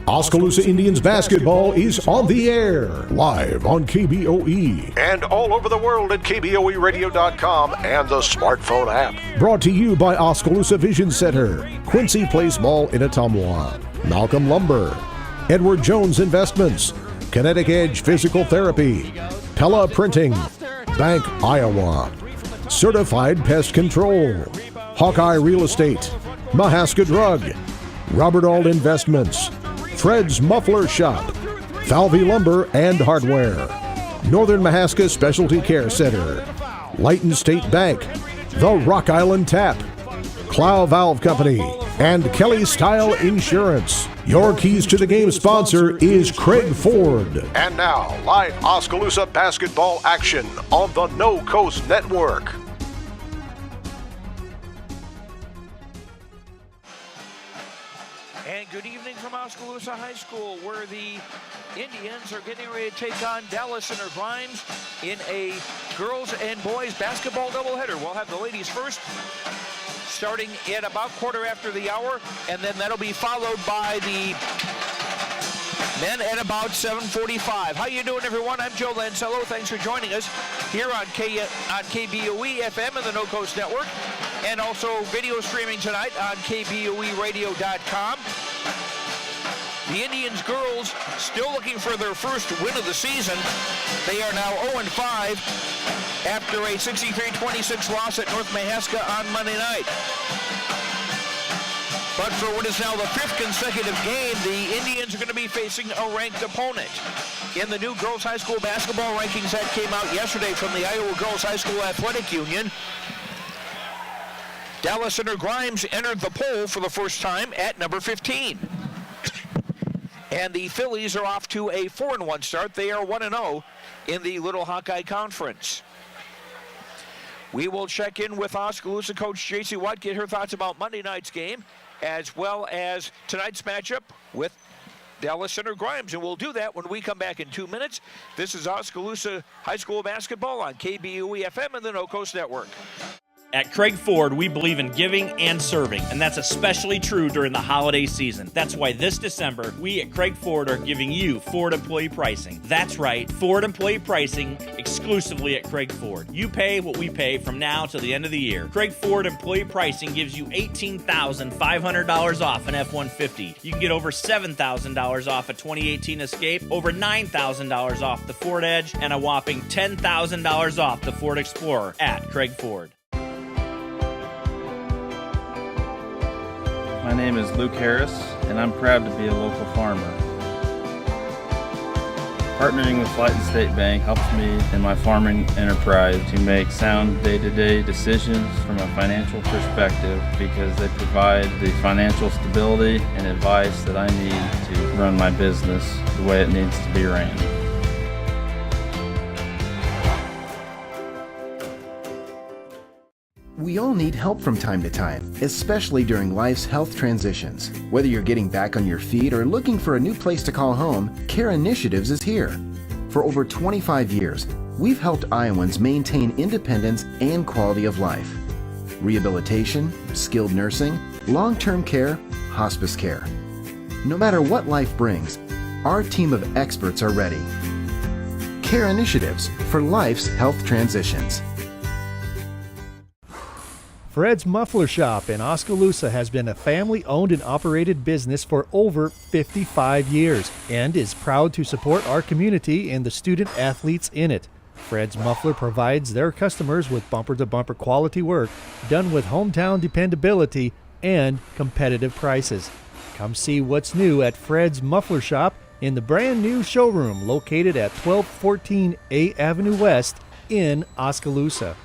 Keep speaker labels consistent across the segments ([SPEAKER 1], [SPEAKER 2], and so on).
[SPEAKER 1] Oskaloosa Indians basketball is on the air, live on KBOE.
[SPEAKER 2] And all over the world at KBOEradio.com and the smartphone app.
[SPEAKER 1] Brought to you by Oskaloosa Vision Center, Quincy Place Mall in Ottumwa, Malcolm Lumber, Edward Jones Investments, Kinetic Edge Physical Therapy, Pella Printing, Bank Iowa, Certified Pest Control, Hawkeye Real Estate, Mahaska Drug, Robert Auld Investments, Fred's Muffler Shop, Falvey Lumber and Hardware, Northern Mahaska Specialty Care Center, Lighton State Bank, The Rock Island Tap, Clow Valve Company, and Kelly Style Insurance. Your Keys to the Game sponsor is Craig Ford.
[SPEAKER 2] And now, live Oskaloosa basketball action on the No Coast Network.
[SPEAKER 3] And good evening from Oskaloosa High School, where the Indians are getting ready to take on Dallas Center Grimes in a girls and boys basketball doubleheader. We'll have the ladies first, starting at about quarter after the hour, and then that'll be followed by the men at about 7:45. How you doing, everyone? I'm Joe Lancello. Thanks for joining us here on KBOE FM and the No Coast Network, and also video streaming tonight on KBOEradio.com. The Indians girls still looking for their first win of the season. They are now 0-5 after a 63-26 loss at North Mahaska on Monday night. But for what is now the fifth consecutive game, the Indians are going to be facing a ranked opponent. In the new girls high school basketball rankings that came out yesterday from the Iowa Girls High School Athletic Union, Dallas Center Grimes entered the poll for the first time at number 15. And the Phillies are off to a 4-1 start. They are 1-0 in the Little Hawkeye Conference. We will check in with Oskaloosa coach J.C. Watt, get her thoughts about Monday night's game, as well as tonight's matchup with Dallas Center Grimes. And we'll do that when we come back in 2 minutes. This is Oskaloosa High School basketball on KBOE FM and the No Coast Network.
[SPEAKER 4] At Craig Ford, we believe in giving and serving, and that's especially true during the holiday season. That's why this December, we at Craig Ford are giving you Ford employee pricing. That's right, Ford employee pricing exclusively at Craig Ford. You pay what we pay from now till the end of the year. Craig Ford employee pricing gives you $18,500 off an F-150. You can get over $7,000 off a 2018 Escape, over $9,000 off the Ford Edge, and a whopping $10,000 off the Ford Explorer at Craig Ford.
[SPEAKER 5] My name is Luke Harris, and I'm proud to be a local farmer. Partnering with Lighton State Bank helps me in my farming enterprise to make sound day-to-day decisions from a financial perspective because they provide the financial stability and advice that I need to run my business the way it needs to be ran.
[SPEAKER 6] We all need help from time to time, especially during life's health transitions. Whether you're getting back on your feet or looking for a new place to call home, Care Initiatives is here. For over 25 years, we've helped Iowans maintain independence and quality of life. Rehabilitation, skilled nursing, long-term care, hospice care. No matter what life brings, our team of experts are ready. Care Initiatives for life's health transitions.
[SPEAKER 7] Fred's Muffler Shop in Oskaloosa has been a family-owned and operated business for over 55 years and is proud to support our community and the student athletes in it. Fred's Muffler provides their customers with bumper-to-bumper quality work done with hometown dependability and competitive prices. Come see what's new at Fred's Muffler Shop in the brand new showroom located at 1214 A Avenue West in Oskaloosa.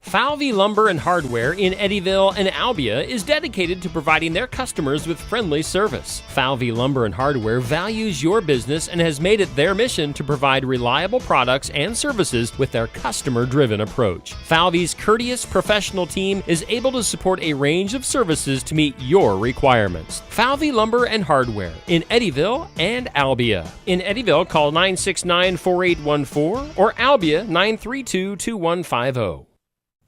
[SPEAKER 8] Falvey Lumber and Hardware in Eddyville and Albia is dedicated to providing their customers with friendly service. Falvey Lumber and Hardware values your business and has made it their mission to provide reliable products and services with their customer-driven approach. Falvey's courteous professional team is able to support a range of services to meet your requirements. Falvey Lumber and Hardware in Eddyville and Albia. In Eddyville, call 969-4814 or Albia 932-2150.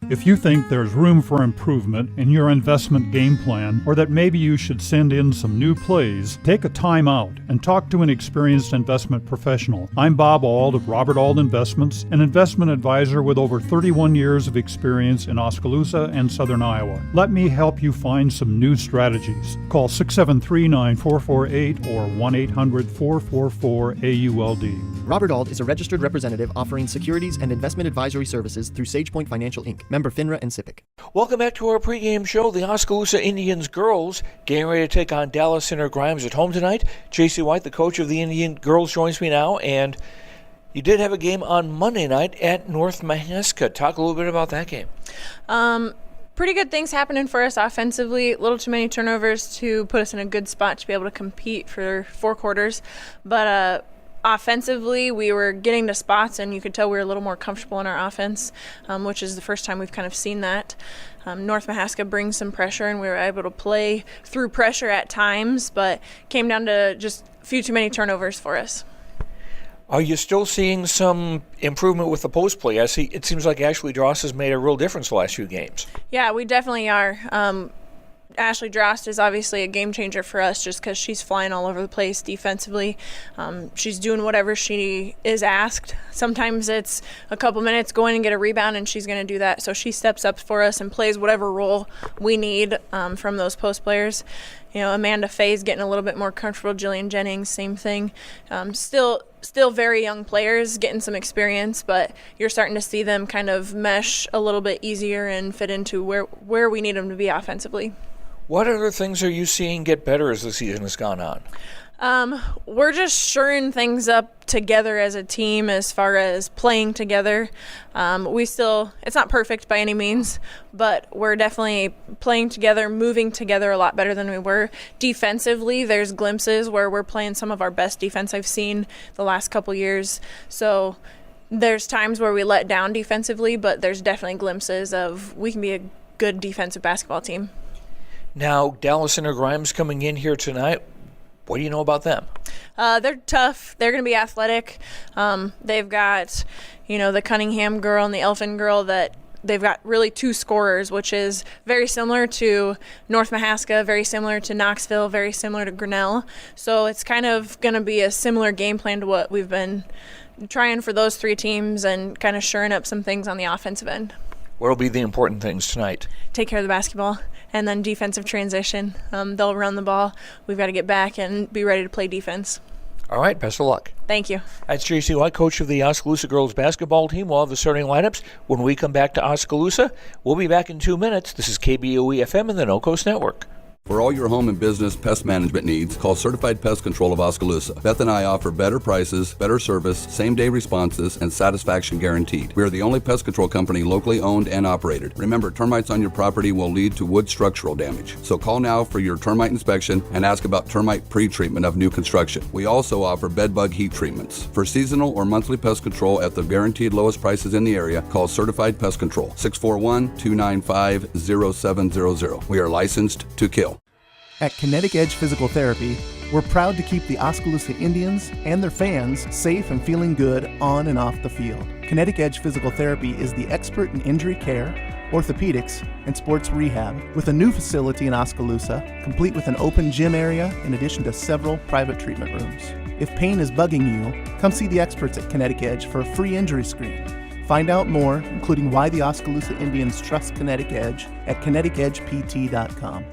[SPEAKER 9] If you think there's room for improvement in your investment game plan, or that maybe you should send in some new plays, take a time out and talk to an experienced investment professional. I'm Bob Auld of Robert Auld Investments, an investment advisor with over 31 years of experience in Oskaloosa and Southern Iowa. Let me help you find some new strategies. Call 673-9448 or 1-800-444-AULD.
[SPEAKER 10] Robert Auld is a registered representative offering securities and investment advisory services through SagePoint Financial Inc., member FINRA and SIPC.
[SPEAKER 3] Welcome back to our pregame show. The Oskaloosa Indians girls getting ready to take on Dallas Center Grimes at home tonight. J.C. White, the coach of the Indian girls, joins me now. And you did have a game on Monday night at North Mahaska. Talk a little bit about that game.
[SPEAKER 11] Pretty good things happening for us offensively. A little too many turnovers to put us in a good spot to be able to compete for 4 quarters. But offensively, we were getting to spots, and you could tell we were a little more comfortable in our offense, which is the first time we've kind of seen that. North Mahaska brings some pressure, and we were able to play through pressure at times, but came down to just a few too many turnovers for us.
[SPEAKER 3] Are you still seeing some improvement with the post play? I see. It seems like Ashley Dross has made a real difference the last few games.
[SPEAKER 11] Yeah, we definitely are. Ashley Drost is obviously a game changer for us just because she's flying all over the place defensively. She's doing whatever she is asked. Sometimes it's a couple minutes, go in and get a rebound, and she's going to do that. So she steps up for us and plays whatever role we need from those post players. You know, Amanda Faye's getting a little bit more comfortable. Jillian Jennings, same thing. Still very young players, getting some experience, but you're starting to see them kind of mesh a little bit easier and fit into where we need them to be offensively.
[SPEAKER 3] What other things are you seeing get better as the season has gone on?
[SPEAKER 11] We're just shoring things up together as a team as far as playing together. It's not perfect by any means, but we're definitely playing together, moving together a lot better than we were. Defensively, there's glimpses where we're playing some of our best defense I've seen the last couple years. So there's times where we let down defensively, but there's definitely glimpses of we can be a good defensive basketball team.
[SPEAKER 3] Now, Dallas Center Grimes coming in here tonight. What do you know about them?
[SPEAKER 11] They're tough. They're going to be athletic. They've got, the Cunningham girl and the Elfin girl that they've got really 2 scorers, which is very similar to North Mahaska, very similar to Knoxville, very similar to Grinnell. So it's kind of going to be a similar game plan to what we've been trying for those 3 teams and kind of shoring up some things on the offensive end.
[SPEAKER 3] What will be the important things tonight?
[SPEAKER 11] Take care of the basketball, and then defensive transition. They'll run the ball. We've got to get back and be ready to play defense.
[SPEAKER 3] All right, best of luck.
[SPEAKER 11] Thank you.
[SPEAKER 3] That's J.C. White, coach of the Oskaloosa girls basketball team. We'll have the starting lineups when we come back to Oskaloosa. We'll be back in 2 minutes. This is KBOE-FM and the No Coast Network.
[SPEAKER 12] For all your home and business pest management needs, call Certified Pest Control of Oskaloosa. Beth and I offer better prices, better service, same-day responses, and satisfaction guaranteed. We are the only pest control company locally owned and operated. Remember, termites on your property will lead to wood structural damage. So call now for your termite inspection and ask about termite pre-treatment of new construction. We also offer bed bug heat treatments. For seasonal or monthly pest control at the guaranteed lowest prices in the area, call Certified Pest Control, 641-295-0700. We are licensed to kill.
[SPEAKER 13] At Kinetic Edge Physical Therapy, we're proud to keep the Oskaloosa Indians and their fans safe and feeling good on and off the field. Kinetic Edge Physical Therapy is the expert in injury care, orthopedics, and sports rehab, with a new facility in Oskaloosa, complete with an open gym area in addition to several private treatment rooms. If pain is bugging you, come see the experts at Kinetic Edge for a free injury screen. Find out more, including why the Oskaloosa Indians trust Kinetic Edge, at kineticedgept.com.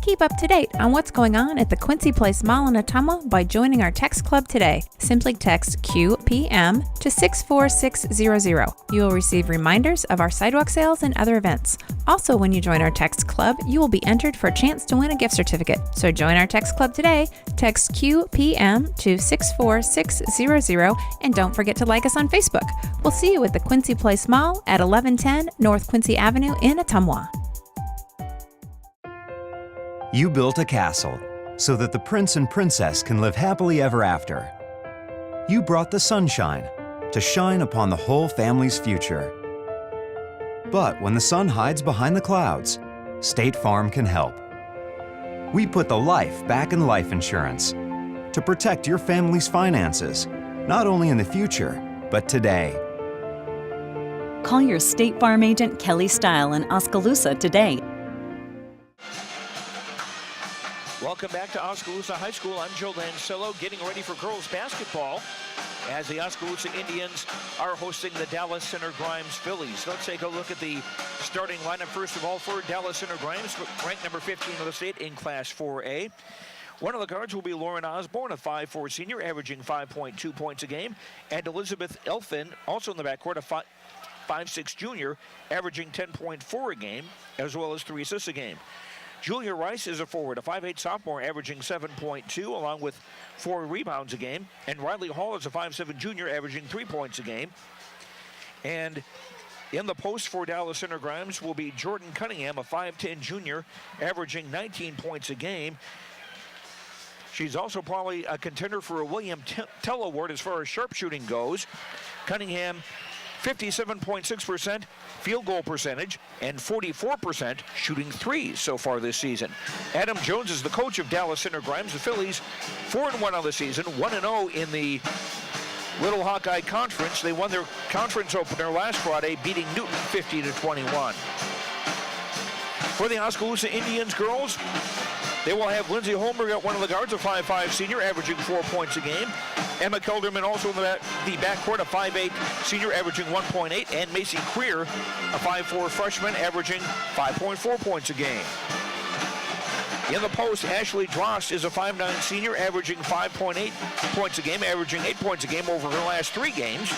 [SPEAKER 14] Keep up to date on what's going on at the Quincy Place Mall in Ottumwa by joining our text club today. Simply text QPM to 64600. You will receive reminders of our sidewalk sales and other events. Also, when you join our text club, you will be entered for a chance to win a gift certificate. So join our text club today. Text QPM to 64600 and don't forget to like us on Facebook. We'll see you at the Quincy Place Mall at 1110 North Quincy Avenue in Ottumwa.
[SPEAKER 15] You built a castle so that the prince and princess can live happily ever after. You brought the sunshine to shine upon the whole family's future. But when the sun hides behind the clouds, State Farm can help. We put the life back in life insurance to protect your family's finances, not only in the future, but today.
[SPEAKER 16] Call your State Farm agent Kelly Style in Oskaloosa today.
[SPEAKER 3] Welcome back to Oskaloosa High School. I'm Joe Lancello, getting ready for girls basketball as the Oskaloosa Indians are hosting the Dallas Center Grimes Phillies. Let's take a look at the starting lineup first of all for Dallas Center Grimes, ranked number 15 of the state in Class 4A. One of the guards will be Lauren Osborne, a 5'4" senior, averaging 5.2 points a game, and Elizabeth Elfin, also in the backcourt, a 5'6" junior, averaging 10.4 a game, as well as 3 assists a game. Julia Rice is a forward, a 5'8" sophomore, averaging 7.2, along with 4 rebounds a game. And Riley Hall is a 5'7" junior, averaging 3 points a game. And in the post for Dallas Center Grimes will be Jordan Cunningham, a 5'10" junior, averaging 19 points a game. She's also probably a contender for a William Tell Award as far as sharpshooting goes. Cunningham, 57.6% field goal percentage and 44% shooting threes so far this season. Adam Jones is the coach of Dallas Center Grimes. The Phillies 4-1 on the season, 1-0 in the Little Hawkeye Conference. They won their conference opener last Friday, beating Newton 50-21. For the Oskaloosa Indians girls, they will have Lindsay Holmberg at one of the guards, a 5'5" senior, averaging 4 points a game. Emma Kelderman also in the backcourt, a 5'8" senior, averaging 1.8. And Macy Creer, a 5'4" freshman, averaging 5.4 points a game. In the post, Ashley Drost is a 5'9" senior, averaging 5.8 points a game, averaging 8 points a game over her last 3 games.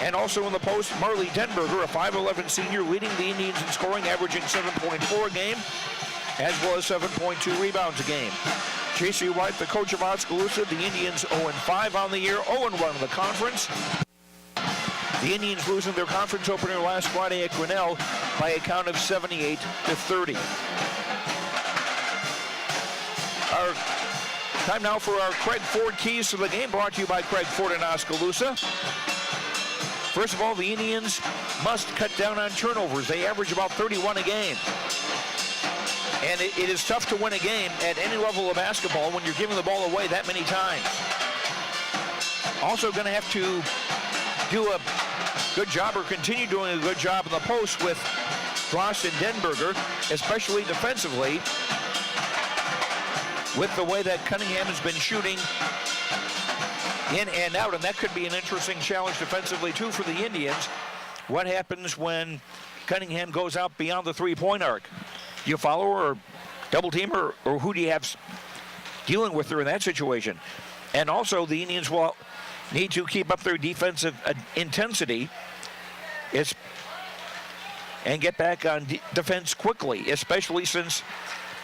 [SPEAKER 3] And also in the post, Marley Denberger, a 5'11" senior, leading the Indians in scoring, averaging 7.4 a game, as well as 7.2 rebounds a game. J.C. White, the coach of Oskaloosa, the Indians 0-5 on the year, 0-1 in the conference. The Indians losing their conference opener last Friday at Grinnell by a count of 78-30. Our time now for our Craig Ford keys to the game, brought to you by Craig Ford in Oskaloosa. First of all, the Indians must cut down on turnovers. They average about 31 a game. And it is tough to win a game at any level of basketball when you're giving the ball away that many times. Also going to have to do a good job, or continue doing a good job in the post with Drost and Denberger, especially defensively, with the way that Cunningham has been shooting in and out. And that could be an interesting challenge defensively, too, for the Indians. What happens when Cunningham goes out beyond the three-point arc? You follow her or double team her, or who do you have dealing with her in that situation? And also the Indians will need to keep up their defensive intensity and get back on defense quickly, especially since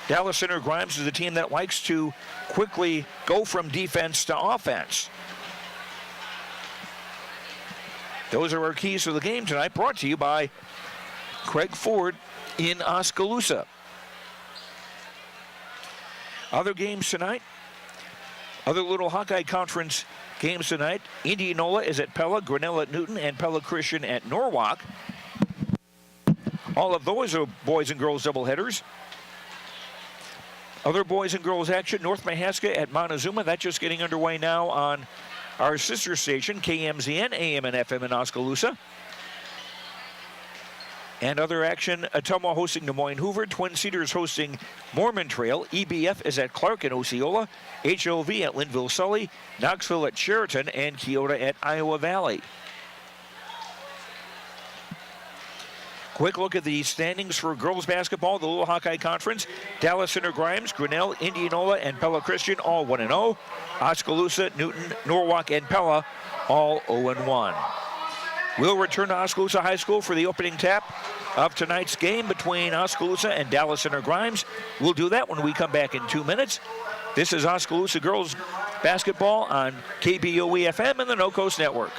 [SPEAKER 3] Dallas Center Grimes is a team that likes to quickly go from defense to offense. Those are our keys to the game tonight, brought to you by Craig Ford in Oskaloosa. Other games tonight, other Little Hawkeye Conference games tonight. Indianola is at Pella, Grinnell at Newton, and Pella Christian at Norwalk. All of those are boys and girls doubleheaders. Other boys and girls action, North Mahaska at Montezuma. That's just getting underway now on our sister station, KMZN, AM and FM in Oskaloosa. And other action, Ottumwa hosting Des Moines Hoover, Twin Cedars hosting Mormon Trail, EBF is at Clark and Osceola, HOV at Linville Sully, Knoxville at Sheraton, and Keota at Iowa Valley. Quick look at the standings for girls basketball, the Little Hawkeye Conference. Dallas Center Grimes, Grinnell, Indianola, and Pella Christian all 1-0. Oskaloosa, Newton, Norwalk, and Pella all 0-1. We'll return to Oskaloosa High School for the opening tap of tonight's game between Oskaloosa and Dallas Center Grimes. We'll do that when we come back in 2 minutes. This is Oskaloosa Girls Basketball on KBOE-FM and the No Coast Network.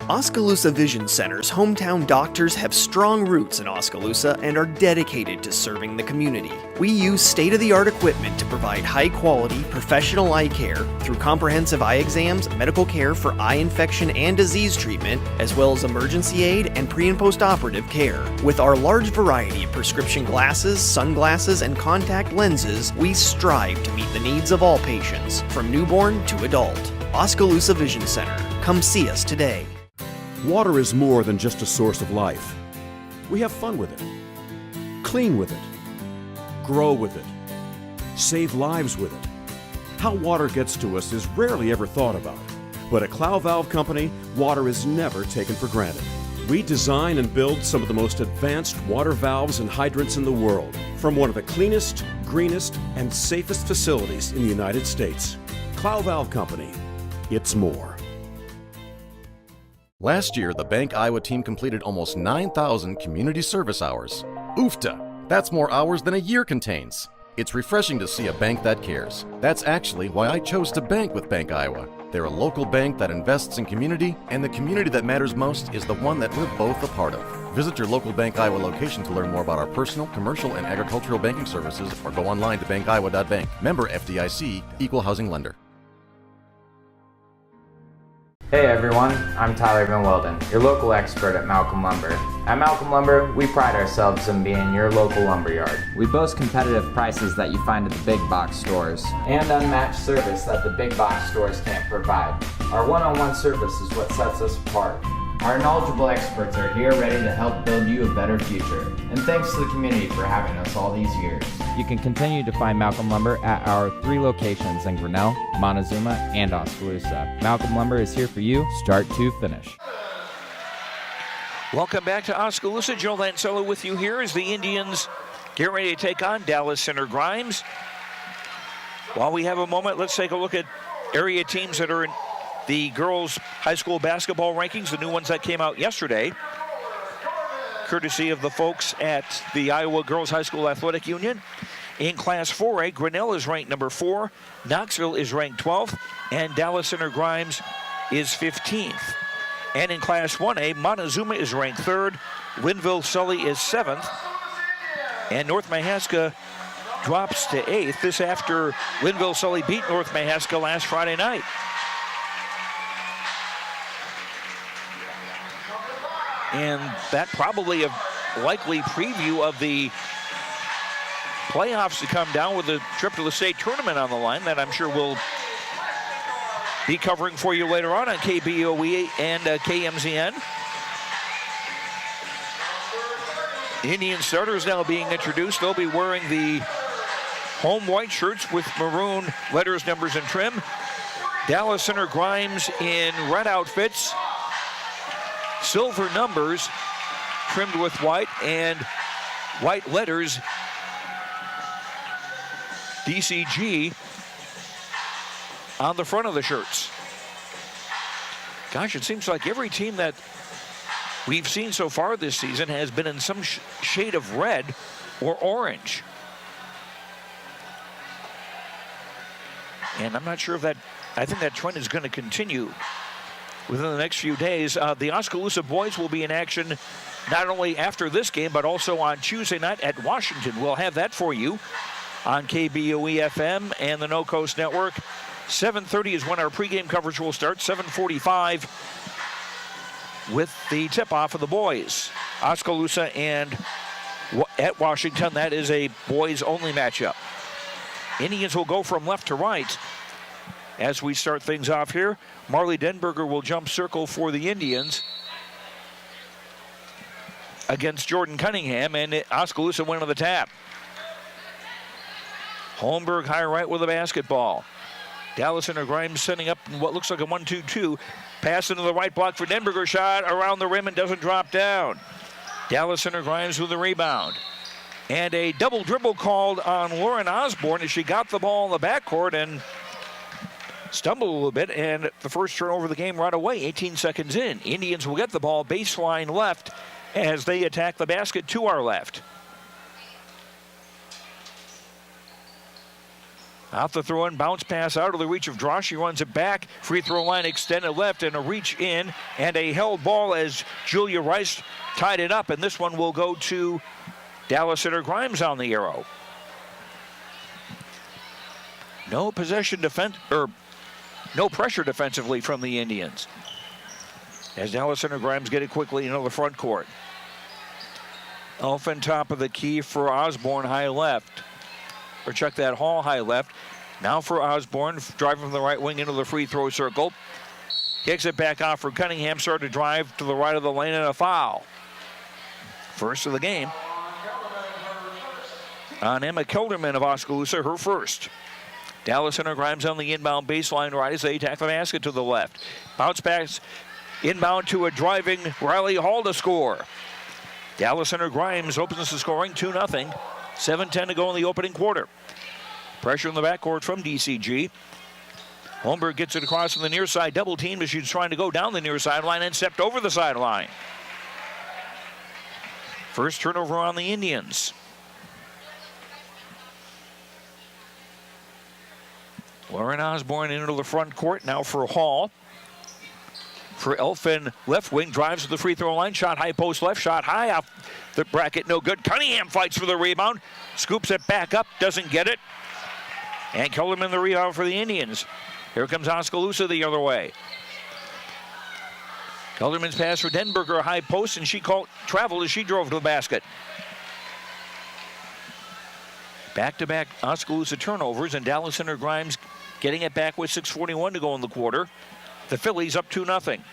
[SPEAKER 17] Oskaloosa Vision Center's hometown doctors have strong roots in Oskaloosa and are dedicated to serving the community. We use state-of-the-art equipment to provide high-quality, professional eye care through comprehensive eye exams, medical care for eye infection and disease treatment, as well as emergency aid and pre- and post-operative care. With our large variety of prescription glasses, sunglasses, and contact lenses, we strive to meet the needs of all patients, from newborn to adult. Oskaloosa Vision Center. Come see us today.
[SPEAKER 18] Water is more than just a source of life. We have fun with it, clean with it, grow with it, save lives with it. How water gets to us is rarely ever thought about. But at Clow Valve Company, water is never taken for granted. We design and build some of the most advanced water valves and hydrants in the world from one of the cleanest, greenest, and safest facilities in the United States. Clow Valve Company, it's more.
[SPEAKER 19] Last year, the Bank Iowa team completed almost 9,000 community service hours. Oofta! That's more hours than a year contains. It's refreshing to see a bank that cares. That's actually why I chose to bank with Bank Iowa. They're a local bank that invests in community, and the community that matters most is the one that we're both a part of. Visit your local Bank Iowa location to learn more about our personal, commercial, and agricultural banking services, or go online to bankiowa.bank. Member FDIC, Equal Housing Lender.
[SPEAKER 20] Hey everyone, I'm Tyler Van Welden, your local expert at Malcolm Lumber. At Malcolm Lumber, we pride ourselves on being your local lumberyard. We boast competitive prices that you find at the big box stores and unmatched service that the big box stores can't provide. Our one-on-one service is what sets us apart. Our knowledgeable experts are here ready to help build you a better future. And thanks to the community for having us all these years. You can continue to find Malcolm Lumber at our 3 locations in Grinnell, Montezuma, and Oskaloosa. Malcolm Lumber is here for you, start to finish.
[SPEAKER 3] Welcome back to Oskaloosa. Joe Lancello with you here as the Indians get ready to take on Dallas Center Grimes. While we have a moment, let's take a look at area teams that are in the girls' high school basketball rankings, the new ones that came out yesterday, courtesy of the folks at the Iowa Girls High School Athletic Union. In Class 4A, Grinnell is ranked number 4, Knoxville is ranked 12th, and Dallas Center Grimes is 15th. And in Class 1A, Montezuma is ranked 3rd, Linville Sully is 7th, and North Mahaska drops to 8th. This after Linville Sully beat North Mahaska last Friday night. And that probably a likely preview of the playoffs to come down with a trip to the state tournament on the line that I'm sure we'll be covering for you later on KBOE and KMZN. Indian starters now being introduced. They'll be wearing the home white shirts with maroon letters, numbers, and trim. Dallas Center Grimes in red outfits. Silver numbers trimmed with white and white letters, DCG, on the front of the shirts. Gosh, it seems like every team that we've seen so far this season has been in some shade of red or orange. And I'm not sure if that, I think that trend is going to continue within the next few days. The Oskaloosa boys will be in action not only after this game, but also on Tuesday night at Washington. We'll have that for you on KBOE FM and the No Coast Network. 7:30 is when our pregame coverage will start. 7:45 with the tip-off of the boys. Oskaloosa and at Washington, that is a boys-only matchup. Indians will go from left to right as we start things off here. Marley Denberger will jump circle for the Indians against Jordan Cunningham, and Oskaloosa went on the tap. Holmberg high right with a basketball. Dallas Center Grimes setting up what looks like a 1-2-2. Pass into the right block for Denberger, shot around the rim and doesn't drop down. Dallas Center Grimes with the rebound. And a double dribble called on Lauren Osborne as she got the ball in the backcourt and stumbled a little bit, and the first turnover of the game right away, 18 seconds in. Indians will get the ball baseline left as they attack the basket to our left. Out the throw-in, bounce pass out of the reach of Drosh. She runs it back. Free throw line extended left and a reach in and a held ball as Julia Rice tied it up. And this one will go to Dallas Center Grimes on the arrow. No possession defense, or no pressure defensively from the Indians. As Dallas Center Grimes get it quickly into the front court. Elfin top of the key for Osborne, high left. Or check that, Hall high left. Now for Osborne, driving from the right wing into the free throw circle. Kicks it back off for Cunningham. Started to drive to the right of the lane and a foul. First of the game on Emma Kilderman of Oskaloosa, her first. Dallas Center Grimes on the inbound baseline right as they attack the basket to the left. Bounce pass inbound to a driving Riley Hall to score. Dallas Center Grimes opens the scoring 2-0. 7:10 to go in the opening quarter. Pressure in the backcourt from DCG. Holmberg gets it across from the near side, double teamed as she's trying to go down the near sideline and stepped over the sideline. First turnover on the Indians. Lauren Osborne into the front court now for Hall. For Elfin, left wing, drives to the free throw line. Shot high post left, shot high off the bracket, no good. Cunningham fights for the rebound, scoops it back up, doesn't get it. And Kellerman the rebound for the Indians. Here comes Oskaloosa the other way. Kellerman's pass for Denberger, high post, and she traveled as she drove to the basket. Back-to-back Oskaloosa turnovers, and Dallas Center Grimes getting it back with 6:41 to go in the quarter. The Phillies up 2-0.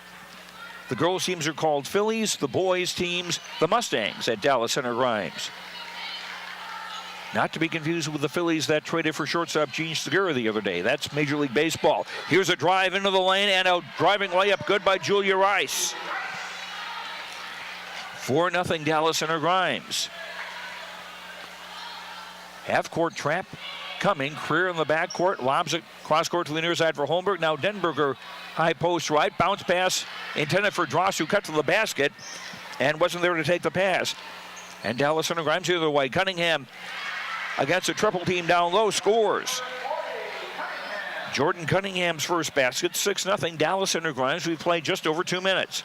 [SPEAKER 3] The girls' teams are called Phillies, the boys' teams, the Mustangs at Dallas Center Grimes. Not to be confused with the Phillies that traded for shortstop Gene Segura the other day. That's Major League Baseball. Here's a drive into the lane and a driving layup good by Julia Rice. 4-0 Dallas Center Grimes. Half-court trap coming. Creer in the backcourt. Lobs it cross-court to the near side for Holmberg. Now Denberger, high post right. Bounce pass intended for Dross, who cut to the basket and wasn't there to take the pass. And Dallas Center Grimes the other way. Cunningham against a triple team down low, scores. Jordan Cunningham's first basket, 6-0 Dallas Center Grimes. We've played just over 2 minutes.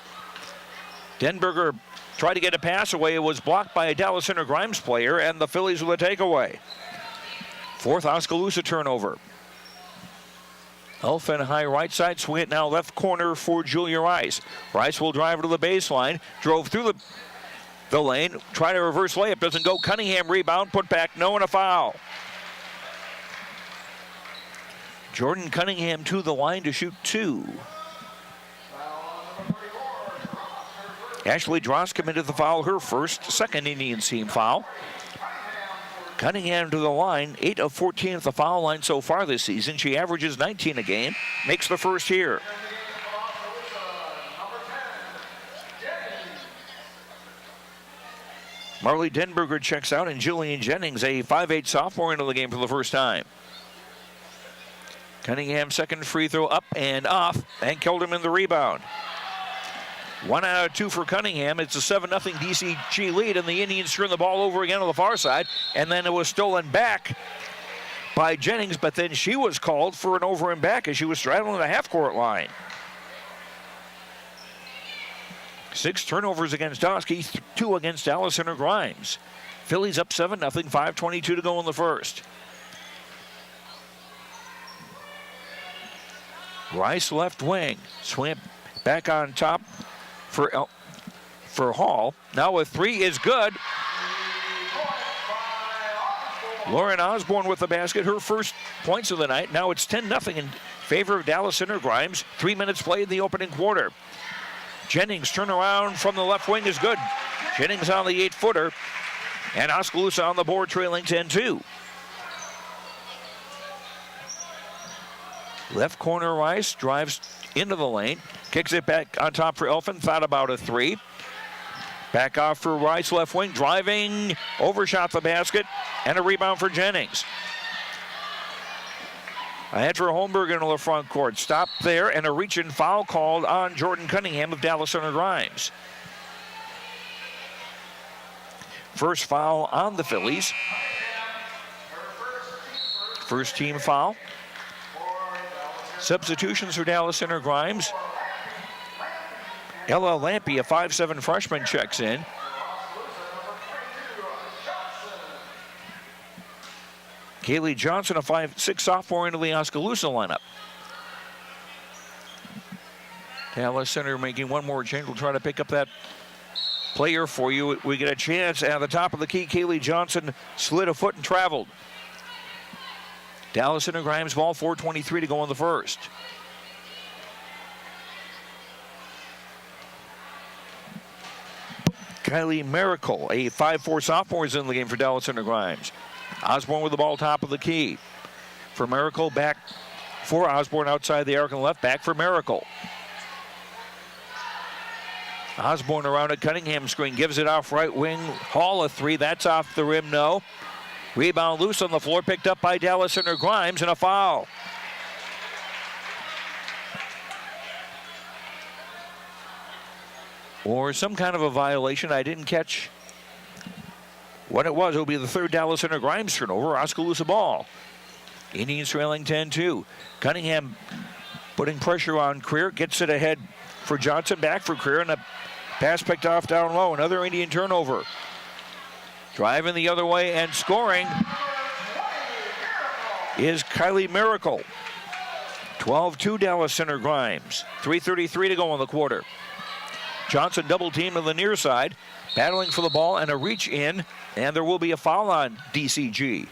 [SPEAKER 3] Denberger tried to get a pass away. It was blocked by a Dallas Center Grimes player, and the Phillies with a takeaway. Fourth Oskaloosa turnover. Elfin high right side, swing it now left corner for Julia Rice. Rice will drive to the baseline, drove through the lane, try to reverse layup, doesn't go. Cunningham rebound, put back, no, and a foul. Jordan Cunningham to the line to shoot 2. Ashley Dross committed the foul, her first, second Indians team foul. Cunningham to the line, 8 of 14 at the foul line so far this season. She averages 19 a game, makes the first here. Marley Denberger checks out, and Jillian Jennings, a 5'8 sophomore, into the game for the first time. Cunningham second free throw up and off, and Kelderman the rebound. 1 out of 2 for Cunningham. It's a 7-0 DCG lead, and the Indians turn the ball over again on the far side, and then it was stolen back by Jennings, but then she was called for an over and back as she was straddling the half-court line. 6 turnovers against Doskey, 2 against Dallas Center Grimes. Phillies up 7-0, 5:22 to go in the first. Rice left wing, swing back on top for Hall. Now a 3 is good. Lauren Osborne with the basket, her first points of the night. Now it's 10-0 in favor of Dallas Center Grimes. 3 minutes played in the opening quarter. Jennings turnaround from the left wing is good. Jennings on the 8-footer. And Oskaloosa on the board, trailing 10-2. Left corner Rice drives into the lane. Kicks it back on top for Elfin. Thought about a 3. Back off for Rice, left wing. Driving, overshot the basket. And a rebound for Jennings. Ahead for Holmberg into the front court. Stop there, and a reach-in foul called on Jordan Cunningham of Dallas Center Grimes. First foul on the Phillies. First team foul. Substitutions for Dallas Center Grimes. Ella Lampe, a 5'7 freshman, checks in. Kaylee Johnson, a 5'6 sophomore, into the Oskaloosa lineup. Dallas Center making one more change. We'll try to pick up that player for you. We get a chance at the top of the key. Kaylee Johnson slid a foot and traveled. Dallas Center Grimes ball, 4:23 to go in the first. Kylie Miracle, a 5'4" sophomore, is in the game for Dallas Center Grimes. Osborne with the ball top of the key. For Miracle, back for Osborne outside the arc and left, back for Miracle. Osborne around at Cunningham screen, gives it off right wing. Hall a three, that's off the rim, no. Rebound loose on the floor, picked up by Dallas Center Grimes, and a foul. Or some kind of a violation. I didn't catch what it was. It'll be the third Dallas Center Grimes turnover. Oskaloosa ball. Indians trailing 10-2. Cunningham putting pressure on Creer. Gets it ahead for Johnson. Back for Creer. And a pass picked off down low. Another Indian turnover. Driving the other way and scoring is Kylie Miracle. 12-2 Dallas Center Grimes. 3:33 to go in the quarter. Johnson double team to the near side, battling for the ball and a reach in, and there will be a foul on DCG.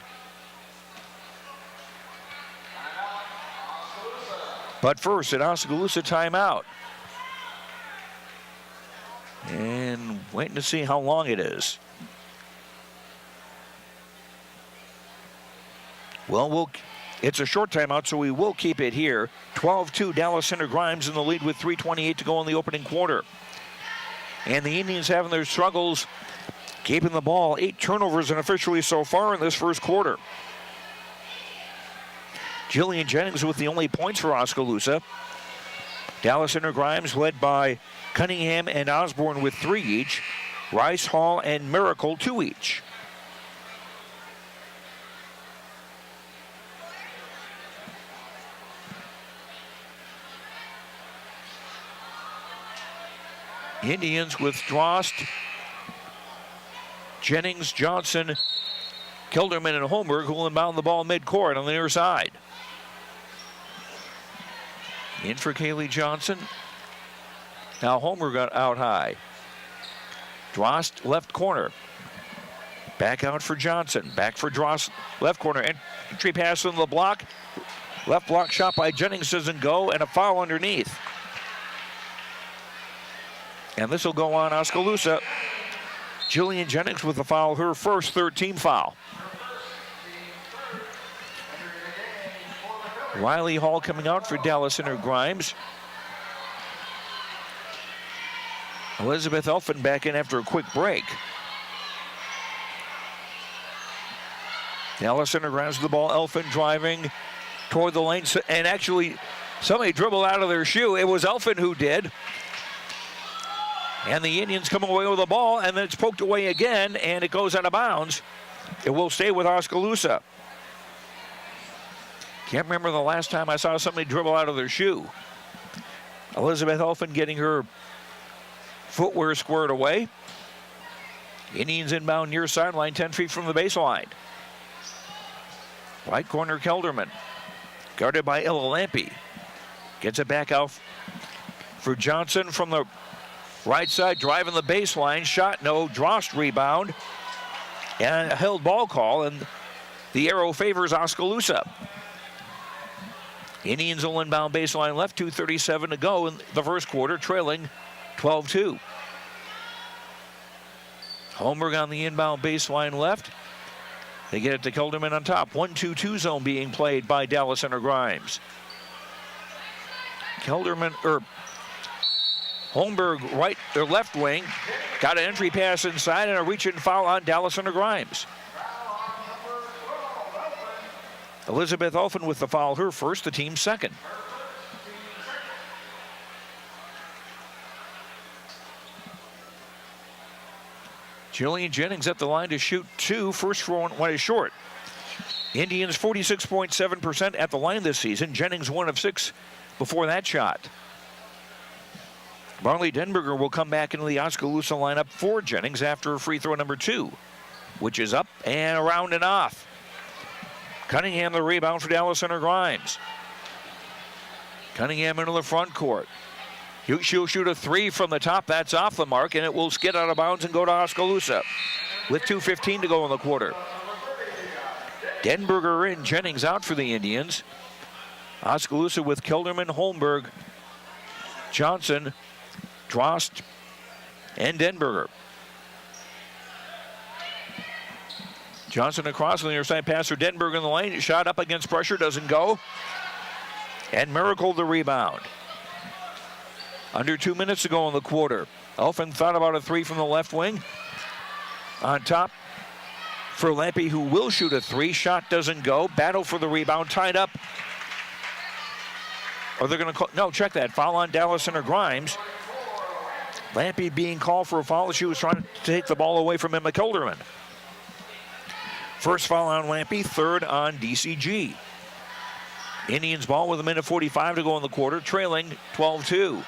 [SPEAKER 3] But first, an Oskaloosa timeout. And waiting to see how long it is. Well, it's a short timeout, so we will keep it here. 12-2 Dallas Center Grimes in the lead with 3:28 to go in the opening quarter. And the Indians having their struggles keeping the ball. 8 turnovers unofficially so far in this first quarter. Jillian Jennings with the only points for Oskaloosa. Dallas Center Grimes led by Cunningham and Osborne with 3 each. Rice, Hall, and Miracle 2 each. Indians with Drost, Jennings, Johnson, Kilderman, and Holmberg, who will inbound the ball midcourt on the near side. In for Kaylee Johnson. Now Holmberg got out high. Drost, left corner. Back out for Johnson. Back for Drost, left corner. Entry pass on the block. Left block shot by Jennings doesn't go, and a foul underneath. And this will go on Oskaloosa. Jillian Jennings with the foul, her first third-team foul. Riley Hall coming out for Dallas Center Grimes. Elizabeth Elfin back in after a quick break. Dallas Center Grimes with the ball. Elfin driving toward the lane. And actually, somebody dribbled out of their shoe. It was Elfin who did. And the Indians come away with the ball, and then it's poked away again, and it goes out of bounds. It will stay with Oskaloosa. Can't remember the last time I saw somebody dribble out of their shoe. Elizabeth Elfin getting her footwear squared away. Indians inbound near sideline, 10 feet from the baseline. Right corner, Kelderman. Guarded by Ella Lampe. Gets it back out for Johnson from the right side, driving the baseline. Shot, no. Drost rebound. And a held ball call, and the arrow favors Oskaloosa. Indians will inbound baseline left, 2:37 to go in the first quarter, trailing 12-2. Holmberg on the inbound baseline left. They get it to Kelderman on top. 1-2-2 zone being played by Dallas Center Grimes. Holmberg right or left wing. Got an entry pass inside and a reach-in foul on Dallas Center Grimes. Elizabeth Elfin with the foul, her first, the team's second. Jillian Jennings at the line to shoot 2. First one is short. Indians 46.7% at the line this season. Jennings 1 of 6 before that shot. Marley Denberger will come back into the Oskaloosa lineup for Jennings after free throw number 2, which is up and around and off. Cunningham the rebound for Dallas Center Grimes. Cunningham into the front court. She'll shoot a 3 from the top. That's off the mark, and it will skid out of bounds and go to Oskaloosa with 2:15 to go in the quarter. Denberger in, Jennings out for the Indians. Oskaloosa with Kilderman, Holmberg, Johnson, Drost, and Denberger. Johnson across on the near side pass for Denberg in the lane. Shot up against pressure, doesn't go. And Miracle the rebound. Under 2 minutes to go in the quarter. Elfin thought about a three from the left wing. On top for Lampe, who will shoot a three. Shot doesn't go. Battle for the rebound, tied up. Or they're going to call, no, check that. Foul on Dallas Center Grimes. Lampe being called for a foul. She was trying to take the ball away from Emma Kilderman. First foul on Lampe, third on DCG. Indians ball with 1:45 to go in the quarter, trailing 12-2.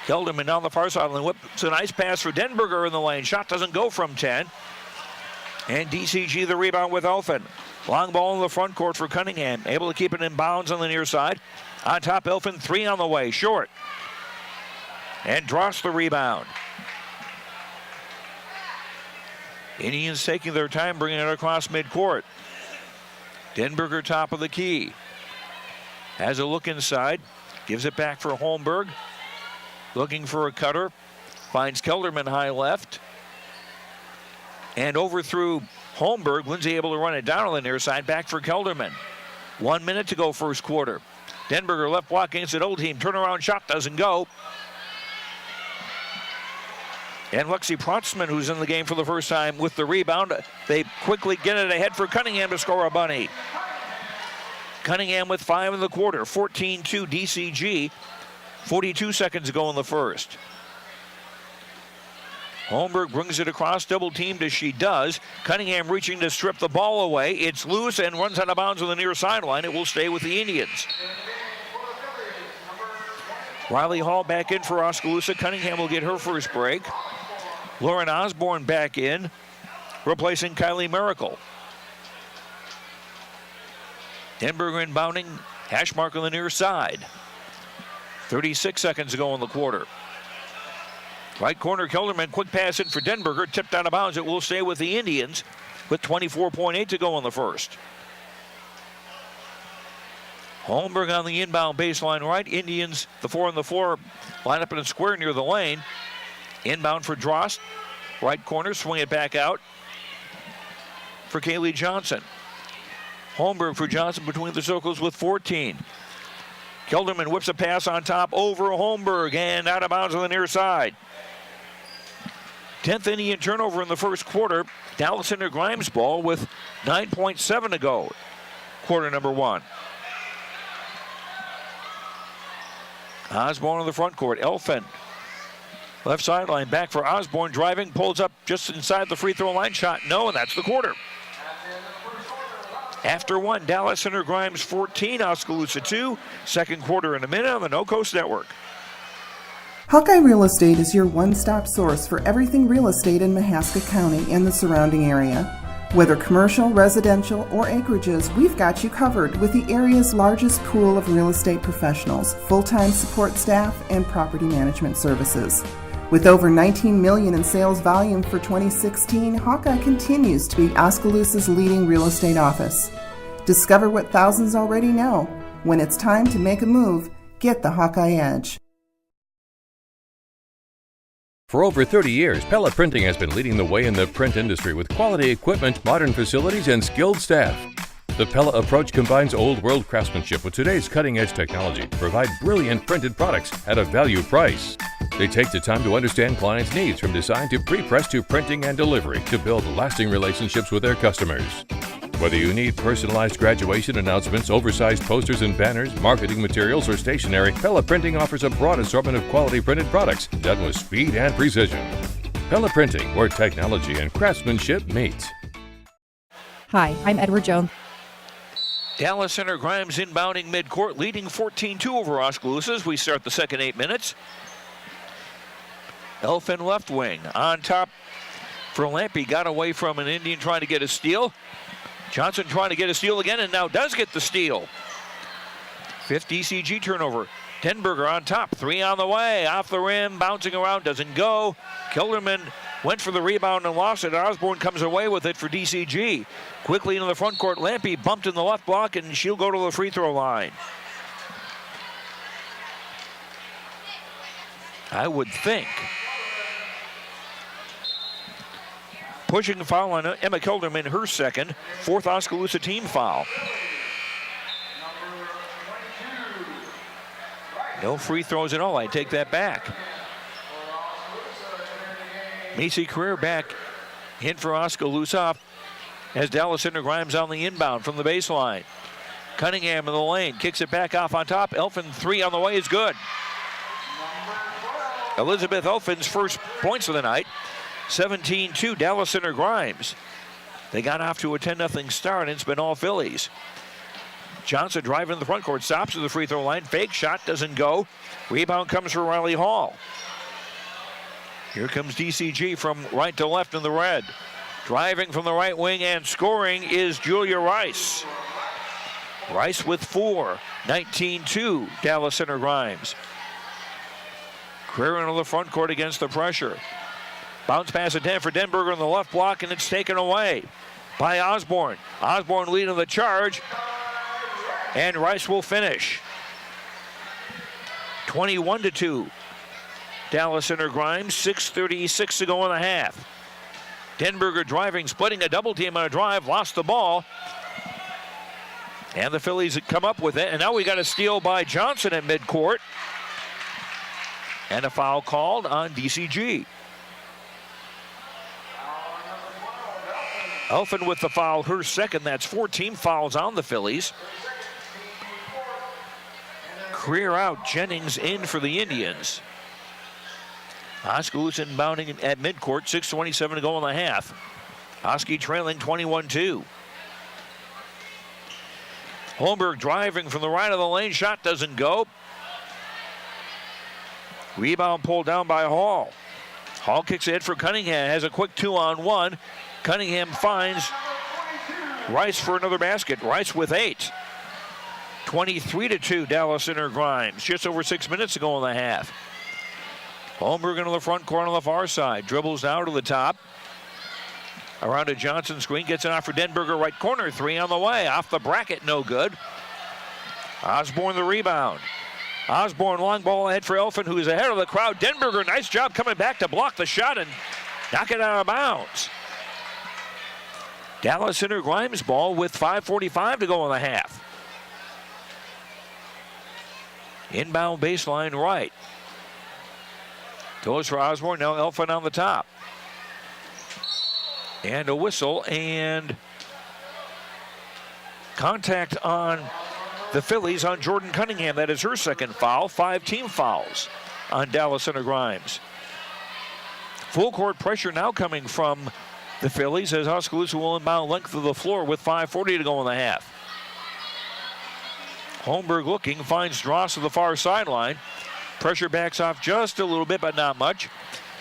[SPEAKER 3] Kilderman down the far sideline. It's a nice pass for Denberger in the lane. Shot doesn't go from 10. And DCG the rebound with Elfin. Long ball in the front court for Cunningham. Able to keep it in bounds on the near side. On top, Elfin, three on the way, short. And Dross the rebound. Indians taking their time, bringing it across midcourt. Denberger top of the key. Has a look inside. Gives it back for Holmberg. Looking for a cutter. Finds Kelderman high left. And over through Holmberg. Lindsay able to run it down on the near side. Back for Kelderman. 1 minute to go first quarter. Denberger left block against an old team. Turnaround shot doesn't go. And Lexi Protzman, who's in the game for the first time with the rebound. They quickly get it ahead for Cunningham to score a bunny. Cunningham with 5 in the quarter. 14-2 DCG. 42 seconds to go in the first. Holmberg brings it across, double teamed as she does. Cunningham reaching to strip the ball away. It's loose and runs out of bounds on the near sideline. It will stay with the Indians. Riley Hall back in for Oskaloosa. Cunningham will get her first break. Lauren Osborne back in, replacing Kylie Miracle. Denberger inbounding, hash mark on the near side. 36 seconds to go in the quarter. Right corner, Kelderman, quick pass in for Denberger, tipped out of bounds. It will stay with the Indians with 24.8 to go in the first. Holmberg on the inbound baseline right. Indians, the 4 on the floor, line up in a square near the lane. Inbound for Drost. Right corner, swing it back out for Kaylee Johnson. Holmberg for Johnson between the circles with 14. Kelderman whips a pass on top over Holmberg and out of bounds on the near side. 10th Indian turnover in the first quarter. Dallas Center Grimes ball with 9.7 to go. Quarter number 1. Osborne in the front court. Elfin. Left sideline back for Osborne. Driving, pulls up just inside the free throw line. Shot no, and that's the quarter. After 1, Dallas Center Grimes 14, Oskaloosa 2. Second quarter in a minute on the No Coast Network.
[SPEAKER 21] Hawkeye Real Estate is your one-stop source for everything real estate in Mahaska County and the surrounding area. Whether commercial, residential, or acreages, we've got you covered with the area's largest pool of real estate professionals, full-time support staff, and property management services. With over $19 million in sales volume for 2016, Hawkeye continues to be Oskaloosa's leading real estate office. Discover what thousands already know. When it's time to make a move, get the Hawkeye Edge.
[SPEAKER 22] For over 30 years, Pella Printing has been leading the way in the print industry with quality equipment, modern facilities, and skilled staff. The Pella approach combines old-world craftsmanship with today's cutting-edge technology to provide brilliant printed products at a value price. They take the time to understand clients' needs from design to pre-press to printing and delivery to build lasting relationships with their customers. Whether you need personalized graduation announcements, oversized posters and banners, marketing materials, or stationery, Pella Printing offers a broad assortment of quality printed products done with speed and precision. Pella Printing, where technology and craftsmanship meet.
[SPEAKER 23] Hi, I'm Edward Jones.
[SPEAKER 3] Dallas Center Grimes inbounding midcourt, leading 14-2 over Oskaloosa as we start the second 8 minutes. Elfin left wing on top for Lampe. Got away from an Indian trying to get a steal. Johnson trying to get a steal again and now does get the steal. 5th DCG turnover. Denberger on top. 3 on the way. Off the rim. Bouncing around. Doesn't go. Kilderman went for the rebound and lost it. Osborne comes away with it for DCG. Quickly into the front court. Lampe bumped in the left block and she'll go to the free throw line. I would think Pushing foul on Emma Kilderman, her second. Fourth Oskaloosa team foul. No free throws at all. I take that back. Macy Career back in for Oskaloosa as Dallas Center Grimes on the inbound from the baseline. Cunningham in the lane, kicks it back off on top. Elfin, three on the way is good. Elizabeth Elfin's first points of the night. 17-2, Dallas Center Grimes. They got off to a 10-0 start, and it's been all Phillies. Johnson driving the front court, stops at the free throw line. Fake shot, doesn't go. Rebound comes for Riley Hall. Here comes DCG from right to left in the red. Driving from the right wing and scoring is Julia Rice. Rice with 4, 19-2, Dallas Center Grimes. Career into the front court against the pressure. Bounce pass at 10 for Denberger in the left block, and it's taken away by Osborne. Osborne leading the charge, and Rice will finish. 21-2, Dallas Center Grimes, 6:36 to go in the half. Denberger driving, splitting a double team on a drive, lost the ball. And the Phillies come up with it, and now we got a steal by Johnson at midcourt. And a foul called on DCG. Elfin with the foul, her second. That's 4 team fouls on the Phillies. Career out, Jennings in for the Indians. Oskaloosa inbounding at midcourt, 6:27 to go in the half. Oski trailing 21-2. Holmberg driving from the right of the lane, shot doesn't go. Rebound pulled down by Hall. Hall kicks it for Cunningham, has a quick 2-on-1. Cunningham finds Rice for another basket. Rice with 8. 23-2, Dallas Center Grimes. Just over 6 minutes to go in the half. Holmberg into the front corner on the far side. Dribbles down to the top. Around a Johnson screen, gets it off for Denberger, right corner, 3 on the way. Off the bracket, no good. Osborne the rebound. Osborne long ball ahead for Elfin, who is ahead of the crowd. Denberger, nice job coming back to block the shot and knock it out of bounds. Dallas Center Grimes ball with 5:45 to go in the half. Inbound baseline right. Goes for Osborne, now Elfin on the top. And a whistle and contact on the Phillies on Jordan Cunningham. That is her second foul. 5 team fouls on Dallas Center Grimes. Full court pressure now coming from the Phillies as Oskaloosa will inbound length of the floor with 5:40 to go in the half. Holmberg looking, finds Dross to the far sideline. Pressure backs off just a little bit, but not much.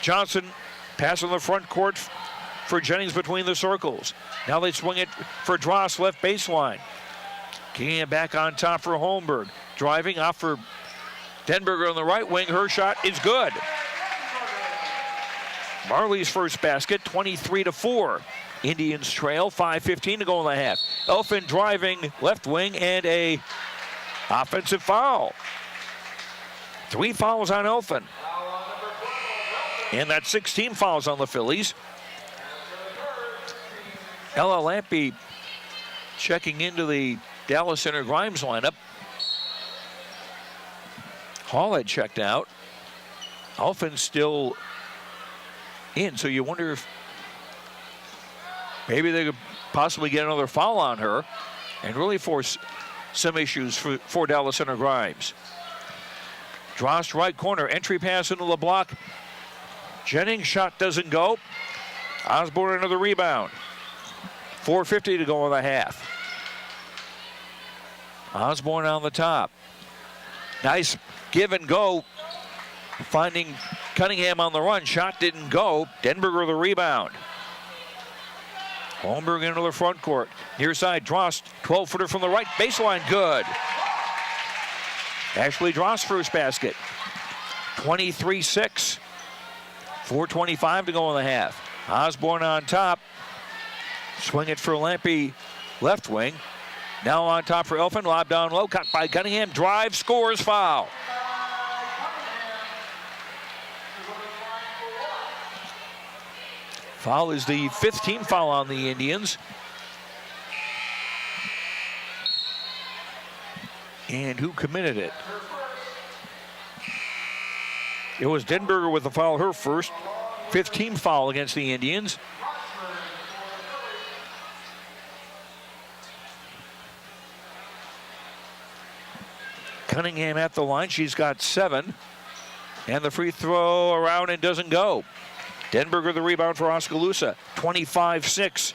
[SPEAKER 3] Johnson pass on the front court for Jennings between the circles. Now they swing it for Dross, left baseline. Kicking it back on top for Holmberg. Driving off for Denberger on the right wing. Her shot is good. Marley's first basket, 23-4. Indians trail, 5:15 to go in the half. Elfin driving left wing and a offensive foul. 3 fouls on Elfin. And that's 16 fouls on the Phillies. Ella Lampy checking into the Dallas Center Grimes lineup. Hall had checked out. Elfin's still in, so you wonder if maybe they could possibly get another foul on her and really force some issues for Dallas Center Grimes. Drost right corner, entry pass into the block. Jennings shot doesn't go. Osborne another rebound. 4:50 to go in the half. Osborne on the top. Nice give and go. Finding Cunningham on the run. Shot didn't go. Denberger the rebound. Holmberg into the front court. Near side, Drost, 12-footer from the right baseline. Good. Ashley Drost first basket. 23-6. 4:25 to go in the half. Osborne on top. Swing it for Lampy, left wing. Now on top for Elfin. Lob down low. Cut by Cunningham. Drive, scores, foul. Foul is the 5th team foul on the Indians. And who committed it? It was Denberger with the foul, her first. 5th team foul against the Indians. Cunningham at the line. She's got 7. And the free throw around and doesn't go. Denberger the rebound for Oskaloosa. 25-6.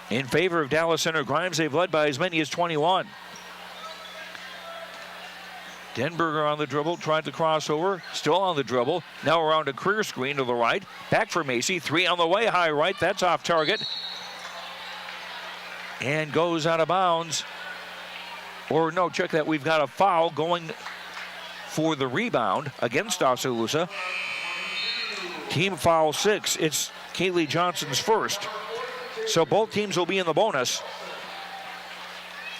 [SPEAKER 3] In favor of Dallas Center Grimes. They've led by as many as 21. Denberger on the dribble, tried to cross over, still on the dribble. Now around a career screen to the right. Back for Macy, 3 on the way, high right, that's off target. And goes out of bounds. Or no, check that, we've got a foul going for the rebound against Oskaloosa. Team foul 6, it's Kaylee Johnson's first. So both teams will be in the bonus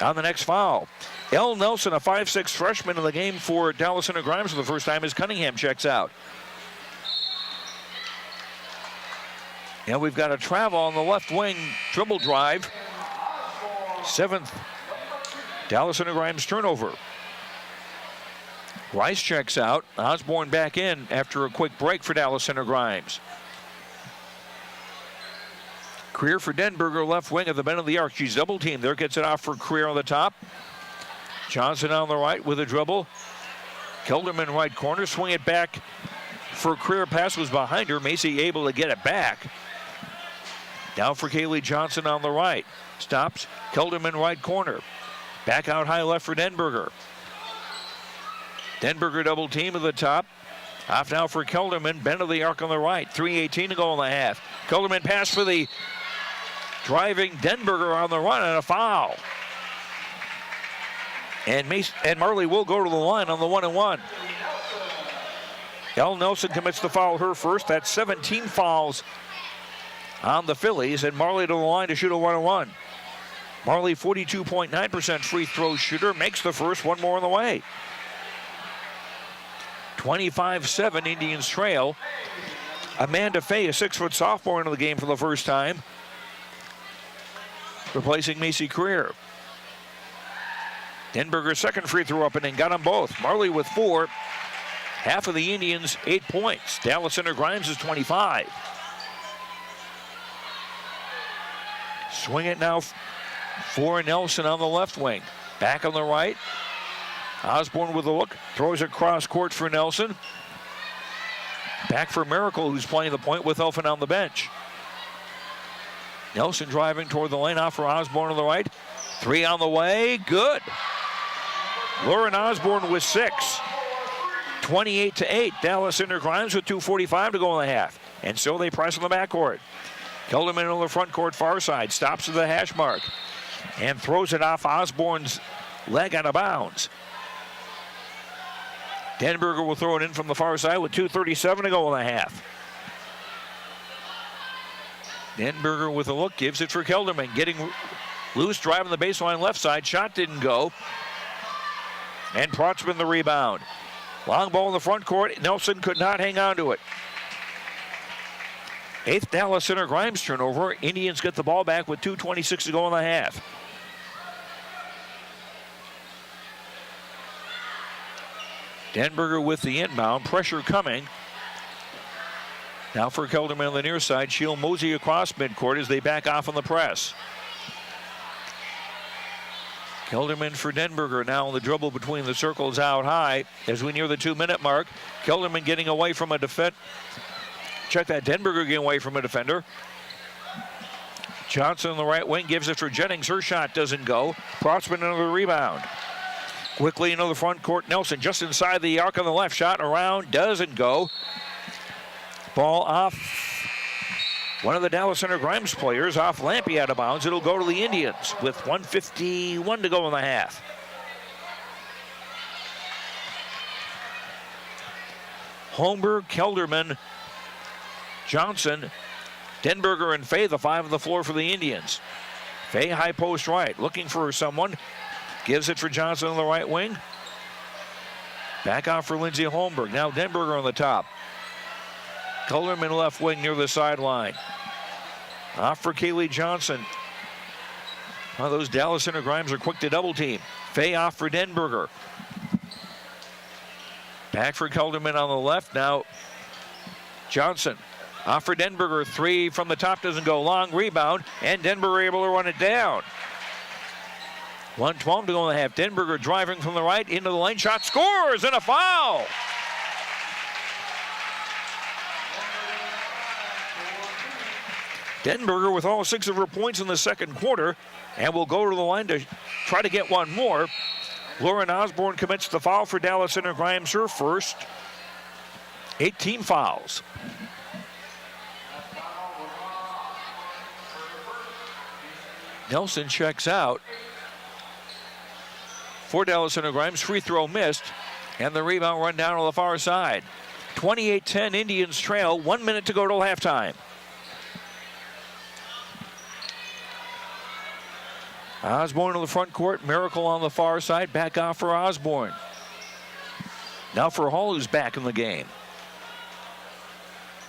[SPEAKER 3] on the next foul. Elle Nelson, a 5'6" freshman in the game for Dallas Center Grimes for the first time as Cunningham checks out. And we've got a travel on the left wing, dribble drive. 7th Dallas Center Grimes turnover. Rice checks out. Osborne back in after a quick break for Dallas Center Grimes. Creer for Denberger, left wing at the bend of the arc. She's double teamed there, gets it off for Creer on the top. Johnson on the right with a dribble. Kelderman right corner, swing it back for Creer. Pass was behind her. Macy able to get it back. Now for Kaylee Johnson on the right. Stops. Kelderman right corner. Back out high left for Denberger. Denberger double team at the top. Off now for Kelderman. Bend of the arc on the right. 3:18 to go in the half. Kelderman pass for the driving Denberger on the run and a foul. And Marley will go to the line on the 1-and-1. Elle Nelson commits the foul, her first. That's 17 fouls on the Phillies, and Marley to the line to shoot a 1-and-1. Marley, 42.9% free throw shooter, makes the first, one more on the way. 25-7, Indians trail. Amanda Fay, a 6-foot sophomore into the game for the first time, replacing Macy Creer. Denberger's second free throw up and in, got them both. Marley with 4. Half of the Indians, 8 points. Dallas Center Grimes is 25. Swing it now for Nelson on the left wing. Back on the right. Osborne with a look. Throws it cross court for Nelson. Back for Miracle, who's playing the point with Elfin on the bench. Nelson driving toward the lane, off for Osborne on the right. 3 on the way, good. Lauren Osborne with 6. 28-8. Dallas Center Grimes with 2:45 to go in the half. And so they press on the backcourt. Kelderman on the front court far side. Stops at the hash mark. And throws it off Osborne's leg out of bounds. Denberger will throw it in from the far side with 2:37 to go in the half. Denberger with a look, gives it for Kelderman. Getting loose, driving the baseline left side. Shot didn't go. And Protzman the rebound. Long ball in the front court. Nelson could not hang on to it. 8th Dallas Center Grimes turnover. Indians get the ball back with 2:26 to go in the half. Denberger with the inbound. Pressure coming. Now for Kelderman on the near side. She'll mosey across midcourt as they back off on the press. Kelderman for Denberger now on the dribble between the circles out high as we near the 2-minute mark. Kelderman getting away from a defender. Check that, Denberger getting away from a defender. Johnson on the right wing gives it for Jennings. Her shot doesn't go. Protzman another rebound. Quickly into the front court. Nelson just inside the arc on the left. Shot around, doesn't go. Ball off one of the Dallas Center Grimes players, off Lampy out of bounds. It'll go to the Indians with 1:51 to go in the half. Holmberg, Kelderman, Johnson, Denberger, and Fay, the 5 on the floor for the Indians. Fay high post right, looking for someone. Gives it for Johnson on the right wing. Back out for Lindsay Holmberg. Now Denberger on the top. Colderman left wing near the sideline. Off for Kaylee Johnson. Well, those Dallas Center Grimes are quick to double team. Fay off for Denberger. Back for Colderman on the left. Now Johnson off for Denberger. 3 from the top, doesn't go. Long rebound, and Denberger able to run it down. 1:12 to go in the half. Denberger driving from the right into the lane. Shot, scores, and a foul. Denberger with all 6 of her points in the second quarter, and will go to the line to try to get one more. Lauren Osborne commits the foul for Dallas Center Grimes, her first. 18 fouls. Nelson checks out for Dallas Center Grimes. Free throw missed, and the rebound run down on the far side. 28-10 Indians trail. 1 minute to go till halftime. Osborne to the front court. Miracle on the far side. Back off for Osborne. Now for Hall, who's back in the game.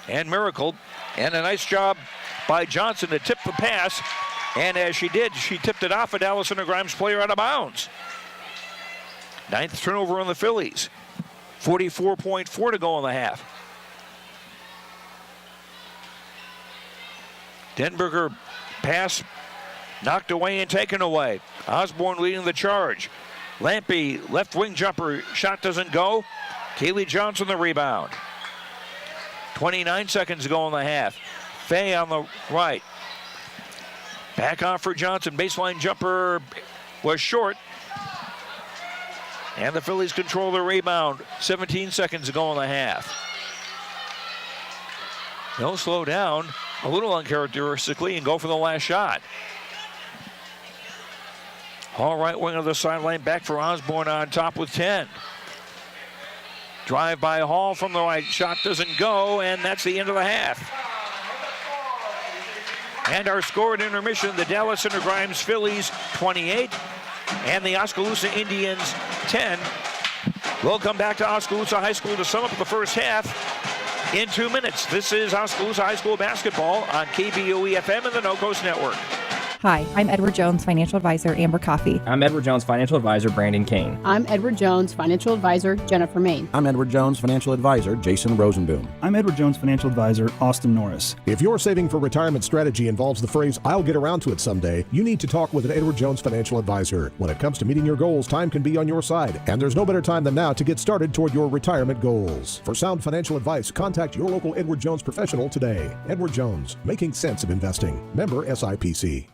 [SPEAKER 3] And Miracle. And a nice job by Johnson to tip the pass. And as she did, she tipped it off a Dallas Center Grimes player out of bounds. 9th turnover on the Phillies. 44.4 to go in the half. Denberger pass knocked away and taken away. Osborne leading the charge. Lampy, left wing jumper, shot doesn't go. Kaylee Johnson the rebound. 29 seconds to go in the half. Fay on the right. Back off for Johnson. Baseline jumper was short. And the Phillies control the rebound. 17 seconds to go in the half. They'll slow down a little uncharacteristically and go for the last shot. Hall right wing of the sideline, back for Osborne on top with 10. Drive by Hall from the right, shot doesn't go, and that's the end of the half. And our score at intermission, the Dallas Center Grimes Phillies 28 and the Oskaloosa Indians 10. We'll come back to Oskaloosa High School to sum up the first half in 2 minutes. This is Oskaloosa High School basketball on KBOE-FM and the No Coast Network.
[SPEAKER 23] Hi, I'm Edward Jones Financial Advisor, Amber Coffey.
[SPEAKER 1] I'm Edward Jones Financial Advisor, Brandon Kane.
[SPEAKER 2] I'm Edward Jones Financial Advisor, Jennifer Main.
[SPEAKER 4] I'm Edward Jones Financial Advisor, Jason Rosenboom.
[SPEAKER 24] I'm Edward Jones Financial Advisor, Austin Norris.
[SPEAKER 25] If your saving for retirement strategy involves the phrase, "I'll get around to it someday," you need to talk with an Edward Jones Financial Advisor. When it comes to meeting your goals, time can be on your side, and there's no better time than now to get started toward your retirement goals. For sound financial advice, contact your local Edward Jones professional today. Edward Jones, making sense of investing. Member SIPC.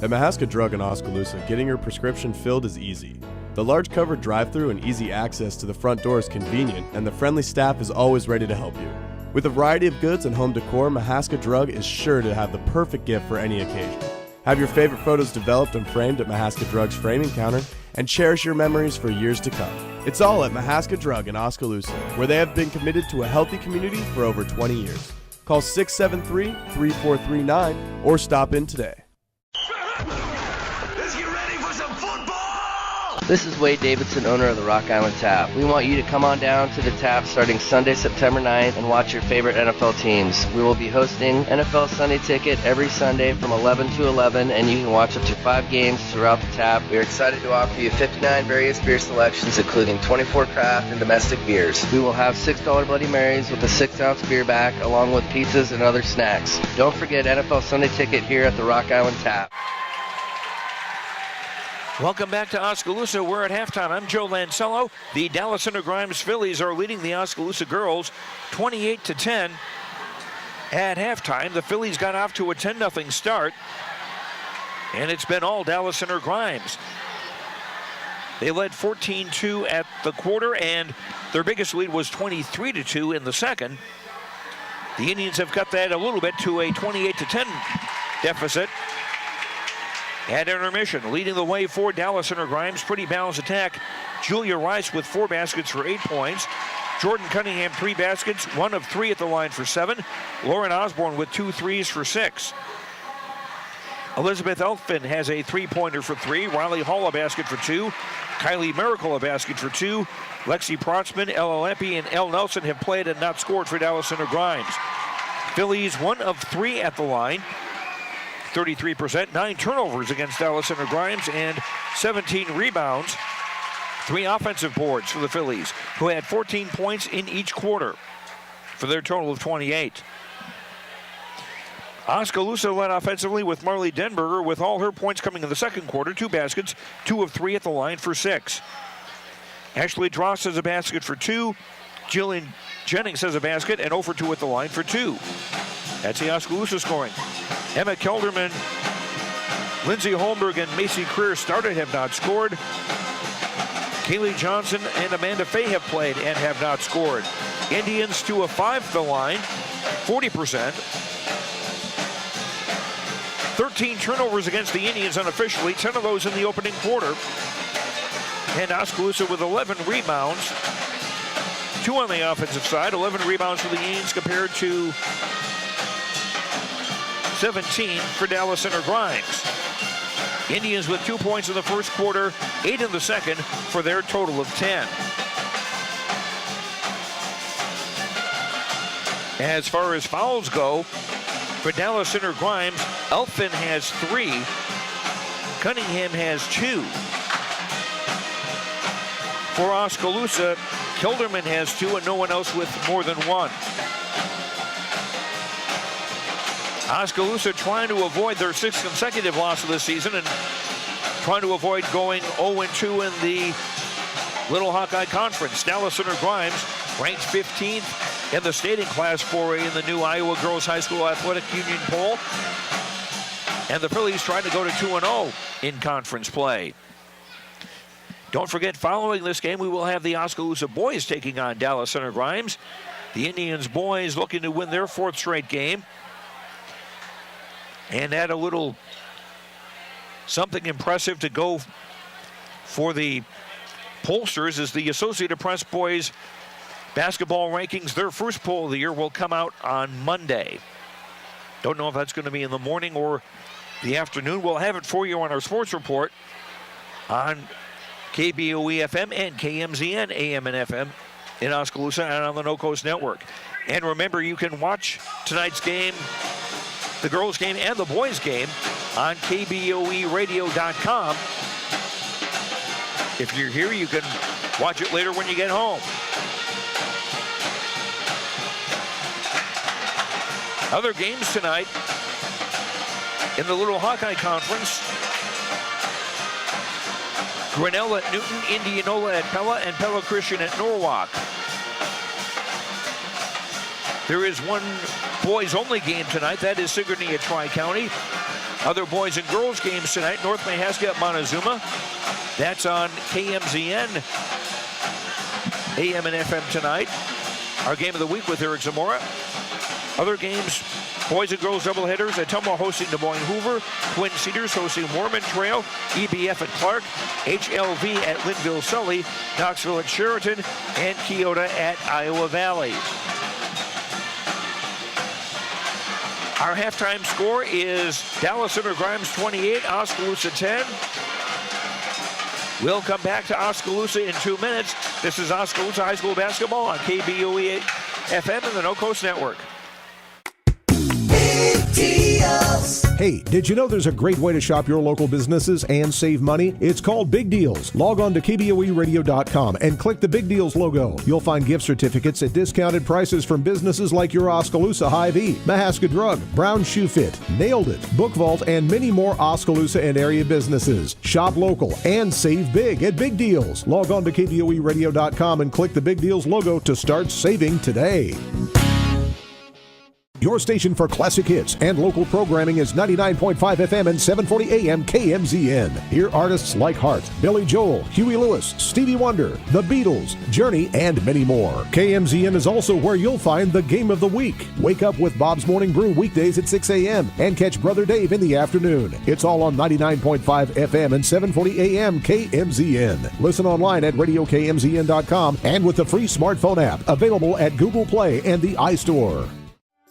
[SPEAKER 26] At Mahaska Drug in Oskaloosa, getting your prescription filled is easy. The large covered drive-thru and easy access to the front door is convenient, and the friendly staff is always ready to help you. With a variety of goods and home decor, Mahaska Drug is sure to have the perfect gift for any occasion. Have your favorite photos developed and framed at Mahaska Drug's framing counter, and cherish your memories for years to come. It's all at Mahaska Drug in Oskaloosa, where they have been committed to a healthy community for over 20 years. Call 673-3439 or stop in today.
[SPEAKER 27] This is Wade Davidson, owner of the Rock Island Tap. We want you to come on down to the Tap starting Sunday, September 9th and watch your favorite NFL teams. We will be hosting NFL Sunday Ticket every Sunday from 11 to 11, and you can watch up to 5 games throughout the Tap. We are excited to offer you 59 various beer selections, including 24 craft and domestic beers. We will have $6 Bloody Marys with a 6-ounce beer back, along with pizzas and other snacks. Don't forget NFL Sunday Ticket here at the Rock Island Tap.
[SPEAKER 3] Welcome back to Oskaloosa. We're at halftime. I'm Joe Lancello. The Dallas Center Grimes Phillies are leading the Oskaloosa girls 28-10. At halftime, the Phillies got off to a 10-0 start, and it's been all Dallas Center Grimes. They led 14-2 at the quarter, and their biggest lead was 23-2 in the second. The Indians have cut that a little bit to a 28-10 deficit. At intermission, leading the way for Dallas Center Grimes. Pretty balanced attack. Julia Rice with 4 baskets for 8 points. Jordan Cunningham 3 baskets, 1 of 3 at the line for 7. Lauren Osborne with 2 threes for 6. Elizabeth Elfin has a three-pointer for 3. Riley Hall a basket for 2. Kylie Miracle a basket for 2. Lexi Protzman, Ella Lempe, and Elle Nelson have played and not scored for Dallas Center Grimes. Phillies 1 of 3 at the line, 33%, 9 turnovers against Dallas Center Grimes, and 17 rebounds. 3 offensive boards for the Phillies, who had 14 points in each quarter for their total of 28. Oskaloosa led offensively with Marley Denberger, with all her points coming in the second quarter. 2 baskets, 2 of 3 at the line for 6. Ashley Dross has a basket for 2. Jillian Jennings has a basket and 0 for 2 at the line for 2. That's the Oskaloosa scoring. Emma Kelderman, Lindsay Holmberg, and Macy Creer started, have not scored. Kaylee Johnson and Amanda Fay have played and have not scored. Indians 2 of 5 at the line, 40%. 13 turnovers against the Indians unofficially, 10 of those in the opening quarter. And Oskaloosa with 11 rebounds, 2 on the offensive side, 11 rebounds for the Indians compared to 17 for Dallas Center Grimes. Indians with 2 points in the first quarter, 8 in the second, for their total of 10. As far as fouls go, for Dallas Center Grimes, Elfin has 3, Cunningham has 2. For Oskaloosa, Kilderman has 2 and no one else with more than 1. Oskaloosa trying to avoid their 6th consecutive loss of the season and trying to avoid going 0-2 in the Little Hawkeye Conference. Dallas Center Grimes ranked 15th in the state in Class 4A in the new Iowa Girls High School Athletic Union poll. And the Phillies trying to go to 2-0 in conference play. Don't forget, following this game, we will have the Oskaloosa boys taking on Dallas Center Grimes. The Indians boys looking to win their 4th straight game. And add a little something impressive to go for the pollsters is the Associated Press boys basketball rankings. Their first poll of the year will come out on Monday. Don't know if that's going to be in the morning or the afternoon. We'll have it for you on our sports report on KBOE FM and KMZN AM and FM in Oskaloosa and on the No Coast Network. And remember, you can watch tonight's game, the girls' game and the boys' game, on KBOEradio.com. If you're here, you can watch it later when you get home. Other games tonight in the Little Hawkeye Conference: Grinnell at Newton, Indianola at Pella, and Pella Christian at Norwalk. There is one boys-only game tonight. That is Sigourney at Tri-County. Other boys and girls games tonight: North Mahaska at Montezuma. That's on KMZN AM and FM tonight. Our game of the week with Eric Zamora. Other games: boys and girls doubleheaders: Ottumwa hosting Des Moines Hoover, Twin Cedars hosting Mormon Trail, EBF at Clark, HLV at Linville Sully, Knoxville at Sheraton, and Keota at Iowa Valley. Our halftime score is Dallas Center Grimes 28, Oskaloosa 10. We'll come back to Oskaloosa in 2 minutes. This is Oskaloosa High School basketball on KBOE FM and the No Coast Network.
[SPEAKER 25] Hey, did you know there's a great way to shop your local businesses and save money? It's called Big Deals. Log on to KBOEradio.com and click the Big Deals logo. You'll find gift certificates at discounted prices from businesses like your Oskaloosa Hy-Vee, Mahaska Drug, Brown Shoe Fit, Nailed It, Book Vault, and many more Oskaloosa and area businesses. Shop local and save big at Big Deals. Log on to KBOEradio.com and click the Big Deals logo to start saving today. Your station for classic hits and local programming is 99.5 FM and 740 AM KMZN. Hear artists like Hart, Billy Joel, Huey Lewis, Stevie Wonder, The Beatles, Journey, and many more. KMZN is also where you'll find the Game of the Week. Wake up with Bob's Morning Brew weekdays at 6 a.m. and catch Brother Dave in the afternoon. It's all on 99.5 FM and 740 AM KMZN. Listen online at radiokmzn.com and with the free smartphone app available at Google Play and the iStore.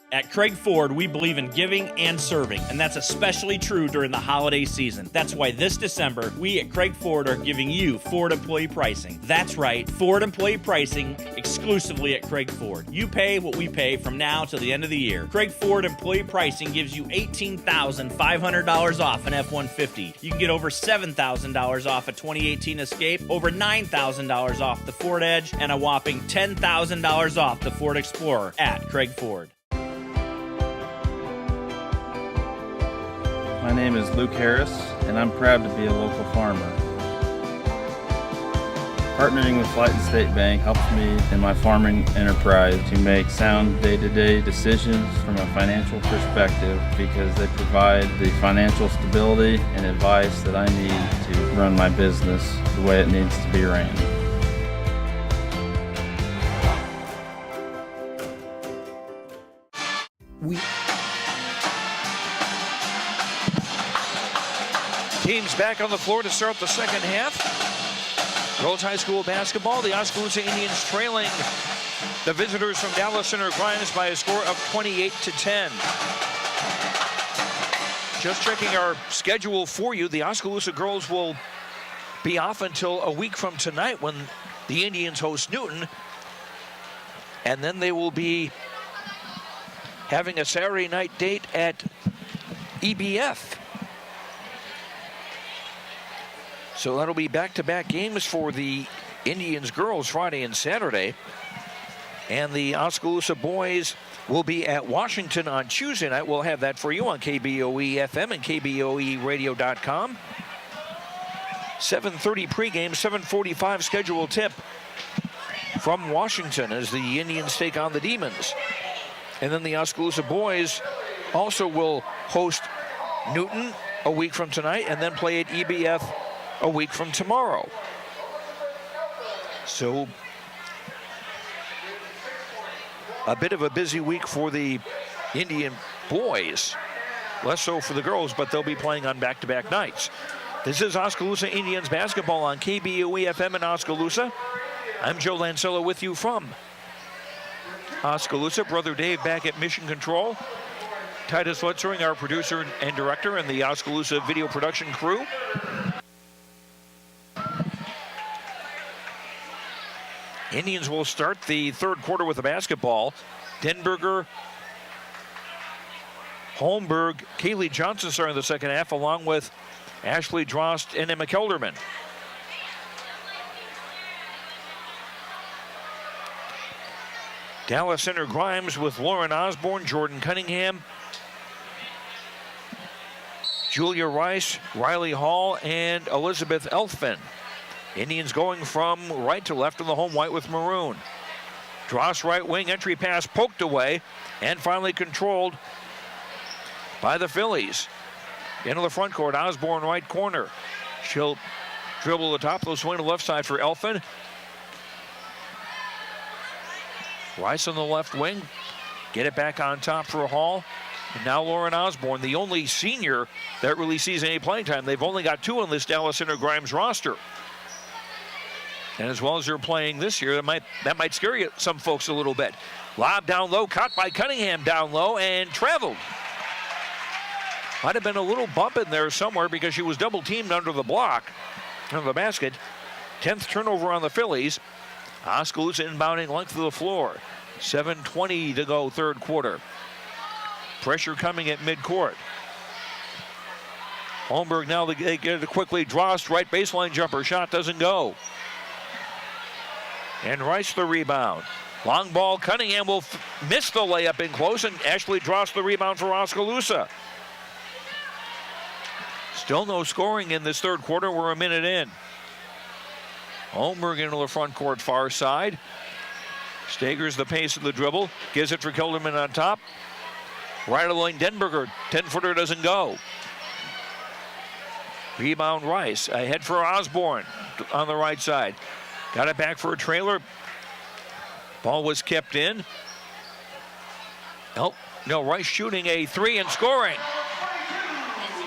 [SPEAKER 5] At Craig Ford, we believe in giving and serving, and that's especially true during the holiday season. That's why this December, we at Craig Ford are giving you Ford employee pricing. That's right, Ford employee pricing exclusively at Craig Ford. You pay what we pay from now till the end of the year. Craig Ford employee pricing gives you $18,500 off an F-150. You can get over $7,000 off a 2018 Escape, over $9,000 off the Ford Edge, and a whopping $10,000 off the Ford Explorer at Craig Ford.
[SPEAKER 6] My name is Luke Harris, and I'm proud to be a local farmer. Partnering with Flight and State Bank helps me in my farming enterprise to make sound day-to-day decisions from a financial perspective because they provide the financial stability and advice that I need to run my business the way it needs to be ran.
[SPEAKER 3] Teams back on the floor to start the second half. Girls High School basketball. The Oskaloosa Indians trailing the visitors from Dallas Center Grimes by a score of 28-10. Just checking our schedule for you. The Oskaloosa girls will be off until a week from tonight when the Indians host Newton. And then they will be having a Saturday night date at EBF. So that'll be back-to-back games for the Indians girls Friday and Saturday. And the Oskaloosa boys will be at Washington on Tuesday night. We'll have that for you on KBOE FM and KBOEradio.com. 7:30 pregame, 7:45 schedule tip from Washington as the Indians take on the Demons. And then the Oskaloosa boys also will host Newton a week from tonight and then play at EBF a week from tomorrow. So a bit of a busy week for the Indian boys. Less so for the girls, but they'll be playing on back-to-back nights. This is Oskaloosa Indians basketball on KBOE FM in Oskaloosa. I'm Joe Lancella with you from Oskaloosa. Brother Dave back at Mission Control. Titus Lutzering, our producer and director, and the Oskaloosa video production crew. Indians will start the third quarter with the basketball. Denberger, Holmberg, Kaylee Johnson starting the second half, along with Ashley Drost and Emma Kelderman. Dallas Center Grimes with Lauren Osborne, Jordan Cunningham, Julia Rice, Riley Hall, and Elizabeth Elfman. Indians going from right to left in the home white with maroon. Dross right wing, entry pass poked away and finally controlled by the Phillies. Into the front court, Osborne right corner. She'll dribble the top, they'll swing to the left side for Elfman. Rice on the left wing, get it back on top for Hall. And now Lauren Osborne, the only senior that really sees any playing time. They've only got two on this Dallas Center Grimes roster. And as well as they're playing this year, that might scare you, some folks a little bit. Lob down low, caught by Cunningham down low and traveled. Might have been a little bump in there somewhere because she was double teamed under the block, under the basket. 10th turnover on the Phillies. Oskaloosa inbounding length of the floor. 7:20 to go third quarter. Pressure coming at midcourt. Holmberg now they get it quickly. Drost right baseline jumper shot doesn't go. And Rice the rebound. Long ball, Cunningham will miss the layup in close, and Ashley Drost the rebound for Oskaloosa. Still no scoring in this third quarter. We're a minute in. Holmberg into the front court far side. Stagers the pace of the dribble. Gives it for Kilderman on top. Right of the lane, Denberger. 10-footer doesn't go. Rebound Rice. Ahead for Osborne on the right side. Got it back for a trailer. Ball was kept in. Oh, no, Rice shooting a three and scoring.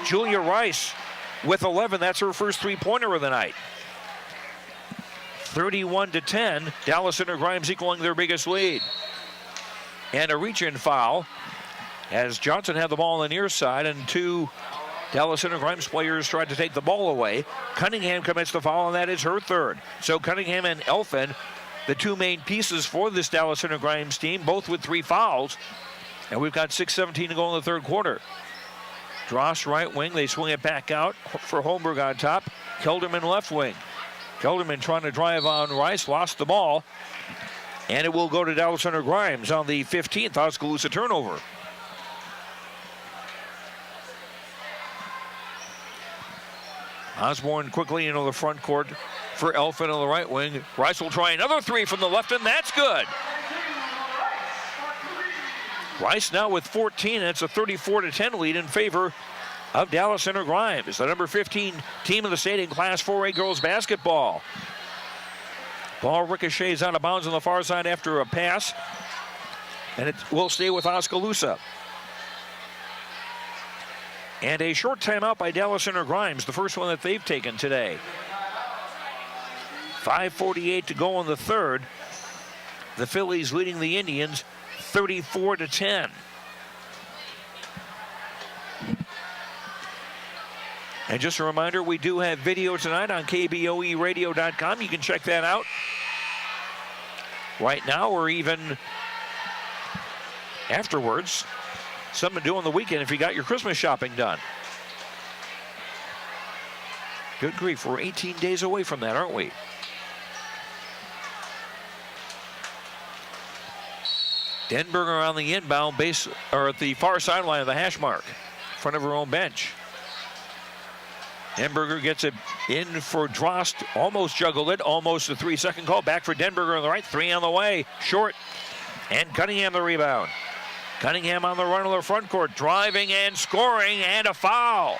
[SPEAKER 3] Julia Rice with 11. That's her first three-pointer of the night. 31-10. Dallas Center Grimes equaling their biggest lead. And a reach-in foul as Johnson had the ball on the near side, and two Dallas Center Grimes players tried to take the ball away. Cunningham commits the foul, and that is her third. So Cunningham and Elfin, the two main pieces for this Dallas Center Grimes team, both with 3 fouls. And we've got 6:17 to go in the third quarter. Dross right wing, they swing it back out for Holmberg on top. Kelderman left wing. Kelderman trying to drive on Rice, lost the ball. And it will go to Dallas Center Grimes on the 15th Oskaloosa turnover. Osborne quickly into the front court for Elfin on the right wing. Rice will try another 3 from the left, and that's good. Rice now with 14, and it's a 34-10 lead in favor of Dallas Center Grimes, the number 15 team of the state in Class 4A girls basketball. Ball ricochets out of bounds on the far side after a pass, and it will stay with Oskaloosa. And a short timeout by Dallas Center Grimes, the first one that they've taken today. 5:48 to go in the third. The Phillies leading the Indians 34-10. And just a reminder, we do have video tonight on KBOEradio.com. You can check that out right now or even afterwards. Something to do on the weekend if you got your Christmas shopping done. Good grief, we're 18 days away from that, aren't we? Denberger on the inbound base, or at the far sideline of the hash mark, in front of her own bench. Denberger gets it in for Drost, almost juggled it, almost a 3-second call. Back for Denberger on the right, 3 on the way, short. And Cunningham the rebound. Cunningham on the run of the front court, driving and scoring, and a foul.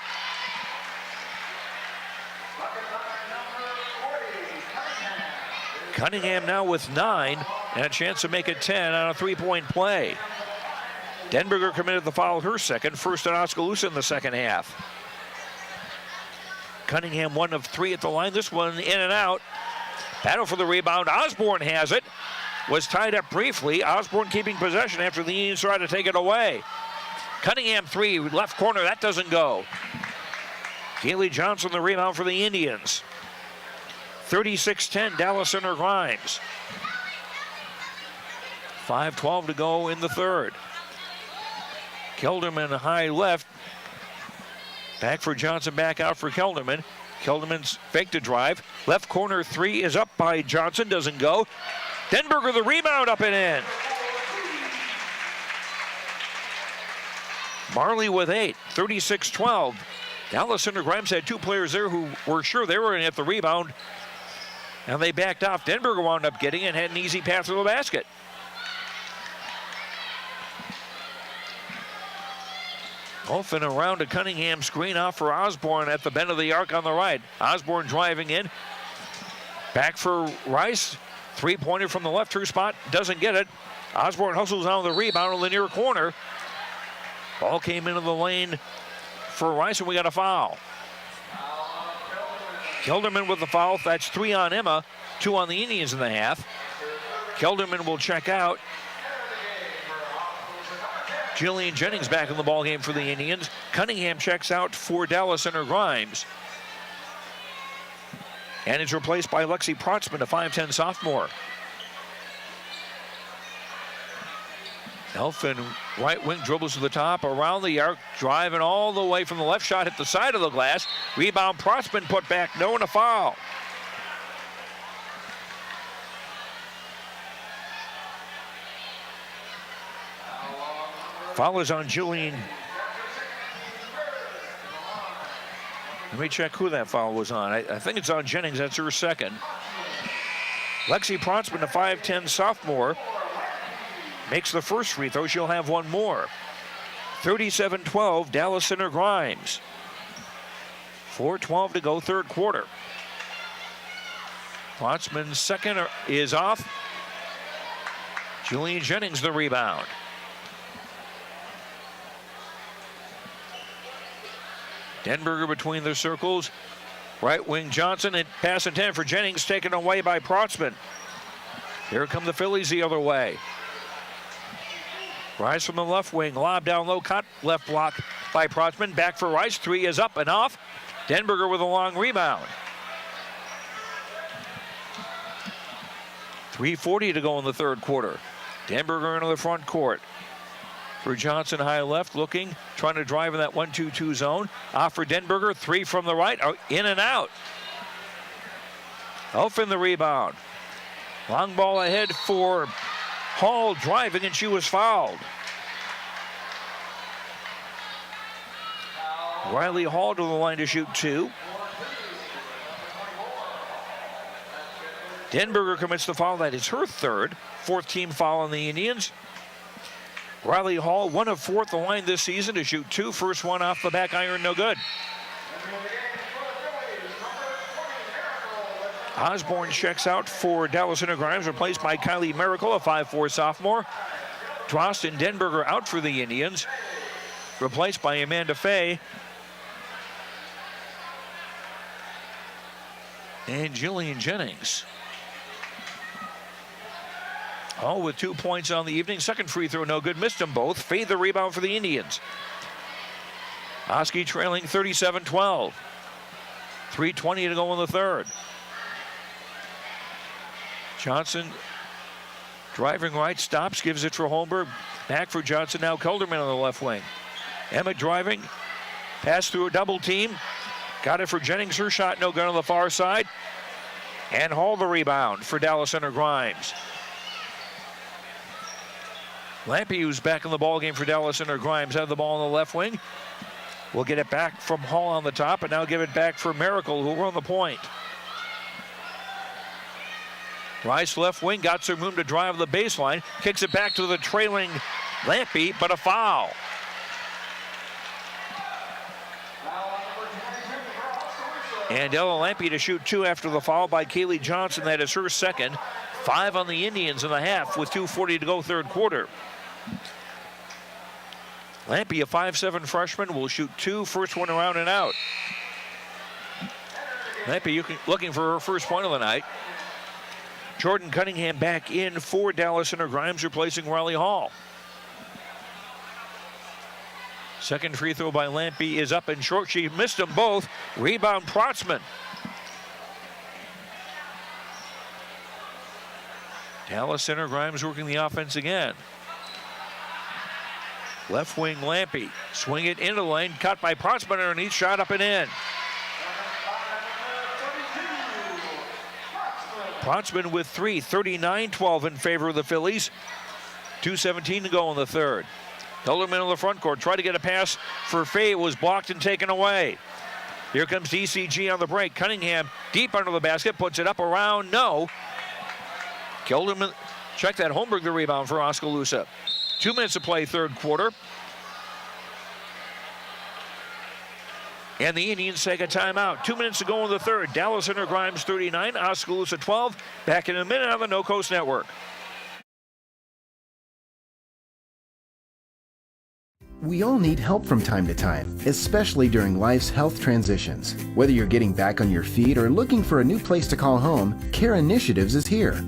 [SPEAKER 3] Cunningham now with 9, and a chance to make it 10 on a 3-point play. Denberger committed the foul her second, first at Oskaloosa in the second half. Cunningham 1 of 3 at the line, this one in and out. Battle for the rebound, Osborne has it. Was tied up briefly. Osborne keeping possession after the Indians tried to take it away. Cunningham 3, left corner, that doesn't go. Kaylee Johnson the rebound for the Indians. 36-10, Dallas Center Grimes. 5:12 to go in the third. Kelderman high left. Back for Johnson, back out for Kelderman. Kelderman's fake to drive. Left corner 3 is up by Johnson, doesn't go. Denberger the rebound, up and in. Marley with 8, 36-12. Dallas Center Grimes had 2 players there who were sure they were going to hit the rebound, and they backed off. Denberger wound up getting it and had an easy path to the basket. Olfen around to Cunningham, screen off for Osborne at the bend of the arc on the right. Osborne driving in. Back for Rice. 3-pointer from the left, true spot, doesn't get it. Osborne hustles on the rebound in the near corner. Ball came into the lane for Rice, and we got a foul. Kelderman with the foul. That's 3 on Emma, 2 on the Indians in the half. Kelderman will check out. Jillian Jennings back in the ballgame for the Indians. Cunningham checks out for Dallas Center Grimes. And is replaced by Lexi Protzman, a 5'10 sophomore. Elfin, right wing, dribbles to the top, around the arc, driving all the way from the left, shot hit the side of the glass. Rebound, Protzman put back, no, and a foul. Foul is on Jillian. Let me check who that foul was on. I think it's on Jennings. That's her second. Lexi Protzman, a 5'10 sophomore, makes the first free throw. She'll have one more. 37-12, Dallas Center Grimes. 4:12 to go, third quarter. Protzman's second is off. Julian Jennings the rebound. Denberger between the circles. Right wing Johnson, and pass intended for Jennings, taken away by Protzman. Here come the Phillies the other way. Rice from the left wing, lob down low, cut left block by Protzman. Back for Rice, 3 is up and off. Denberger with a long rebound. 3:40 to go in the third quarter. Denberger into the front court. For Johnson, high left, looking, trying to drive in that 1-2-2 zone. Off for Denberger, 3 from the right, in and out. Elfin the rebound. Long ball ahead for Hall, driving, and she was fouled. Riley Hall to the line to shoot 2. Denberger commits the foul. That is her third. 4th team foul on the Indians. Riley Hall, 1 of 4 at the line this season to shoot 2. First one off the back iron, no good. Osborne checks out for Dallas Center Grimes, replaced by Kylie Miracle, a 5'4 sophomore. Drost and Denberger out for the Indians, replaced by Amanda Fay and Jillian Jennings. All with 2 points on the evening. Second free throw, no good. Missed them both. Fade the rebound for the Indians. Oski trailing 37-12. 3:20 to go in the third. Johnson driving right, stops, gives it for Holmberg. Back for Johnson now. Kelderman on the left wing. Emmett driving. Pass through a double team. Got it for Jennings. Her shot no good on the far side. And Hall the rebound for Dallas Center Grimes. Lampe, who's back in the ball game for Dallas Center Grimes, had the ball on the left wing. We'll get it back from Hall on the top, and now give it back for Miracle, who were on the point. Rice left wing, got some room to drive the baseline, kicks it back to the trailing Lampe, but a foul. And Ella Lampe to shoot 2 after the foul by Kaylee Johnson. That is her second. 5 on the Indians in the half with 2:40 to go third quarter. Lampe, a 5'7 freshman, will shoot 2. First one around and out. Lampe looking for her first point of the night. Jordan Cunningham back in for Dallas Center Grimes, replacing Riley Hall. Second free throw by Lampe is up and short. She missed them both. Rebound Protzman. Dallas Center Grimes working the offense again. Left wing Lampe. Swing it into the lane. Cut by Protzman underneath. Shot up and in. Protzman with 3. 39-12 in favor of the Phillies. 2:17 to go in the third. Kelderman in the front court. Tried to get a pass for Fay. It was blocked and taken away. Here comes DCG on the break. Cunningham deep under the basket. Puts it up around. No. Kelderman, check that. Holmberg the rebound for Oskaloosa. 2 minutes to play third quarter. And the Indians take a timeout. 2 minutes to go in the third. Dallas Center Grimes 39, Oskaloosa 12. Back in a minute on the No Coast Network.
[SPEAKER 7] We all need help from time to time, especially during life's health transitions. Whether you're getting back on your feet or looking for a new place to call home, Care Initiatives is here.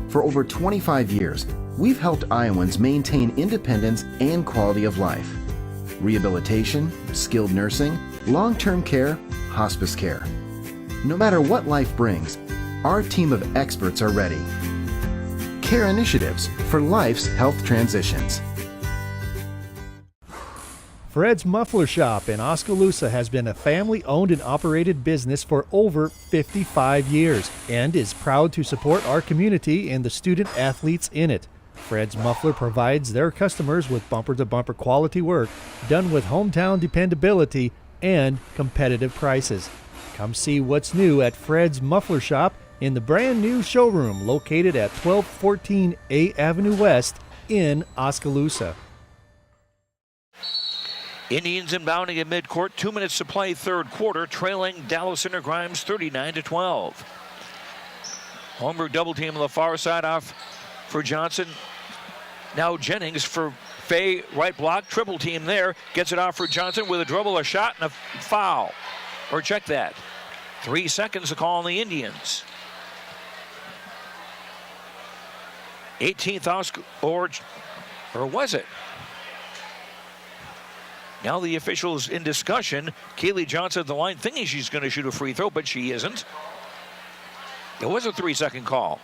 [SPEAKER 7] For over 25 years, we've helped Iowans maintain independence and quality of life. Rehabilitation, skilled nursing, long-term care, hospice care. No matter what life brings, our team of experts are ready. Care Initiatives for life's health transitions.
[SPEAKER 8] Fred's Muffler Shop in Oskaloosa has been a family-owned and operated business for over 55 years and is proud to support our community and the student athletes in it. Fred's Muffler provides their customers with bumper-to-bumper quality work done with hometown dependability and competitive prices. Come see what's new at Fred's Muffler Shop in the brand new showroom located at 1214 A Avenue West in Oskaloosa.
[SPEAKER 3] Indians inbounding at midcourt. 2 minutes to play third quarter, trailing Dallas Center Grimes 39-12. Holmberg double team on the far side off for Johnson. Now Jennings for Fay, right block, triple team there. Gets it off for Johnson with a dribble, a shot, and a foul. Or check that. 3 seconds to call on the Indians. 18th or was it? Now the officials in discussion. Kaylee Johnson at the line thinking she's going to shoot a free throw, but she isn't. It was a 3-second call.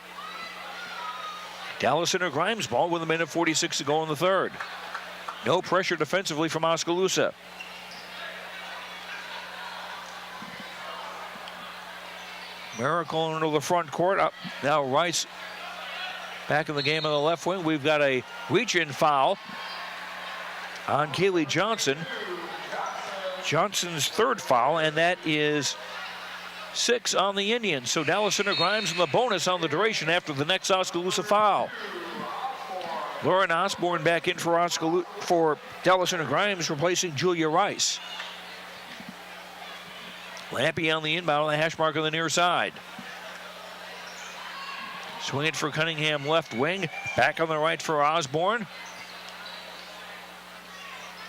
[SPEAKER 3] Dallas Center Grimes ball with 1:46 to go in the third. No pressure defensively from Oskaloosa. Miracle into the front court. Up now Rice back in the game on the left wing. We've got a reach-in foul on Kaylee Johnson. Johnson's third foul, and that is 6 on the Indians. So Dallas Center Grimes in the bonus on the duration after the next Oskaloosa foul. Lauren Osborne back in for Dallas Center Grimes, replacing Julia Rice. Lampy on the inbound on the hash mark on the near side. Swing it for Cunningham left wing. Back on the right for Osborne.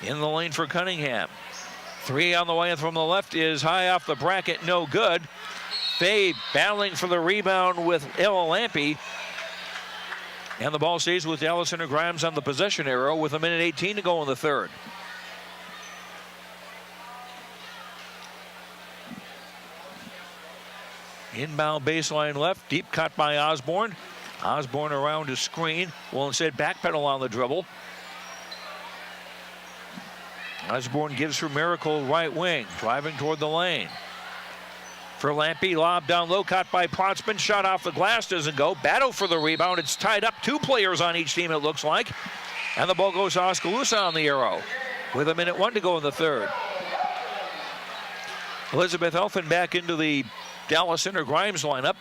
[SPEAKER 3] In the lane for Cunningham. 3 on the way from the left is high off the bracket, no good. Fay battling for the rebound with Ella Lampy. And the ball stays with Dallas Center Grimes on the possession arrow with 1:18 to go in the third. Inbound baseline left, deep cut by Osborne. Osborne around his screen, will instead backpedal on the dribble. Osborne gives her Miracle right wing, driving toward the lane. For Lampy, lob down low, caught by Protzman, shot off the glass, doesn't go. Battle for the rebound, it's tied up, 2 players on each team it looks like. And the ball goes to Oskaloosa on the arrow with 1:01 to go in the third. Elizabeth Elfin back into the Dallas Center Grimes lineup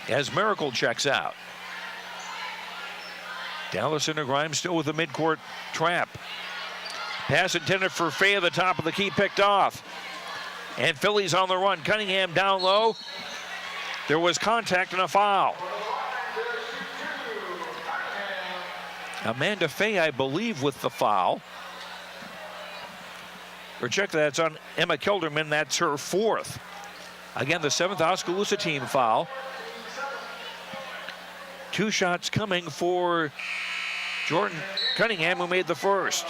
[SPEAKER 3] as Miracle checks out. Dallas Center Grimes still with the midcourt trap. Pass intended for Fay at the top of the key, picked off. And Phillies on the run. Cunningham down low. There was contact and a foul. Amanda Fay, I believe, with the foul. Or check that, it's on Emma Kilderman. That's her 4th. Again, the 7th Oskaloosa team foul. 2 shots coming for Jordan Cunningham, who made the first.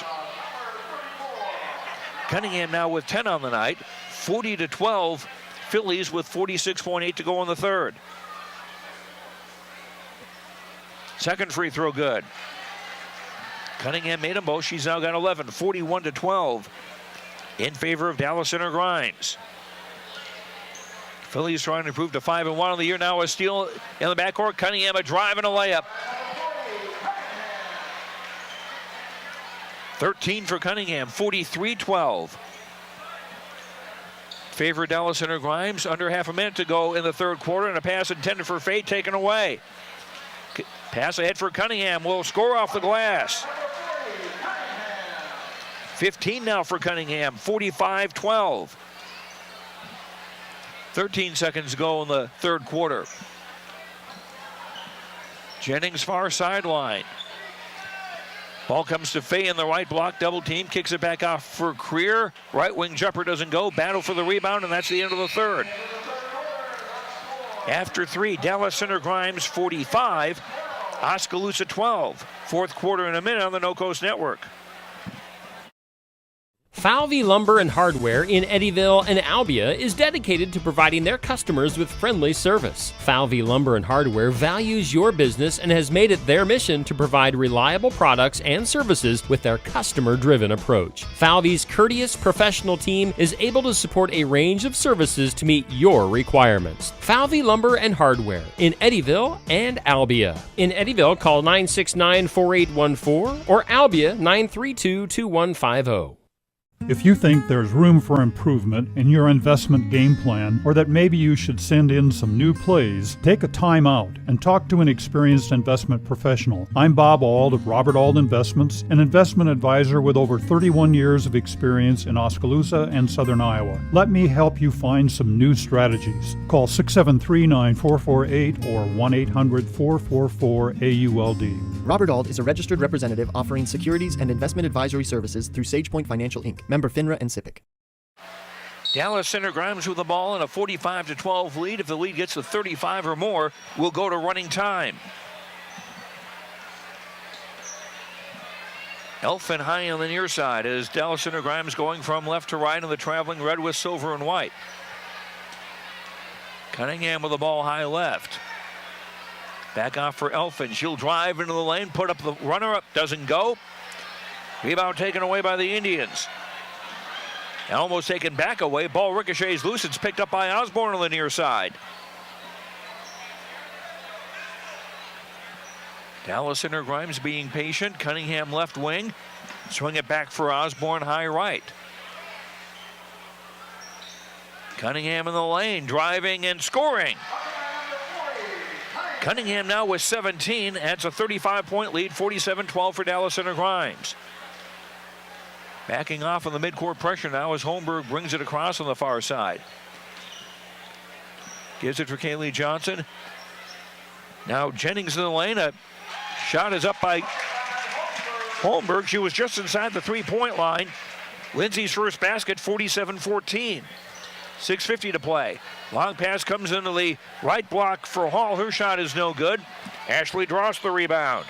[SPEAKER 3] Cunningham now with 10 on the night. 40-12. Phillies with 46.8 to go in the third. Second free throw good. Cunningham made them both. She's now got 11. 41-12 in favor of Dallas Center Grimes. Phillies trying to improve to 5-1 on the year. Now a steal in the backcourt. Cunningham a drive and a layup. 13 for Cunningham, 43-12. Favor Dallas Center Grimes. Under half a minute to go in the third quarter, and a pass intended for Fay taken away. Pass ahead for Cunningham, will score off the glass. 15 now for Cunningham, 45-12. 13 seconds to go in the third quarter. Jennings far sideline. Ball comes to Fay in the right block, double team, kicks it back off for Creer. Right wing jumper doesn't go, battle for the rebound, and that's the end of the third. After 3, Dallas Center Grimes 45, Oskaloosa 12. Fourth quarter in a minute on the No Coast Network.
[SPEAKER 9] Falvey Lumber and Hardware in Eddyville and Albia is dedicated to providing their customers with friendly service. Falvey Lumber and Hardware values your business and has made it their mission to provide reliable products and services with their customer-driven approach. Falvey's courteous professional team is able to support a range of services to meet your requirements. Falvey Lumber and Hardware in Eddyville and Albia. In Eddyville, call 969-4814 or Albia 932-2150.
[SPEAKER 10] If you think there's room for improvement in your investment game plan, or that maybe you should send in some new plays, take a time out and talk to an experienced investment professional. I'm Bob Auld of Robert Auld Investments, an investment advisor with over 31 years of experience in Oskaloosa and Southern Iowa. Let me help you find some new strategies. Call 673-9448 or 1-800-444-AULD.
[SPEAKER 11] Robert Auld is a registered representative offering securities and investment advisory services through SagePoint Financial Inc., member FINRA and SIPC.
[SPEAKER 3] Dallas Center Grimes with the ball in a 45-12 lead. If the lead gets to 35 or more, we'll go to running time. Elfin high on the near side as Dallas Center Grimes going from left to right in the traveling red with silver and white. Cunningham with the ball high left. Back off for Elfin. She'll drive into the lane, put up the runner-up, doesn't go. Rebound taken away by the Indians. Almost taken back away. Ball ricochets loose. It's picked up by Osborne on the near side. Dallas Center Grimes being patient. Cunningham left wing. Swing it back for Osborne high right. Cunningham in the lane, driving and scoring. Cunningham now with 17. That's a 35-point lead, 47-12 for Dallas Center Grimes. Backing off on the midcourt pressure now as Holmberg brings it across on the far side. Gives it for Kaylee Johnson. Now Jennings in the lane. A shot is up by Holmberg. She was just inside the three-point line. Lindsay's first basket, 47-14. 6:50 to play. Long pass comes into the right block for Hall. Her shot is no good. Ashley Dross the rebound.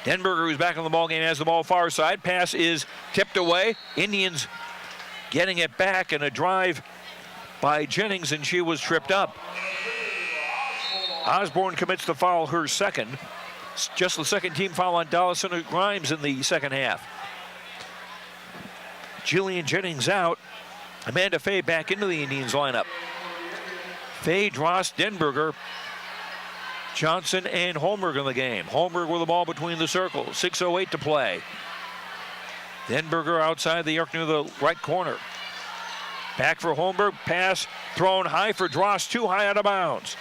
[SPEAKER 3] Denberger, who's back on the ball game, has the ball far side. Pass is tipped away. Indians getting it back, and a drive by Jennings, and she was tripped up. Osborne commits the foul, her second. It's just the second team foul on Dallas Center Grimes in the second half. Jillian Jennings out. Amanda Fay back into the Indians lineup. Fay, Dross, Denberger, Johnson, and Holmberg in the game. Holmberg with the ball between the circles. 6:08 to play. Denberger outside the arc near the right corner. Back for Holmberg. Pass thrown high for Dross. Too high out of bounds.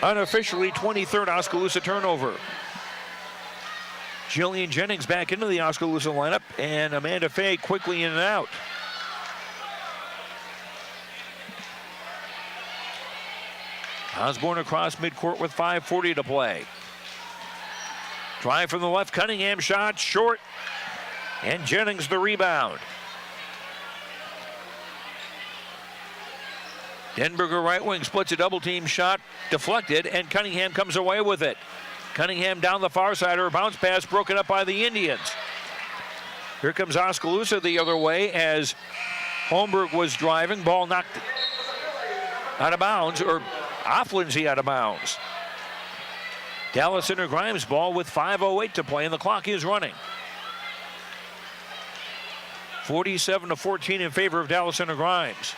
[SPEAKER 3] Unofficially 23rd Oskaloosa turnover. Jillian Jennings back into the Oskaloosa lineup, and Amanda Fay quickly in and out. Osborne across midcourt with 5:40 to play. Drive from the left, Cunningham shot short, and Jennings the rebound. Denberger right wing splits a double team shot, deflected, and Cunningham comes away with it. Cunningham down the far side, her bounce pass broken up by the Indians. Here comes Oskaloosa the other way as Holmberg was driving, ball knocked out of bounds, or off Lindsay out of bounds. Dallas Center Grimes ball with 5:08 to play, and the clock is running. 47-14 in favor of Dallas Center Grimes.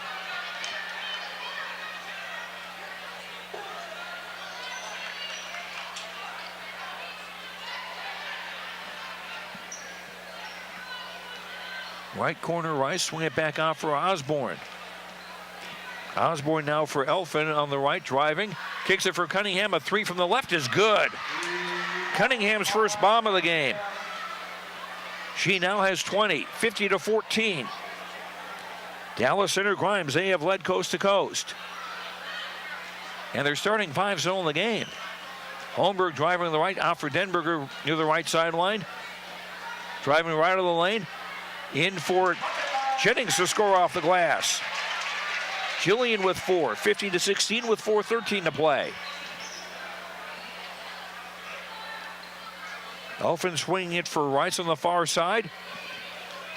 [SPEAKER 3] Right corner Rice, swing it back out for Osborne. Osborne now for Elfin on the right, driving. Kicks it for Cunningham. A three from the left is good. Cunningham's first bomb of the game. She now has 20, 50-14. Dallas Center Grimes, they have led coast to coast. And they're starting 5-0 in the game. Holmberg driving to the right, out for Denberger near the right sideline. Driving right out of the lane. In for Jennings to score off the glass. Jillian with 4, 50-16 with 4:13 to play. Elfin swinging it for Rice on the far side.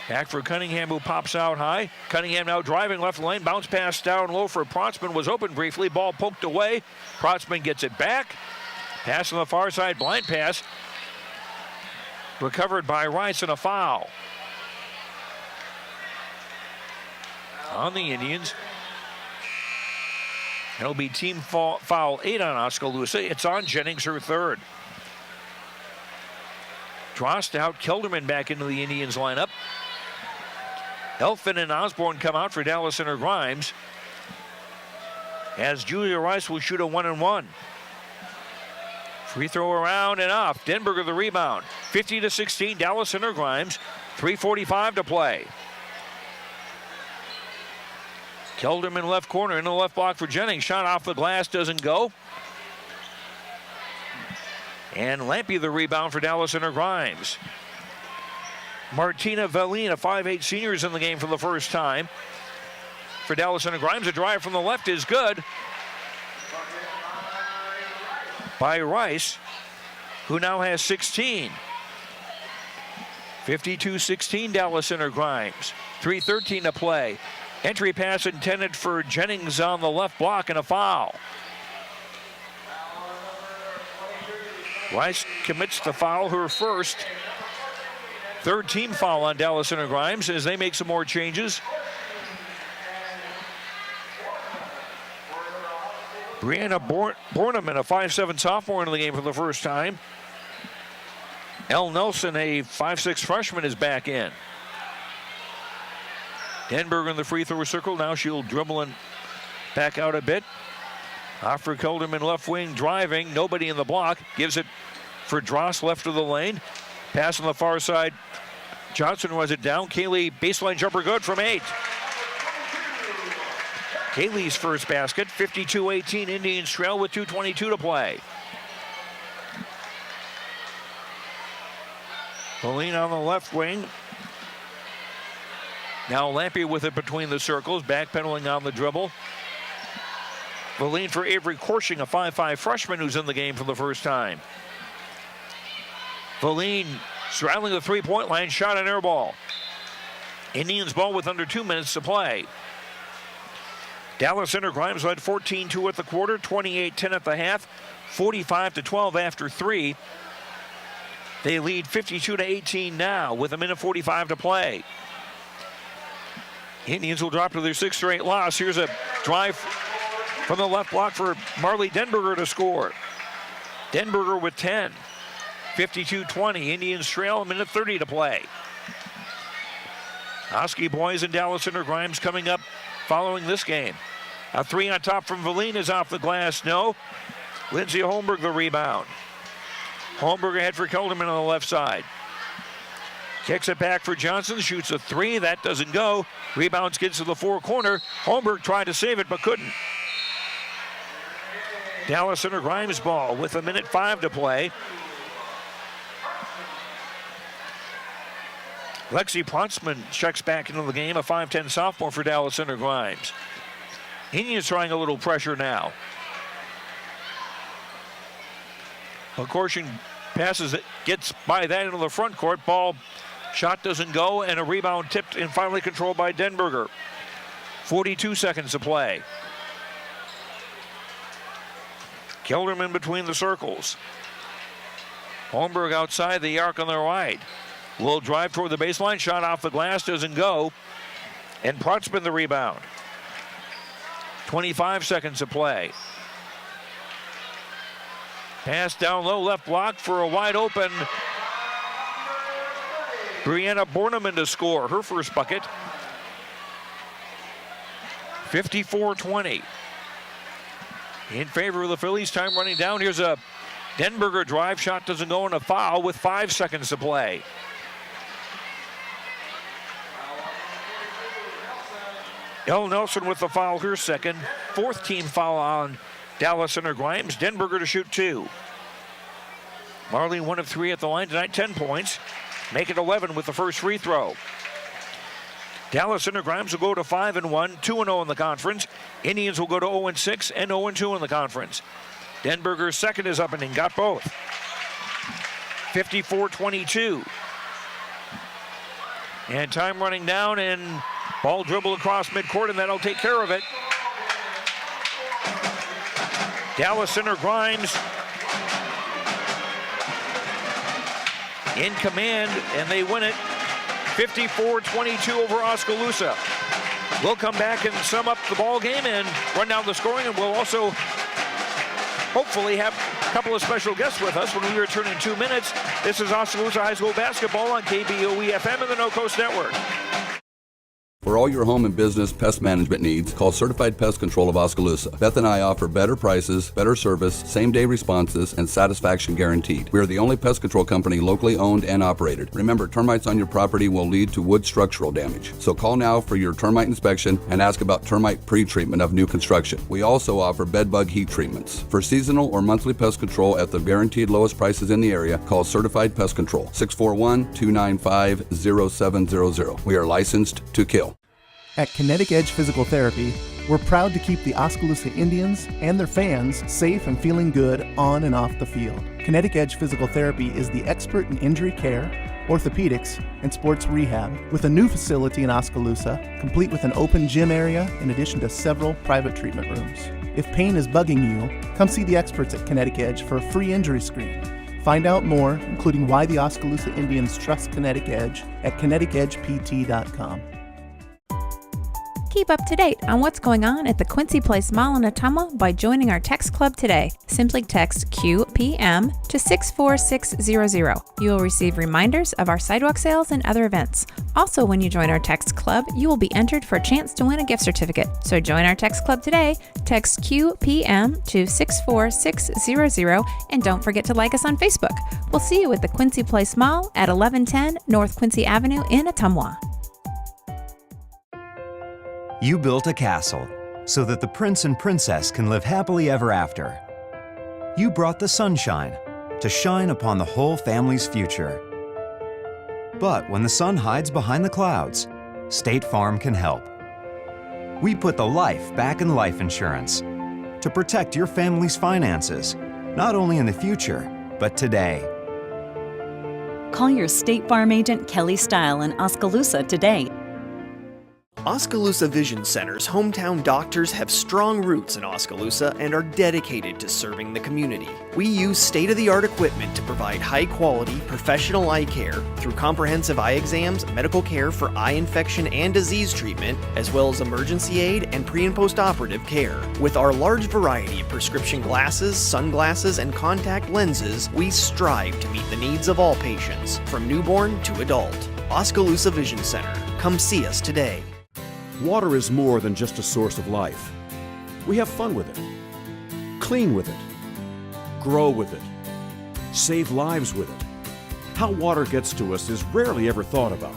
[SPEAKER 3] Back for Cunningham, who pops out high. Cunningham now driving left lane. Bounce pass down low for Protzman. Was open briefly. Ball poked away. Protzman gets it back. Pass on the far side. Blind pass. Recovered by Rice and a foul on the Indians. It'll be team foul 8 on Oskaloosa. It's on Jennings, her third. Drost out, Kelderman back into the Indians lineup. Elfin and Osborne come out for Dallas Center Grimes, as Julia Rice will shoot a 1-and-1. Free throw around and off. Denberger the rebound. 50-16, Dallas Center Grimes. 3:45 to play. Kelderman left corner, in the left block for Jennings. Shot off the glass, doesn't go. And Lampy the rebound for Dallas Center Grimes. Martina Valine, a 5'8" senior, is in the game for the first time. For Dallas Center Grimes, a drive from the left is good by Rice. who now has 16. 52-16 Dallas Center Grimes. 3:13 to play. Entry pass intended for Jennings on the left block and a foul. Weiss commits the foul, her first. Third team foul on Dallas Center Grimes as they make some more changes. Brianna Borneman, a 5'7" sophomore in the game for the first time. Elle Nelson, a 5'6" freshman, is back in. Denberger in the free throw circle. Now she'll dribble and back out a bit. Off for Kelderman, left wing, driving. Nobody in the block. Gives it for Dross, left of the lane. Pass on the far side. Johnson was it down. Kaylee, baseline jumper good from 8. Kaylee's first basket. 52-18 Indians trail with 2:22 to play. Pauline on the left wing. Now Lampy with it between the circles, backpedaling on the dribble. Pauline for Avery Corshing, a 5'5" freshman who's in the game for the first time. Pauline straddling the three-point line, shot an air ball. Indians ball with under 2 minutes to play. Dallas Center Grimes led 14-2 at the quarter, 28-10 at the half, 45-12 after 3. They lead 52-18 now with 1:45 to play. Indians will drop to their 6th straight loss. Here's a drive from the left block for Marley Denberger to score. Denberger with 10. 52-20. Indians trail, 1:30 to play. Oski boys and Dallas Center Grimes coming up following this game. A 3 on top from Valine is off the glass. No. Lindsay Holmberg the rebound. Holmberg ahead for Kelderman on the left side. Kicks it back for Johnson, shoots a 3, that doesn't go. Rebound gets to the 4 corner. Holmberg tried to save it but couldn't. Dallas Center Grimes ball with 1:05 to play. Lexi Prontzman checks back into the game, a 5'10" sophomore for Dallas Center Grimes. Indians trying a little pressure now. Corshing passes it, gets by that into the front court. Ball shot doesn't go, and a rebound tipped and finally controlled by Denberger. 42 seconds to play. Kelderman between the circles. Holmberg outside the arc on the right. Will drive toward the baseline, shot off the glass, doesn't go. And Prontzman the rebound. 25 seconds to play. Pass down low, left block for a wide open Brianna Borneman to score her first bucket. 54-20. In favor of the Phillies, time running down. Here's a Denberger drive, shot doesn't go, and a foul with 5 seconds to play. Elle Nelson with the foul, her second. 4th team foul on Dallas Center Grimes. Denberger to shoot 2. Marley 1 of 3 at the line tonight, 10 points. Make it 11 with the first free throw. Dallas Center Grimes will go to 5-1, 2-0 in the conference. Indians will go to 0-6 and 0-2 in the conference. Denberger's second is up and in, got both. 54-22. And time running down, and ball dribble across midcourt, and that'll take care of it. Dallas Center Grimes in command, and they win it 54-22 over Oskaloosa. We'll come back and sum up the ball game and run down the scoring, and we'll also hopefully have a couple of special guests with us when we return in 2 minutes. This is Oskaloosa High School basketball on KBOE FM and the No Coast Network.
[SPEAKER 12] For all your home and business pest management needs, call Certified Pest Control of Oskaloosa. Beth and I offer better prices, better service, same-day responses, and satisfaction guaranteed. We are the only pest control company locally owned and operated. Remember, termites on your property will lead to wood structural damage. So call now for your termite inspection and ask about termite pre-treatment of new construction. We also offer bed bug heat treatments. For seasonal or monthly pest control at the guaranteed lowest prices in the area, call Certified Pest Control, 641-295-0700. We are licensed to kill.
[SPEAKER 11] At Kinetic Edge Physical Therapy, we're proud to keep the Oskaloosa Indians and their fans safe and feeling good on and off the field.
[SPEAKER 13] Kinetic Edge Physical Therapy is the expert in injury care, orthopedics, and sports rehab, with a new facility in Oskaloosa, complete with an open gym area in addition to several private treatment rooms. If pain is bugging you, come see the experts at Kinetic Edge for a free injury screen. Find out more, including why the Oskaloosa Indians trust Kinetic Edge, at kineticedgept.com.
[SPEAKER 23] Keep up to date on what's going on at the Quincy Place Mall in Ottumwa by joining our text club today. Simply text QPM to 64600. You will receive reminders of our sidewalk sales and other events. Also, when you join our text club, you will be entered for a chance to win a gift certificate. So join our text club today. Text QPM to 64600 and don't forget to like us on Facebook. We'll see you at the Quincy Place Mall at 1110 North Quincy Avenue in Ottumwa.
[SPEAKER 14] You built a castle so that the prince and princess can live happily ever after. You brought the sunshine to shine upon the whole family's future. But when the sun hides behind the clouds, State Farm can help. We put the life back in life insurance to protect your family's finances, not only in the future, but today.
[SPEAKER 15] Call your State Farm agent Kelly Style in Oskaloosa today.
[SPEAKER 16] Oskaloosa Vision Center's hometown doctors have strong roots in Oskaloosa and are dedicated to serving the community. We use state-of-the-art equipment to provide high-quality, professional eye care through comprehensive eye exams, medical care for eye infection and disease treatment, as well as emergency aid and pre- and post-operative care. With our large variety of prescription glasses, sunglasses, and contact lenses, we strive to meet the needs of all patients, from newborn to adult. Oskaloosa Vision Center. Come see us today.
[SPEAKER 25] Water is more than just a source of life. We have fun with it, clean with it, grow with it, save lives with it. How water gets to us is rarely ever thought about.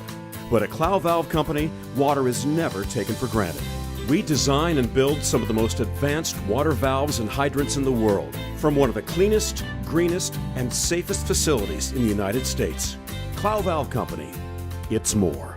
[SPEAKER 25] But at Clow Valve Company, water is never taken for granted. We design and build some of the most advanced water valves and hydrants in the world, from one of the cleanest, greenest, and safest facilities in the United States. Clow Valve Company, it's more.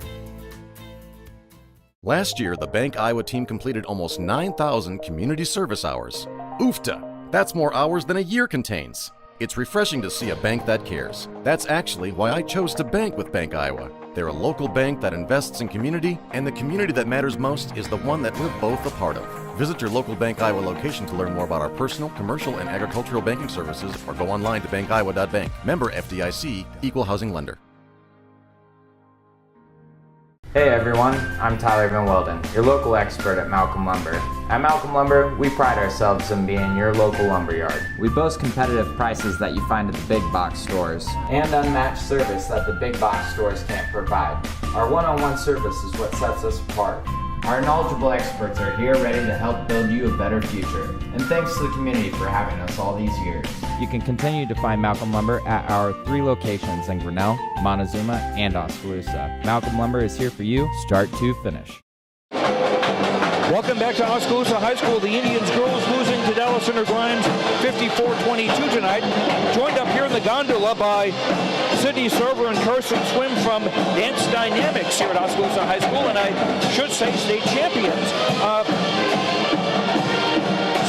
[SPEAKER 17] Last year, the Bank Iowa team completed almost 9,000 community service hours. Oofta! That's more hours than a year contains. It's refreshing to see a bank that cares. That's actually why I chose to bank with Bank Iowa. They're a local bank that invests in community, and the community that matters most is the one that we're both a part of. Visit your local Bank Iowa location to learn more about our personal, commercial, and agricultural banking services, or go online to bankiowa.bank. Member FDIC, Equal Housing Lender.
[SPEAKER 20] Hey everyone, I'm Tyler Van Welden, your local expert at Malcolm Lumber. At Malcolm Lumber, we pride ourselves in being your local lumberyard. We boast competitive prices that you find at the big box stores, and unmatched service that the big box stores can't provide. Our one-on-one service is what sets us apart. Our knowledgeable experts are here ready to help build you a better future. And thanks to the community for having us all these years.
[SPEAKER 18] You can continue to find Malcolm Lumber at our 3 locations in Grinnell, Montezuma, and Oskaloosa. Malcolm Lumber is here for you, start to finish.
[SPEAKER 3] Welcome back to Oskaloosa High School. The Indians girls losing to Dallas Center Grimes 54-22 tonight. Joined up here in the gondola by Sydney Server and Carson Swim from Dance Dynamics here at Oskaloosa High School, and I should say state champions.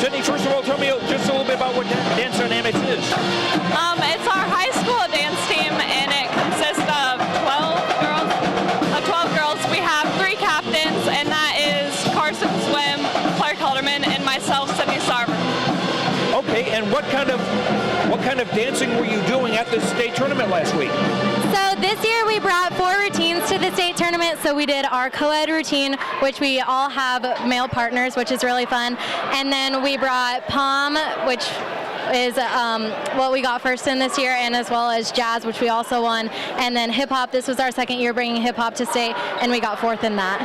[SPEAKER 3] Sydney, first of all, tell me just a little bit about what Dance Dynamics is.
[SPEAKER 19] It's our high school dance team, and it consists of 12 girls. We have 3 captains, and that is Carson Swim, Clark Halderman, and myself, Sydney Sarver.
[SPEAKER 3] Okay, and what kind of dancing were you doing at the state tournament last week?
[SPEAKER 28] So this year we brought 4 routines to the state tournament. So we did our co-ed routine, which we all have male partners, which is really fun. And then we brought POM, which is what we got first in this year, and as well as jazz, which we also won. And then hip hop, this was our second year bringing hip hop to state, and we got 4th in that.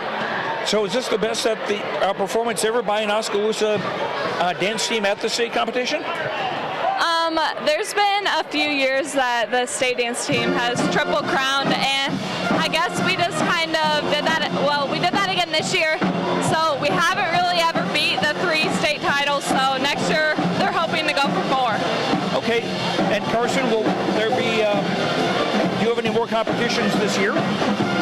[SPEAKER 3] So is this the best that the performance ever by an Oskaloosa dance team at the state competition?
[SPEAKER 19] There's been a few years that the state dance team has triple crowned, and I guess we just kind of did that. Well, we did that again this year, so we haven't really ever beat the 3 state titles. So next year they're hoping to go for 4.
[SPEAKER 3] Okay, and Carson, will there be? Do you have any more competitions this year?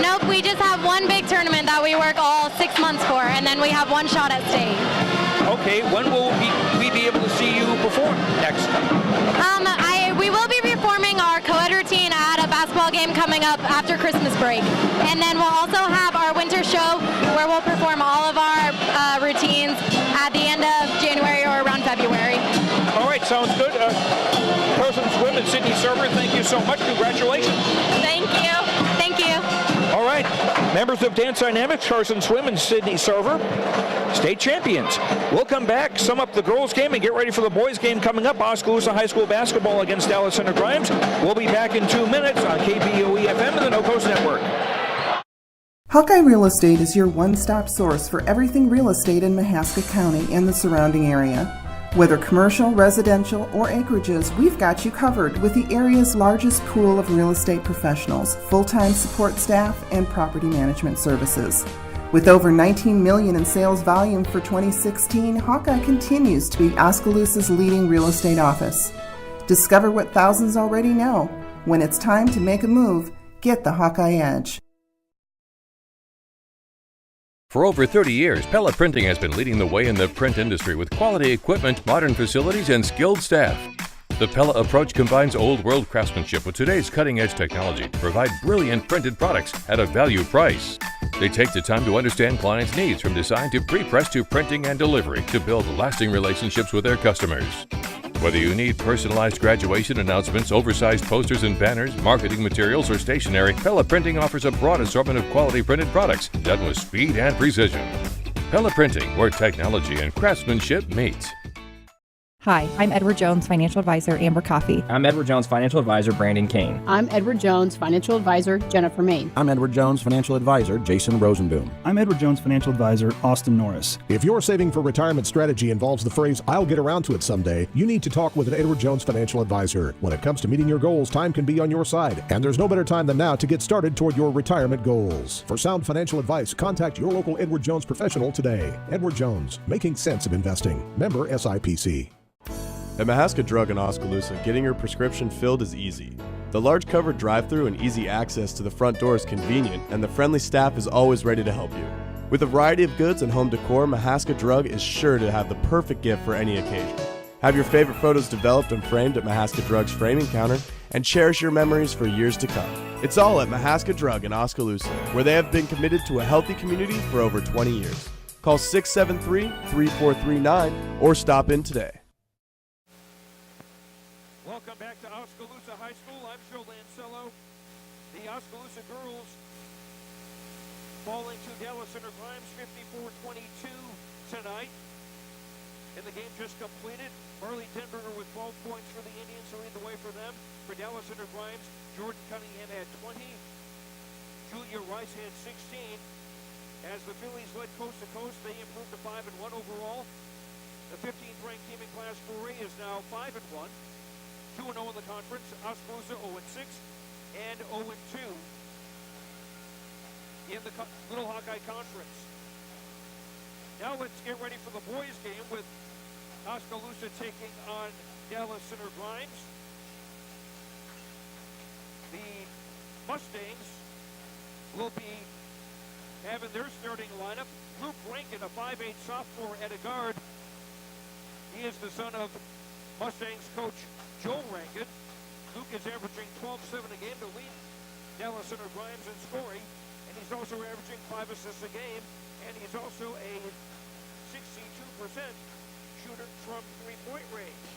[SPEAKER 28] Nope, we just have one big tournament that we work all 6 months for, and then we have one shot at state.
[SPEAKER 3] Okay, when will we be able to see you perform next?
[SPEAKER 28] We will be performing our co-ed routine at a basketball game coming up after Christmas break. And then we'll also have our winter show where we'll perform all of our routines at the end of January or around February.
[SPEAKER 3] All right, sounds good. Carson Swim and Sydney Server, thank you so much. Congratulations.
[SPEAKER 28] Thank you. Thank you.
[SPEAKER 3] All right, members of Dance Dynamics, Carson Swim and Sydney Server, state champions. We'll come back, sum up the girls' game, and get ready for the boys' game coming up. Oskaloosa High School basketball against Dallas Center Grimes. We'll be back in 2 minutes on KBOE-FM and the No Coast Network.
[SPEAKER 1] Hawkeye Real Estate is your one-stop source for everything real estate in Mahaska County and the surrounding area. Whether commercial, residential, or acreages, we've got you covered with the area's largest pool of real estate professionals, full-time support staff, and property management services. With over $19 million in sales volume for 2016, Hawkeye continues to be Oskaloosa's leading real estate office. Discover what thousands already know. When it's time to make a move, get the Hawkeye Edge.
[SPEAKER 2] For over 30 years, Pella Printing has been leading the way in the print industry with quality equipment, modern facilities, and skilled staff. The Pella approach combines old-world craftsmanship with today's cutting-edge technology to provide brilliant printed products at a value price. They take the time to understand clients' needs from design to pre-press to printing and delivery to build lasting relationships with their customers. Whether you need personalized graduation announcements, oversized posters and banners, marketing materials, or stationery, Pella Printing offers a broad assortment of quality printed products done with speed and precision. Pella Printing, where technology and craftsmanship meet.
[SPEAKER 4] Hi, I'm Edward Jones, Financial Advisor, Amber Coffee.
[SPEAKER 21] I'm Edward Jones, Financial Advisor, Brandon Kane.
[SPEAKER 22] I'm Edward Jones, Financial Advisor, Jennifer Main.
[SPEAKER 24] I'm Edward Jones, Financial Advisor, Jason Rosenboom.
[SPEAKER 26] I'm Edward Jones, Financial Advisor, Austin Norris.
[SPEAKER 25] If your saving for retirement strategy involves the phrase, "I'll get around to it someday," you need to talk with an Edward Jones Financial Advisor. When it comes to meeting your goals, time can be on your side, and there's no better time than now to get started toward your retirement goals. For sound financial advice, contact your local Edward Jones professional today. Edward Jones, making sense of investing. Member SIPC.
[SPEAKER 27] At Mahaska Drug in Oskaloosa, getting your prescription filled is easy. The large covered drive-thru and easy access to the front door is convenient, and the friendly staff is always ready to help you. With a variety of goods and home decor, Mahaska Drug is sure to have the perfect gift for any occasion. Have your favorite photos developed and framed at Mahaska Drug's framing counter, and cherish your memories for years to come. It's all at Mahaska Drug in Oskaloosa, where they have been committed to a healthy community for over 20 years. Call 673-3439 or stop in today.
[SPEAKER 3] Welcome back to Oskaloosa High School. I'm Joe Lancello. The Oskaloosa girls falling to Dallas Center Grimes 54-22 tonight. And the game just completed. Marley Denberger with 12 points for the Indians to lead the way for them. For Dallas Center Grimes, Jordan Cunningham had 20. Julia Rice had 16. As the Phillies led coast to coast, they improved to 5-1 overall. The 15th ranked team in Class 4A is now 5-1. 2-0 in the conference. Oskaloosa 0-6 and 0-2 in the Little Hawkeye Conference. Now let's get ready for the boys' game with Oskaloosa taking on Dallas Center Grimes. The Mustangs will be having their starting lineup. Luke Rankin, a 5'8 sophomore at a guard. He is the son of Mustangs coach Joel Rankin. Luke is averaging 12-7 a game to lead Dallas Center Grimes in scoring, and he's also averaging 5 assists a game, and he's also a 62% shooter from three-point range.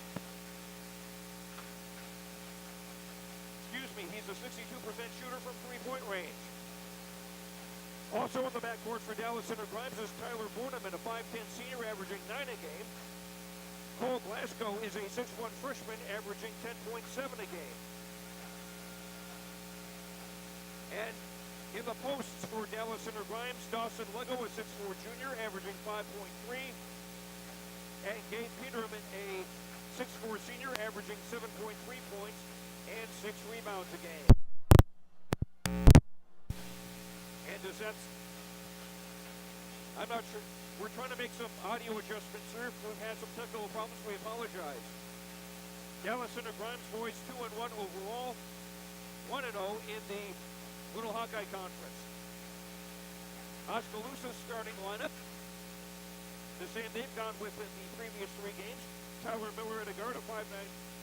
[SPEAKER 3] Excuse me, he's a 62% shooter from three-point range. Also in the backcourt for Dallas Center Grimes is Tyler Borneman, a 5'10 senior averaging 9 a game. Cole Glasgow is a 6'1 freshman averaging 10.7 a game. And in the posts for Dallas Center Grimes, Dawson Lego, a 6'4 junior averaging 5.3. And Gabe Peterman, a 6'4 senior averaging 7.3 points and 6 rebounds a game. And I'm not sure. We're trying to make some audio adjustments, sir. We've had some technical problems. We apologize. Dallas Center Grimes boys 2-1 overall, 1-0 in the Little Hawkeye Conference. Oskaloosa's starting lineup. The same they've gone with in the previous 3 games. Tyler Miller at a guard, a 5'9"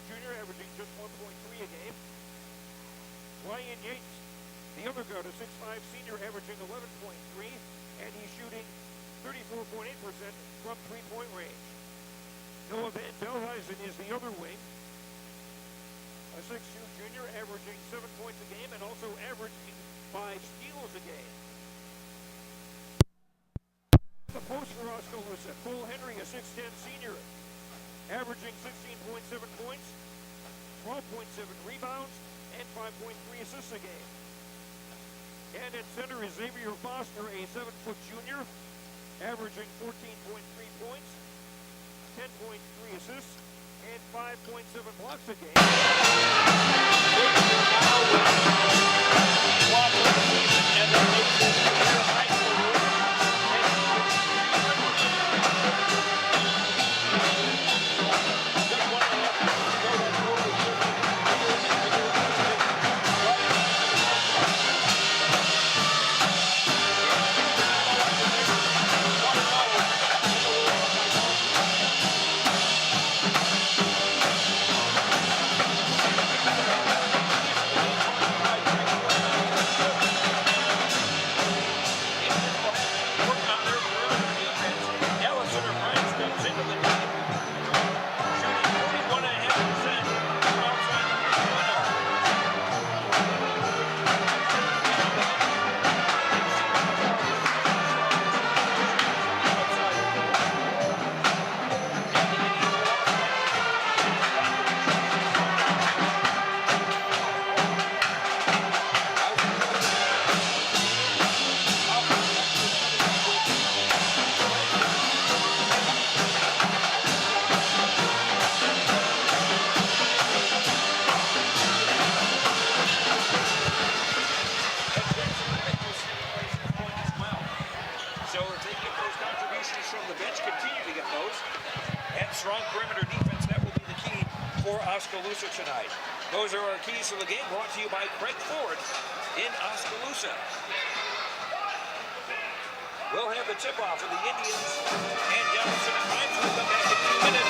[SPEAKER 3] junior, averaging just 1.3 a game. Ryan Yates, the other guard, a 6'5" senior, averaging 11.3, and he's shooting 34.8% from three-point range. Noah Van Delhuizen is the other wing, a 6'2" junior, averaging 7 points a game and also averaging 5 steals a game. The post for Oskaloosa, Cole Henry, a 6'10" senior, averaging 16.7 points, 12.7 rebounds, and 5.3 assists a game. And at center is Xavier Foster, a 7-foot junior, averaging 14.3 points, 10.3 assists, and 5.7 blocks a game. Oskaloosa tonight. Those are our keys to the game, brought to you by Craig Ford in Oskaloosa. We'll have the tip-off of the Indians and Jefferson and Rhymes. We'll come back in 2 minutes.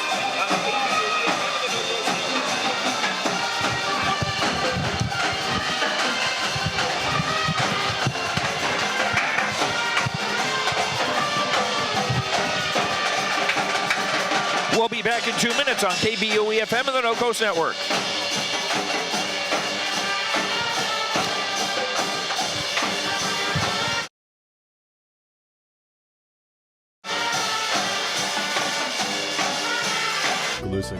[SPEAKER 3] We'll be back in 2 minutes on KBOE-FM and the No Coast Network.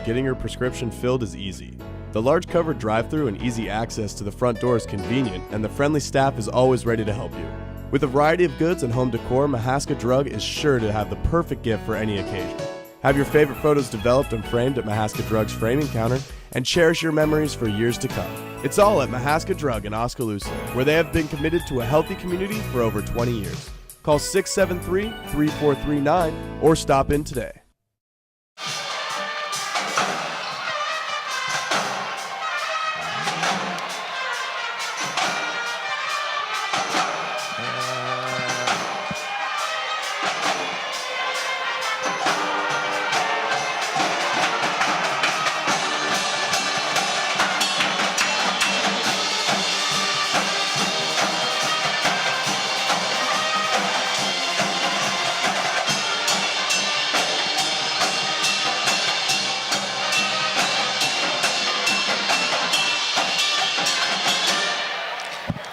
[SPEAKER 27] Getting your prescription filled is easy. The large covered drive-thru and easy access to the front door is convenient, and the friendly staff is always ready to help you. With a variety of goods and home decor, Mahaska Drug is sure to have the perfect gift for any occasion. Have your favorite photos developed and framed at Mahaska Drug's framing counter, and cherish your memories for years to come. It's all at Mahaska Drug in Oskaloosa, where they have been committed to a healthy community for over 20 years. Call 673-3439 or stop in today.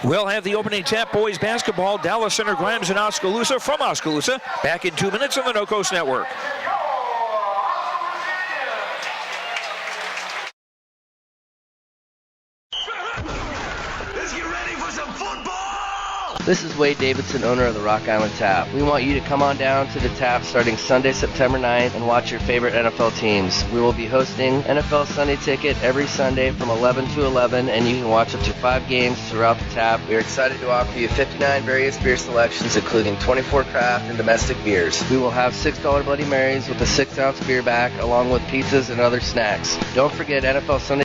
[SPEAKER 3] We'll have the opening tap, boys basketball, Dallas Center Grimes and Oskaloosa from Oskaloosa. Back in 2 minutes on the No Coast Network.
[SPEAKER 5] Let's get ready for some football!
[SPEAKER 6] This is Wade Davidson, owner of the Rock Island Tap. We want you to come on down to the Tap starting Sunday, September 9th and watch your favorite NFL teams. We will be hosting NFL Sunday Ticket every Sunday from 11 to 11, and you can watch up to 5 games throughout the Tap. We are excited to offer you 59 various beer selections, including 24 craft and domestic beers. We will have $6 Bloody Marys with a 6-ounce beer back, along with pizzas and other snacks. Don't forget NFL Sunday.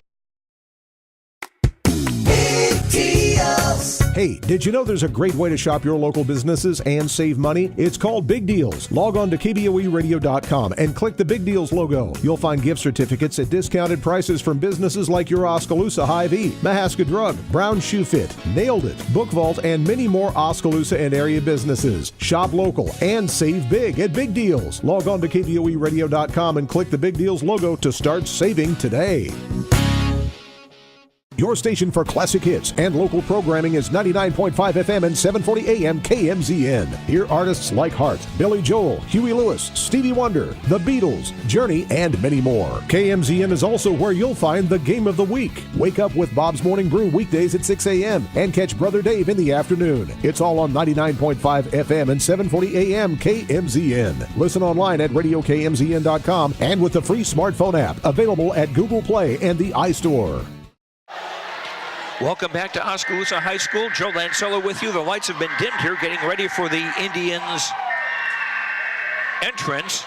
[SPEAKER 25] Hey, did you know there's a great way to shop your local businesses and save money? It's called Big Deals. Log on to KBOEradio.com and click the Big Deals logo. You'll find gift certificates at discounted prices from businesses like your Oskaloosa Hy-Vee, Mahaska Drug, Brown Shoe Fit, Nailed It, Book Vault, and many more Oskaloosa and area businesses. Shop local and save big at Big Deals. Log on to KBOEradio.com and click the Big Deals logo to start saving today. Your station for classic hits and local programming is 99.5 FM and 740 AM KMZN. Hear artists like Hart, Billy Joel, Huey Lewis, Stevie Wonder, The Beatles, Journey, and many more. KMZN is also where you'll find the Game of the Week. Wake up with Bob's Morning Brew weekdays at 6 a.m. and catch Brother Dave in the afternoon. It's all on 99.5 FM and 740 AM KMZN. Listen online at radiokmzn.com and with the free smartphone app available at Google Play and the iStore.
[SPEAKER 3] Welcome back to Oskaloosa High School. Joe Lancello with you. The lights have been dimmed here, getting ready for the Indians' entrance.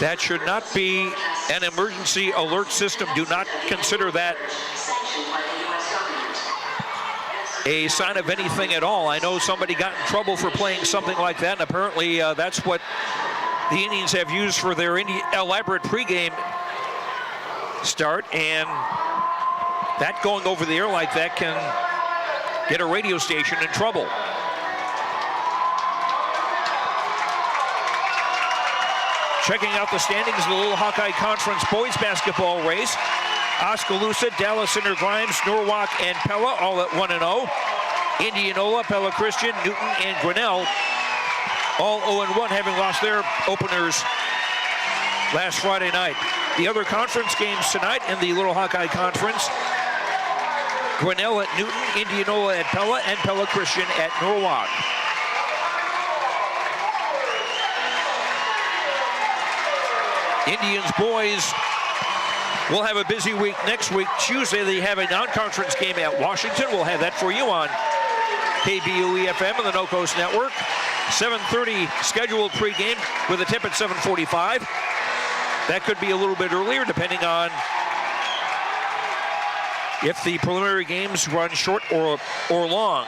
[SPEAKER 3] That should not be an emergency alert system. Do not consider that a sign of anything at all. I know somebody got in trouble for playing something like that, and apparently that's what the Indians have used for their elaborate pregame start, and that going over the air like that can get a radio station in trouble. Checking out the standings of the Little Hawkeye Conference boys basketball race. Oskaloosa, Dallas Center Grimes, Norwalk, and Pella all at 1-0. Indianola, Pella Christian, Newton, and Grinnell all 0-1, having lost their openers last Friday night. The other conference games tonight in the Little Hawkeye Conference: Grinnell at Newton, Indianola at Pella, and Pella Christian at Norwalk. Indians boys will have a busy week next week. Tuesday they have a non-conference game at Washington. We'll have that for you on KBOE FM and the No Coast Network. 7:30 scheduled pregame with a tip at 7:45. That could be a little bit earlier, depending on if the preliminary games run short or long.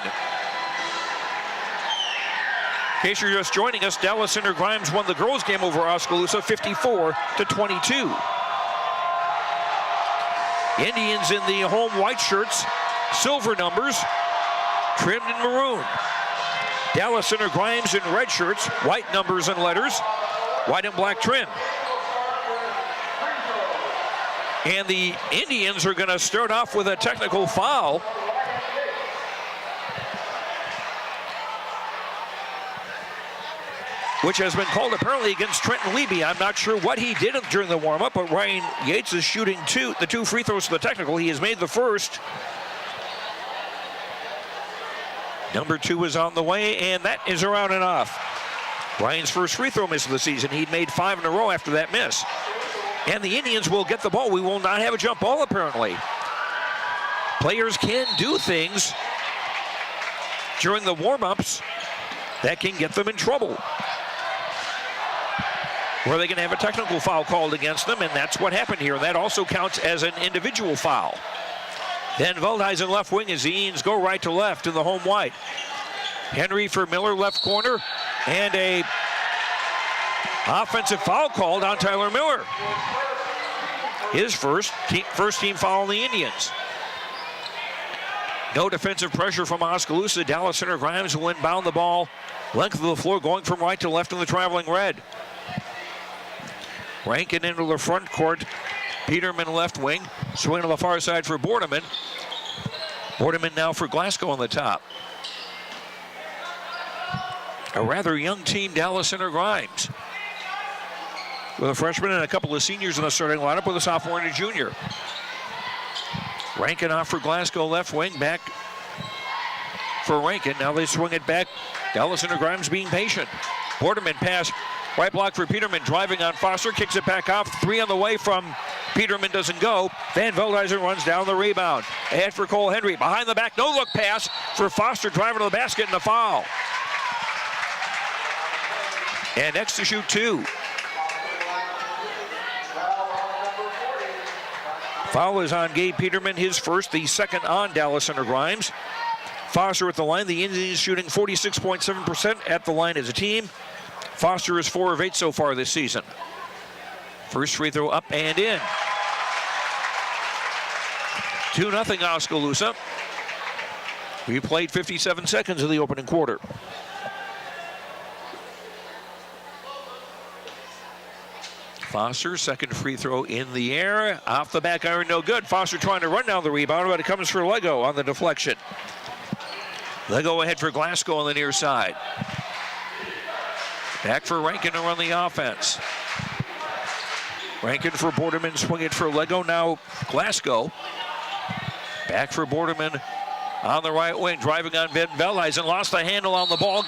[SPEAKER 3] In case you're just joining us, Dallas Center Grimes won the girls' game over Oskaloosa 54-22. Indians in the home white shirts, silver numbers, trimmed in maroon. Dallas Center Grimes in red shirts, white numbers and letters, white and black trim. And the Indians are going to start off with a technical foul. Which has been called apparently against Trenton Leby. I'm not sure what he did during the warm-up, but Ryan Yates is shooting the two free throws for the technical. He has made the first. Number 2 is on the way, and that is around enough. Ryan's first free throw miss of the season. He'd made 5 in a row after that miss. And the Indians will get the ball. We will not have a jump ball, apparently. Players can do things during the warm-ups that can get them in trouble. Where they can have a technical foul called against them, and that's what happened here. And that also counts as an individual foul. Then Veldhuizen left wing as the Indians go right to left in the home white. Henry for Miller, left corner, and a offensive foul called on Tyler Miller. His first team foul on the Indians. No defensive pressure from Oskaloosa. Dallas Center Grimes will inbound the ball. Length of the floor going from right to left in the traveling red. Rankin into the front court. Peterman left wing. Swing to the far side for Bordeman. Bordeman now for Glasgow on the top. A rather young team, Dallas Center Grimes, with a freshman and a couple of seniors in the starting lineup with a sophomore and a junior. Rankin off for Glasgow left wing, back for Rankin. Now they swing it back. Dallas Center Grimes being patient. Bordeman pass, right block for Peterman, driving on Foster, kicks it back off. 3 on the way from Peterman, doesn't go. Van Veldhuizen runs down the rebound. Ahead for Cole Henry, behind the back, no look pass for Foster, driving to the basket and a foul. And next to shoot 2. Foul is on Gabe Peterman, his first, the second on Dallas Center Grimes. Foster at the line. The Indians shooting 46.7% at the line as a team. Foster is 4 of 8 so far this season. First free throw up and in. 2-0 Oskaloosa. We played 57 seconds of the opening quarter. Foster, second free throw in the air. Off the back iron, no good. Foster trying to run down the rebound, but it comes for Lego on the deflection. Lego ahead for Glasgow on the near side. Back for Rankin to run the offense. Rankin for Borderman, swing it for Lego. Now Glasgow. Back for Borderman on the right wing, driving on Van Veldhuizen. Lost the handle on the ball.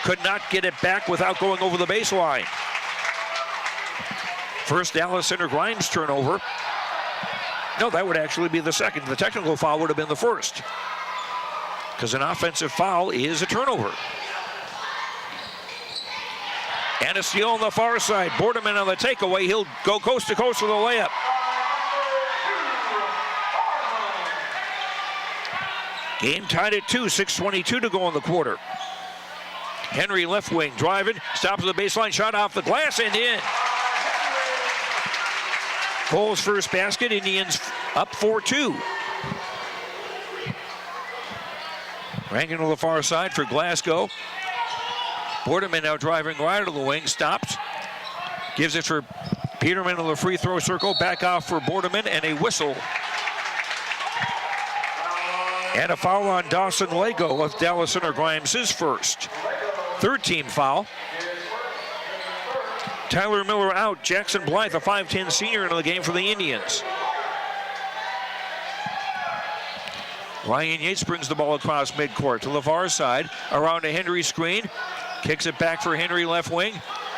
[SPEAKER 3] Could not get it back without going over the baseline. First Dallas Center Grimes turnover. No, that would actually be the second. The technical foul would have been the first, because an offensive foul is a turnover. And a steal on the far side. Borderman on the takeaway. He'll go coast to coast with a layup. Game tied at 2, 6:22 to go in the quarter. Henry left wing driving, stops at the baseline, shot off the glass and in. Cole's first basket, Indians up 4-2. Rankin to the far side for Glasgow. Borderman now driving right to the wing, stops. Gives it for Peterman to the free throw circle, back off for Borderman, and a whistle. And a foul on Dawson Lego of Dallas Center Grimes, his first. Third team foul. Tyler Miller out. Jackson Blythe, a 5'10 senior, into the game for the Indians. Ryan Yates brings the ball across midcourt to the far side. Around a Henry screen. Kicks it back for Henry left wing.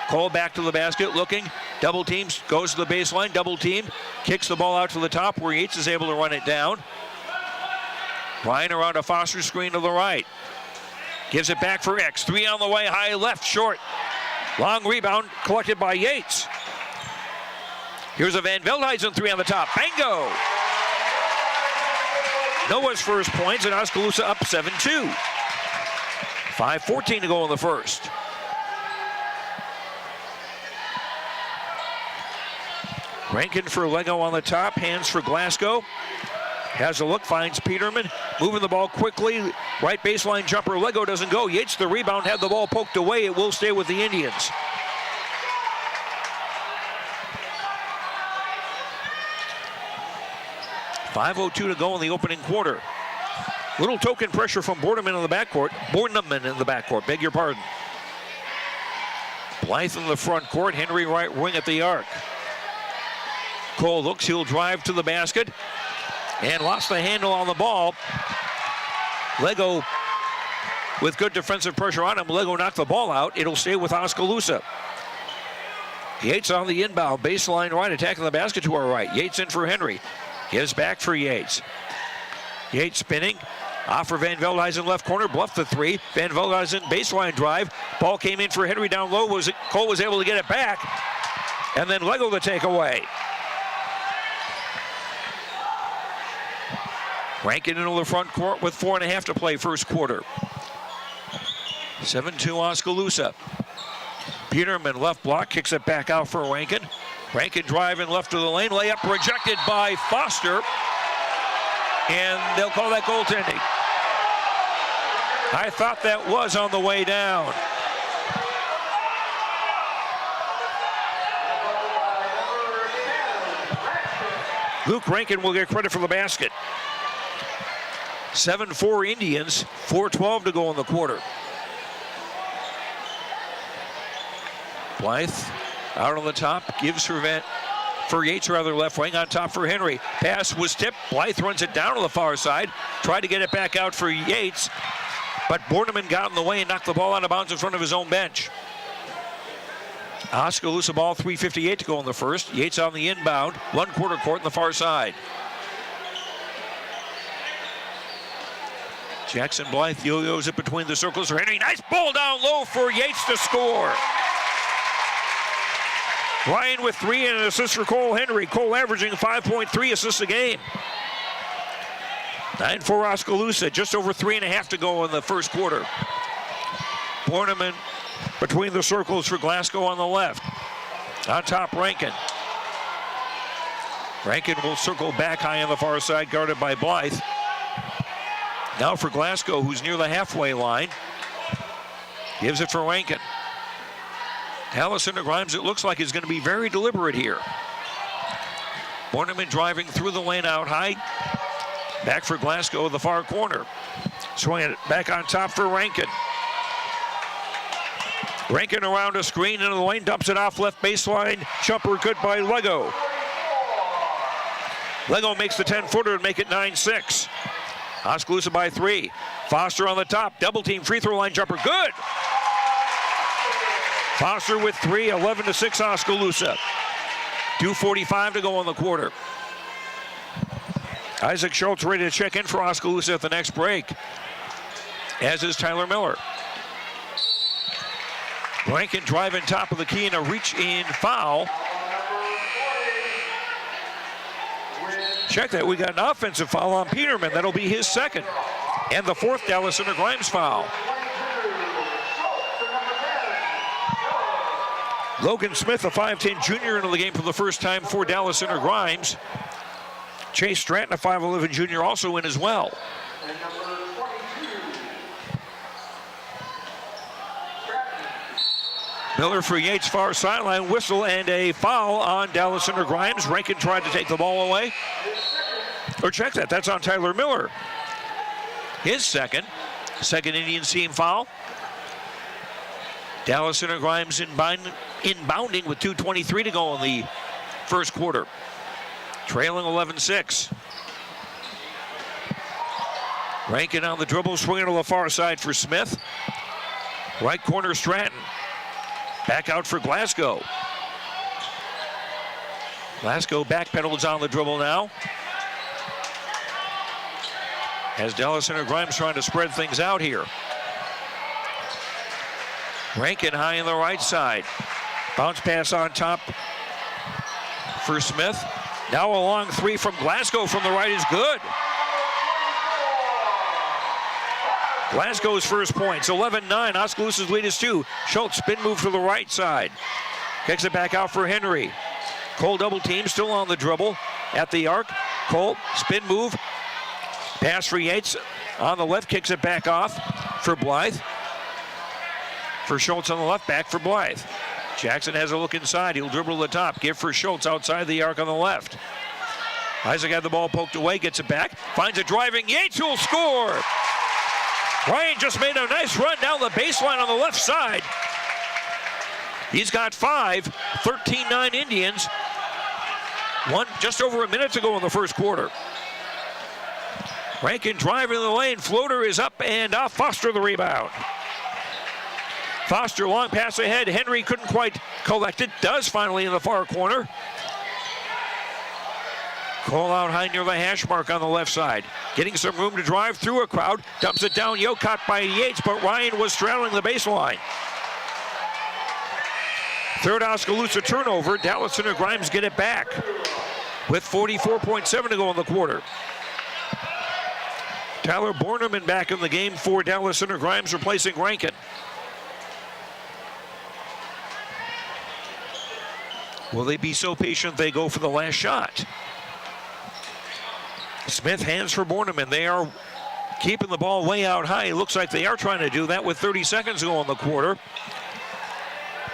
[SPEAKER 3] Cole back to the basket, looking. Double teams, goes to the baseline, double team. Kicks the ball out to the top where Yates is able to run it down. Ryan around a Foster screen to the right. Gives it back for X. 3 on the way, high left, short. Long rebound collected by Yates. Here's a Van Veldhuizen 3 on the top. Bingo! Noah's first points, and Oskaloosa up 7-2. 5:14 to go in the first. Rankin for Lego on the top, hands for Glasgow. Has a look, finds Peterman, moving the ball quickly. Right baseline jumper, Lego doesn't go. Yates the rebound, had the ball poked away. It will stay with the Indians. .502 to go in the opening quarter. Little token pressure from Borderman in the backcourt. Borneman in the backcourt, beg your pardon. Blythe in the front court, Henry right wing at the arc. Cole looks, he'll drive to the basket. And lost the handle on the ball. Lego with good defensive pressure on him. Lego knocked the ball out. It'll stay with Oskaloosa. Yates on the inbound. Baseline right, attacking the basket to our right. Yates in for Henry. Gives back for Yates. Yates spinning. Off for Van Veldhuizen left corner. Bluffed the 3. Van Veldhuizen baseline drive. Ball came in for Henry down low. Cole was able to get it back. And then Lego the takeaway. Rankin into the front court with 4.5 to play first quarter. 7-2 Oskaloosa. Peterman left block, kicks it back out for Rankin. Rankin driving left to the lane, layup rejected by Foster. And they'll call that goaltending. I thought that was on the way down. Luke Rankin will get credit for the basket. 7-4 Indians, 4:12 to go in the quarter. Blythe out on the top, gives for Yates, left wing, on top for Henry. Pass was tipped, Blythe runs it down to the far side, tried to get it back out for Yates, but Borneman got in the way and knocked the ball out of bounds in front of his own bench. Oskaloosa ball, 3:58 to go in the first. Yates on the inbound, one quarter court on the far side. Jackson Blythe yo-yos it between the circles for Henry. Nice ball down low for Yates to score. Ryan with 3 and an assist for Cole Henry. Cole averaging 5.3 assists a game. 9 for Oskaloosa, just over 3.5 to go in the first quarter. Borneman between the circles for Glasgow on the left. On top, Rankin. Rankin will circle back high on the far side, guarded by Blythe. Now for Glasgow, who's near the halfway line. Gives it for Rankin. Allison Grimes, it looks like, is going to be very deliberate here. Borneman driving through the lane out high. Back for Glasgow in the far corner. Swinging it back on top for Rankin. Rankin around a screen into the lane, dumps it off left baseline. Jumper good by Lego. Lego makes the 10-footer and make it 9-6. Oskaloosa by 3. Foster on the top, double team free throw line jumper, good. Foster with 3, 11-6 Oskaloosa. 2:45 to go in the quarter. Isaac Schultz ready to check in for Oskaloosa at the next break, as is Tyler Miller. Rankin driving top of the key and a reach-in foul. Check that, we got an offensive foul on Peterman. That'll be his second. And the 4th Dallas Center Grimes foul. Logan Smith, a 5'10 junior, into the game for the first time for Dallas Center Grimes. Chase Stratton, a 5'11 junior, also in as well. Miller for Yates, far sideline, whistle and a foul on Dallas Center Grimes. Rankin tried to take the ball away. Or check that, that's on Tyler Miller. His second Indian team foul. Dallas Center Grimes inbounding with 2:23 to go in the first quarter. Trailing 11-6. Rankin on the dribble, swinging to the far side for Smith. Right corner Stratton. Back out for Glasgow. Glasgow backpedals on the dribble now. As Dallas Center Grimes trying to spread things out here. Rankin high on the right side. Bounce pass on top for Smith. Now a long 3 from Glasgow from the right is good. Glasgow's first points, 11-9. Oskaloosa's lead is 2. Schultz spin move to the right side. Kicks it back out for Henry. Cole double team, still on the dribble at the arc. Cole, spin move. Pass for Yates on the left, kicks it back off for Blythe. For Schultz on the left, back for Blythe. Jackson has a look inside. He'll dribble to the top. Give for Schultz outside the arc on the left. Isaac had the ball poked away, gets it back. Finds a driving Yates who'll score. Ryan just made a nice run down the baseline on the left side. He's got 5, 13-9 Indians. Just over a minute to go in the first quarter. Rankin driving the lane. Floater is up and off. Foster the rebound. Foster, long pass ahead. Henry couldn't quite collect it. Does finally in the far corner. Cole out high near the hash mark on the left side. Getting some room to drive through a crowd. Dumps it down. Yo caught by Yates, but Ryan was straddling the baseline. Third Oskaloosa turnover. Dallas Center Grimes get it back with 44.7 to go in the quarter. Tyler Borneman back in the game for Dallas Center Grimes, replacing Rankin. Will they be so patient they go for the last shot? Smith hands for Borneman. They are keeping the ball way out high. It looks like they are trying to do that with 30 seconds to go in the quarter.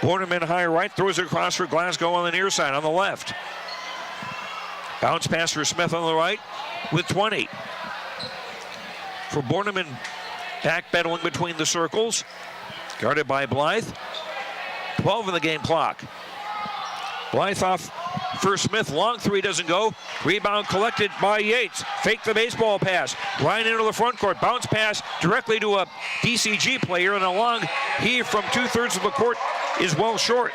[SPEAKER 3] Borneman high right, throws it across for Glasgow on the near side, on the left. Bounce pass for Smith on the right with 20. For Borneman, backpedaling between the circles. Guarded by Blythe. 12 in the game clock. Blythe off for Smith. Long 3 doesn't go. Rebound collected by Yates. Fake the baseball pass. Ryan into the front court. Bounce pass directly to a DCG player, and a long heave from 2/3 of the court is well short.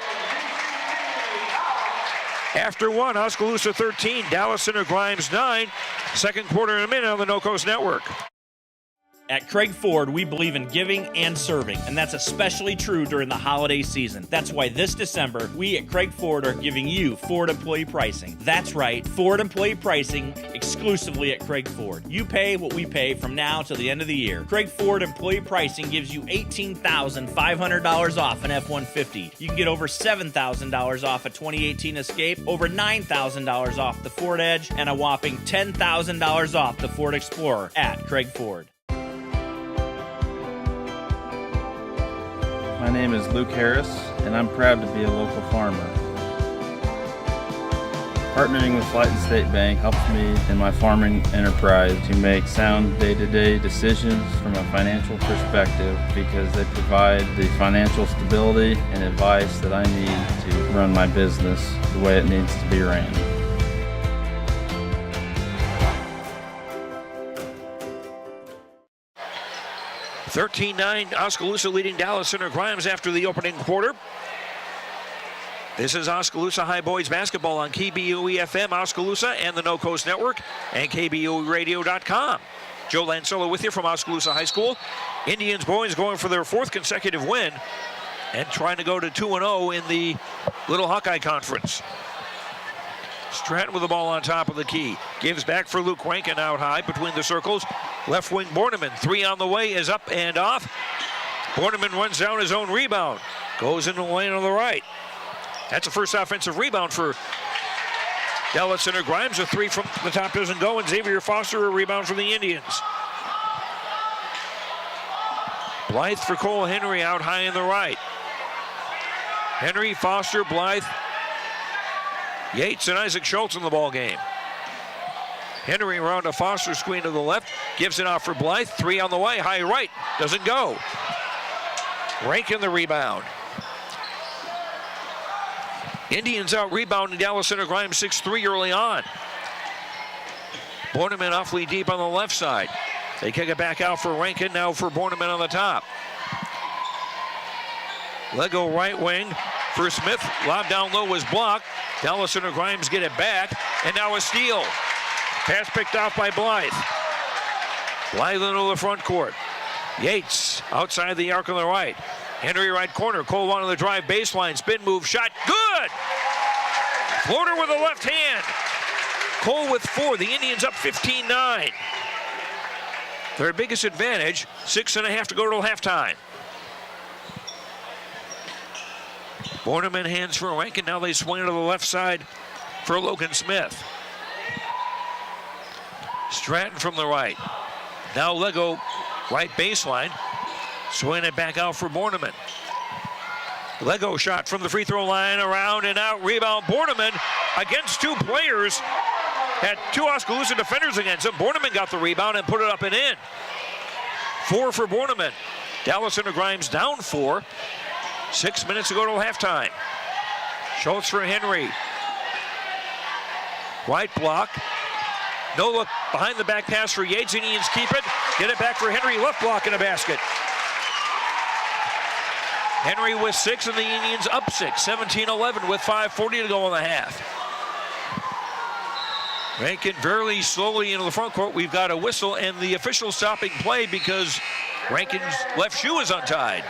[SPEAKER 3] After 1, Oskaloosa 13, Dallas Center Grimes 9. Second quarter in a minute on the No Coast Network.
[SPEAKER 7] At Craig Ford, we believe in giving and serving, and that's especially true during the holiday season. That's why this December, we at Craig Ford are giving you Ford employee pricing. That's right, Ford employee pricing exclusively at Craig Ford. You pay what we pay from now till the end of the year. Craig Ford employee pricing gives you $18,500 off an F-150. You can get over $7,000 off a 2018 Escape, over $9,000 off the Ford Edge, and a whopping $10,000 off the Ford Explorer at Craig Ford.
[SPEAKER 8] My name is Luke Harris, and I'm proud to be a local farmer. Partnering with Flight and State Bank helps me in my farming enterprise to make sound day-to-day decisions from a financial perspective because they provide the financial stability and advice that I need to run my business the way it needs to be ran.
[SPEAKER 3] (13-9) Oskaloosa leading Dallas Center Grimes after the opening quarter. This is Oskaloosa High Boys basketball on KBOE-FM Oskaloosa and the No Coast Network and KBOEradio.com. Joe Lancello with you from Oskaloosa High School. Indians boys going for their 4th consecutive win and trying to go to 2-0 in the Little Hawkeye Conference. Stratton with the ball on top of the key. Gives back for Luke Rankin out high between the circles. Left wing Borneman. 3 on the way is up and off. Borneman runs down his own rebound. Goes into the lane on the right. That's the first offensive rebound for Dallas Center Grimes. A 3 from the top doesn't go, and Xavier Foster a rebound from the Indians. Blythe for Cole Henry out high in the right. Henry, Foster, Blythe, Yates, and Isaac Schultz in the ball game. Henry around a Foster screen to the left, gives it off for Blythe. 3 on the way, high right, doesn't go. Rankin the rebound. Indians out rebounding Dallas Center Grimes 6-3 early on. Borneman awfully deep on the left side. They kick it back out for Rankin, now for Borneman on the top. Lego right wing for Smith. Lob down low was blocked. Dallas Center Grimes get it back, and now a steal. Pass picked off by Blythe. Blythe into the front court. Yates outside the arc on the right. Henry right corner. Cole on the drive baseline. Spin move shot. Good! Floater with the left hand. Cole with 4. The Indians up 15-9. Their biggest advantage. 6.5 to go till halftime. Borneman hands for Rankin. Now they swing to the left side for Logan Smith. Stratton from the right. Now Lego right baseline. Swing it back out for Borneman. Lego shot from the free throw line, around and out. Rebound Borneman against 2 players. Had 2 Oskaloosa defenders against him. Borneman got the rebound and put it up and in. 4 for Borneman. Dallas Center Grimes down 4. 6 minutes to go till halftime. Schultz for Henry. Right block. No look behind the back pass for Yates. Indians keep it. Get it back for Henry. Left block in a basket. Henry with 6 and the Indians up 6. 17-11 with 5:40 to go in the half. Rankin very slowly into the front court. We've got a whistle and the official stopping play because Rankin's left shoe is untied.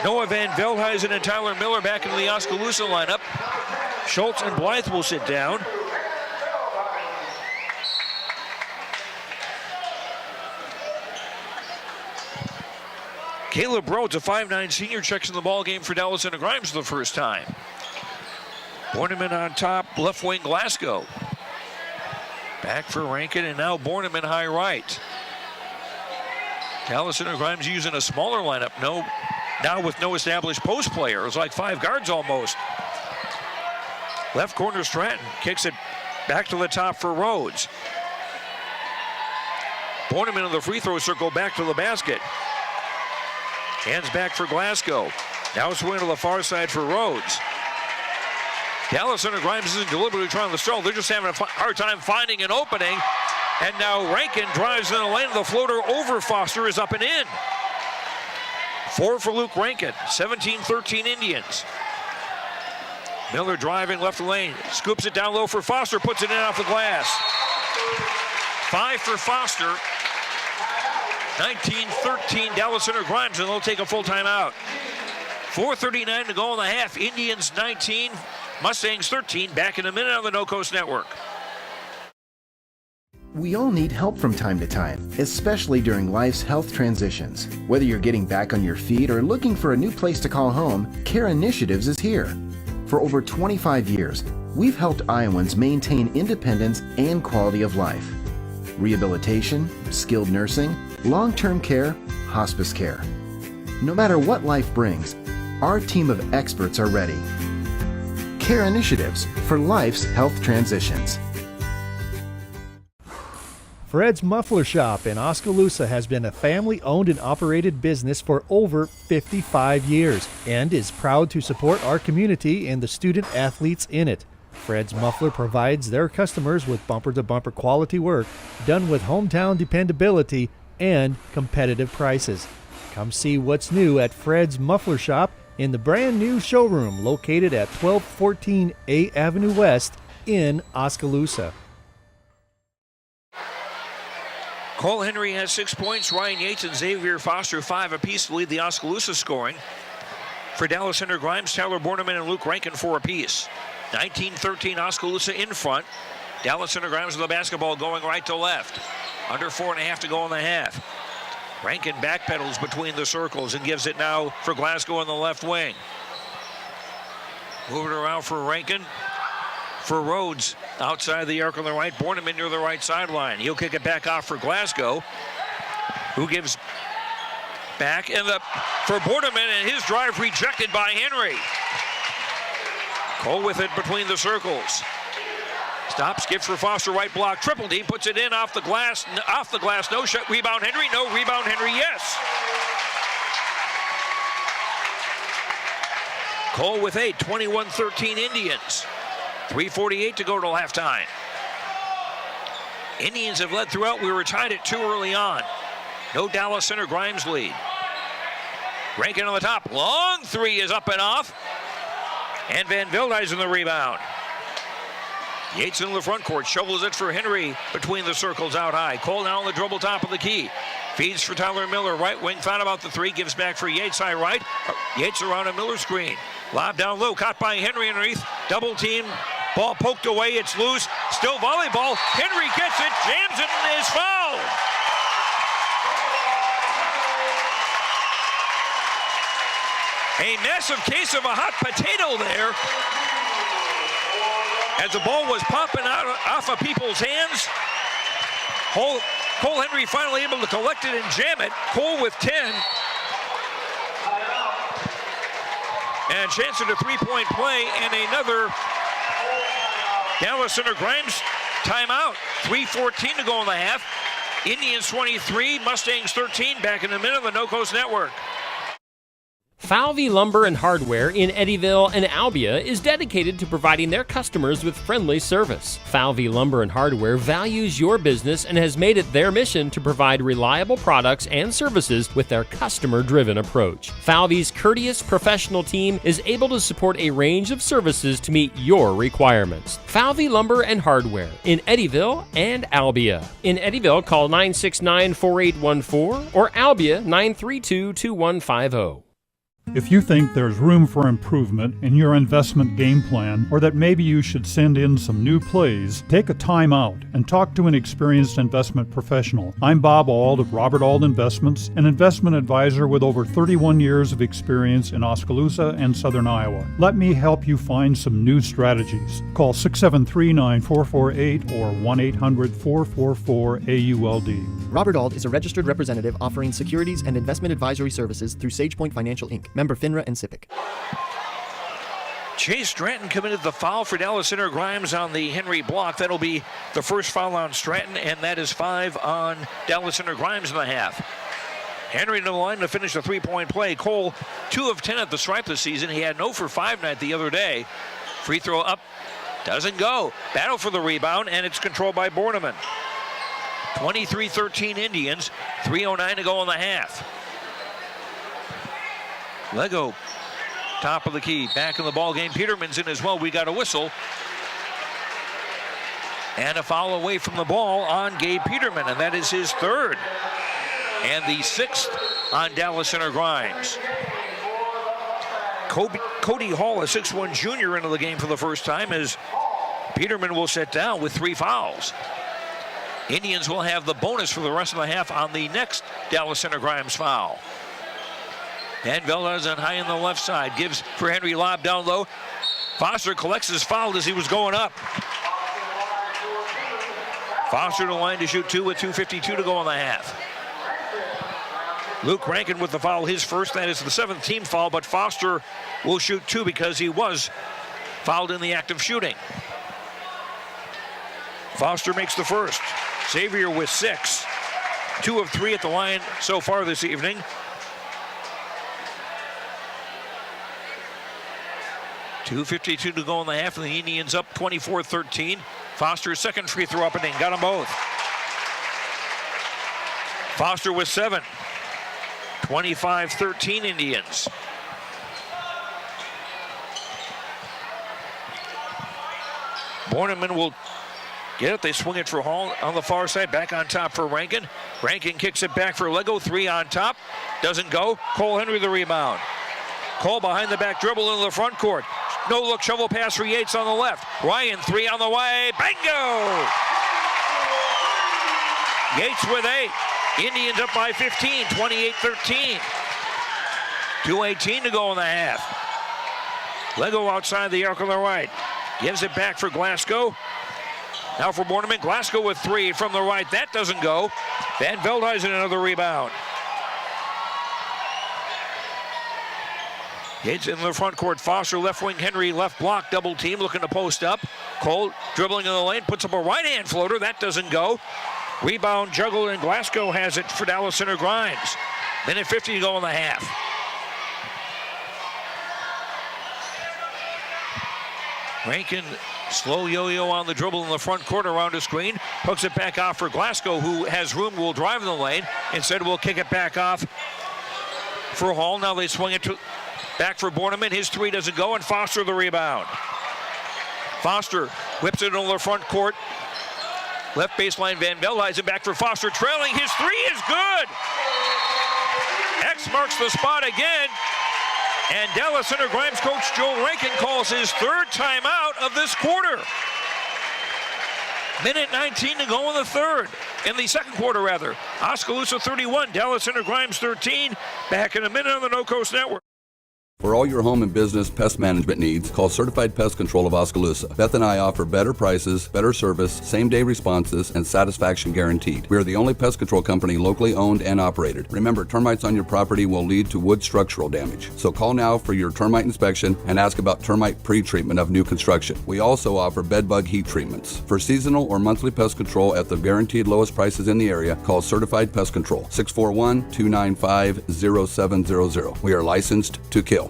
[SPEAKER 3] Noah Van Veldhuizen and Tyler Miller back into the Oskaloosa lineup. Schultz and Blythe will sit down. Caleb Rhodes, a 5'9" senior, checks in the ball game for Dallas Center Grimes for the first time. Borneman on top, left wing Glasgow. Back for Rankin, and now Borneman high right. Dallas Center Grimes using a smaller lineup. Now with no established post player. It's like 5 guards almost. Left corner Stratton kicks it back to the top for Rhodes. Borneman in the free throw circle, back to the basket. Hands back for Glasgow. Now swing to the far side for Rhodes. Dallas Center Grimes isn't deliberately trying to stall. They're just having a hard time finding an opening. And now Rankin drives in the lane. The floater over Foster is up and in. 4 for Luke Rankin. 17-13 Indians. Miller driving left lane. Scoops it down low for Foster. Puts it in off the glass. 5 for Foster. 19-13 Dallas Center Grimes, and they'll take a full timeout. 4:39 to go in the half. Indians 19, Mustangs 13. Back in a minute on the No Coast Network.
[SPEAKER 9] We all need help from time to time, especially during life's health transitions. Whether you're getting back on your feet or looking for a new place to call home, Care Initiatives is here. For over 25 years, we've helped Iowans maintain independence and quality of life. Rehabilitation, skilled nursing, long-term care, hospice care. No matter what life brings, our team of experts are ready. Care Initiatives for life's health transitions.
[SPEAKER 10] Fred's Muffler Shop in Oskaloosa has been a family-owned and operated business for over 55 years and is proud to support our community and the student athletes in it. Fred's Muffler provides their customers with bumper-to-bumper quality work done with hometown dependability and competitive prices. Come see what's new at Fred's Muffler Shop in the brand new showroom located at 1214 A Avenue West in Oskaloosa.
[SPEAKER 3] Cole Henry has 6 points. Ryan Yates and Xavier Foster 5 apiece to lead the Oskaloosa scoring. For Dallas Center Grimes, Tyler Borneman and Luke Rankin 4 apiece. 19-13 Oskaloosa in front. Dallas Center Grimes with the basketball going right to left. Under 4.5 to go in the half. Rankin backpedals between the circles and gives it now for Glasgow on the left wing. Moving around for Rankin. For Rhodes outside the arc on the right. Borneman near the right sideline. He'll kick it back off for Glasgow, who gives back for Borneman, and his drive rejected by Henry. Cole with it between the circles. Stop, skips for Foster, right block, triple D, puts it in off the glass, no shot, rebound Henry, no, rebound Henry, yes. Cole with 8, 21-13 Indians. 3:48 to go till halftime. Indians have led throughout. We were tied at 2 early on. No Dallas Center Grimes lead. Rankin on the top, long 3 is up and off. And Van Vildhuizen the rebound. Yates in the front court, shovels it for Henry between the circles out high. Cole now on the dribble top of the key. Feeds for Tyler Miller, right wing, found about the 3, gives back for Yates, high right. Yates around a Miller screen. Lob down low, caught by Henry underneath. Double team, ball poked away, it's loose. Still volleyball, Henry gets it, jams it, and is fouled. A massive case of a hot potato there. As the ball was popping out off of people's hands. Cole Henry finally able to collect it and jam it. Cole with 10. And chance at a 3-point play and another Dallas Center Grimes timeout. 3:14 to go in the half. Indians 23, Mustangs 13. Back in a minute on the No Coast Network.
[SPEAKER 11] Falvey Lumber and Hardware in Eddyville and Albia is dedicated to providing their customers with friendly service. Falvey Lumber and Hardware values your business and has made it their mission to provide reliable products and services with their customer-driven approach. Falvey's courteous professional team is able to support a range of services to meet your requirements. Falvey Lumber and Hardware in Eddyville and Albia. In Eddyville, call 969-4814 or Albia 932-2150.
[SPEAKER 12] If you think there's room for improvement in your investment game plan, or that maybe you should send in some new plays, take a time out and talk to an experienced investment professional. I'm Bob Auld of Robert Auld Investments, an investment advisor with over 31 years of experience in Oskaloosa and Southern Iowa. Let me help you find some new strategies. Call 673-9448 or 1-800-444-AULD.
[SPEAKER 13] Robert Auld is a registered representative offering securities and investment advisory services through SagePoint Financial Inc., member FINRA and SIPC.
[SPEAKER 3] Chase Stratton committed the foul for Dallas Center Grimes on the Henry block. That'll be the first foul on Stratton, and that is 5 on Dallas Center Grimes in the half. Henry to the line to finish the 3-point play. Cole, 2 of 10 at the stripe this season. He had 0 for 5 night the other day. Free throw up, doesn't go. Battle for the rebound, and it's controlled by Borneman. 23-13 Indians, 3:09 to go in the half. Lego, top of the key, back in the ball game. Peterman's in as well. We got a whistle. And a foul away from the ball on Gabe Peterman, and that is his third. And the 6th on Dallas Center Grimes. Cody Hall, a 6'1 junior, into the game for the first time as Peterman will sit down with 3 fouls. Indians will have the bonus for the rest of the half on the next Dallas Center Grimes foul. And Veldhuizen high in the left side, gives for Henry, lob down low. Foster collects his foul as he was going up. Foster to the line to shoot 2 with 2:52 to go in the half. Luke Rankin with the foul, his first. That is the 7th team foul, but Foster will shoot 2 because he was fouled in the act of shooting. Foster makes the first. Xavier with 6. 2 of 3 at the line so far this evening. .252 to go in the half, and the Indians up 24-13. Foster's second free throw up and in. Got them both. Foster with 7. 25-13 Indians. Borneman will get it. They swing it for Hall on the far side. Back on top for Rankin. Rankin kicks it back for Lego. 3 on top. Doesn't go. Cole Henry the rebound. Cole behind the back dribble into the front court. No look shovel pass for Yates on the left. Ryan 3 on the way. Bingo! Yates with 8. Indians up by 15, 28-13. 2:18 to go in the half. Lego outside the arc on the right. Gives it back for Glasgow. Now for Borneman. Glasgow with 3 from the right. That doesn't go. Van Veldhuizen another rebound. Yates in the front court. Foster left wing. Henry left block. Double team looking to post up. Cole dribbling in the lane. Puts up a right hand floater. That doesn't go. Rebound juggled, and Glasgow has it for Dallas Center Grimes. Minute 50 to go in the half. Rankin, slow yo-yo on the dribble in the front court around the screen. Hooks it back off for Glasgow, who has room, will drive in the lane. Instead, will kick it back off for Hall. Now they swing it back for Borneman. His 3 doesn't go, and Foster the rebound. Foster whips it into the front court. Left baseline, Van Veldhuizen back for Foster, trailing. His 3 is good. X marks the spot again. And Dallas Center Grimes coach Joe Rankin calls his 3rd timeout of this quarter. Minute 19 to go in the 3rd. In the 2nd quarter, rather. Oskaloosa 31, Dallas Center Grimes 13. Back in a minute on the No Coast Network.
[SPEAKER 14] For all your home and business pest management needs, call Certified Pest Control of Oskaloosa. Beth and I offer better prices, better service, same-day responses, and satisfaction guaranteed. We are the only pest control company locally owned and operated. Remember, termites on your property will lead to wood structural damage. So call now for your termite inspection and ask about termite pre-treatment of new construction. We also offer bed bug heat treatments. For seasonal or monthly pest control at the guaranteed lowest prices in the area, call Certified Pest Control, 641-295-0700. We are licensed to kill.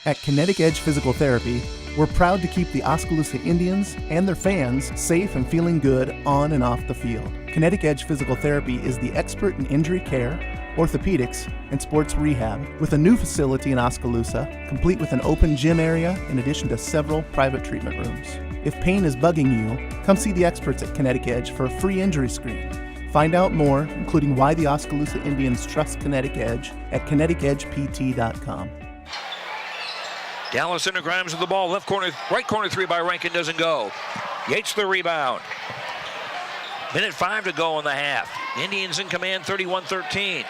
[SPEAKER 13] At Kinetic Edge Physical Therapy, we're proud to keep the Oskaloosa Indians and their fans safe and feeling good on and off the field. Kinetic Edge Physical Therapy is the expert in injury care, orthopedics, and sports rehab, with a new facility in Oskaloosa, complete with an open gym area in addition to several private treatment rooms. If pain is bugging you, come see the experts at Kinetic Edge for a free injury screen. Find out more, including why the Oskaloosa Indians trust Kinetic Edge, at kineticedgept.com.
[SPEAKER 3] Dallas Center Grimes with the ball. Left corner, right corner 3 by Rankin doesn't go. Yates the rebound. Minute 5 to go in the half. Indians in command, 31-13.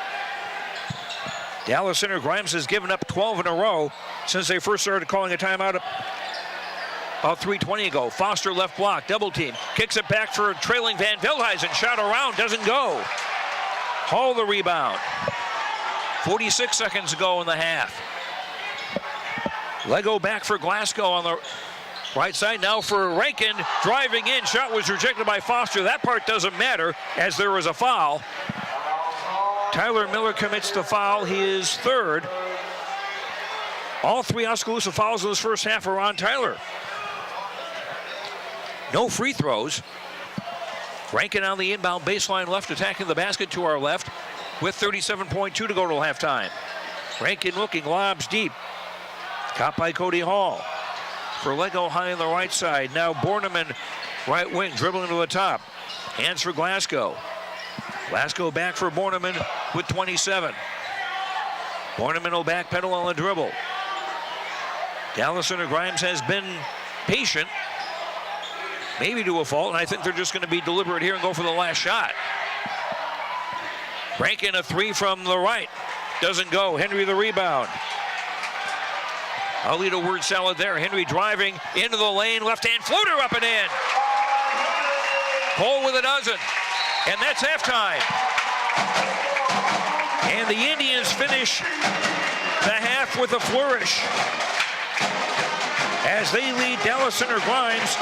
[SPEAKER 3] Dallas Center Grimes has given up 12 in a row since they first started calling a timeout about 3:20 ago. Foster left block, double team. Kicks it back for trailing Van Veldhuizen. Shot around, doesn't go. Hall the rebound. 46 seconds to go in the half. Lego back for Glasgow on the right side. Now for Rankin, driving in. Shot was rejected by Foster. That part doesn't matter as there was a foul. Tyler Miller commits the foul, his 3rd. All 3 Oskaloosa fouls in this first half are on Tyler. No free throws. Rankin on the inbound baseline left, attacking the basket to our left with 37.2 to go till halftime. Rankin looking, lobs deep. Caught by Cody Hall. For Lego high on the right side. Now Borneman Right wing, dribbling to the top. Hands for Glasgow. Glasgow back for Borneman with 27. Borneman will backpedal on the dribble. Dallison or Grimes has been patient, maybe to a fault, and I think they're just going to be deliberate here and go for the last shot. Rankin a three from the right. Doesn't go. Henry the rebound. I'll lead a word salad there. Henry driving into the lane. Left-hand floater up and in. Cole with a dozen. And that's halftime. And the Indians finish the half with a flourish as they lead Dallison or Grimes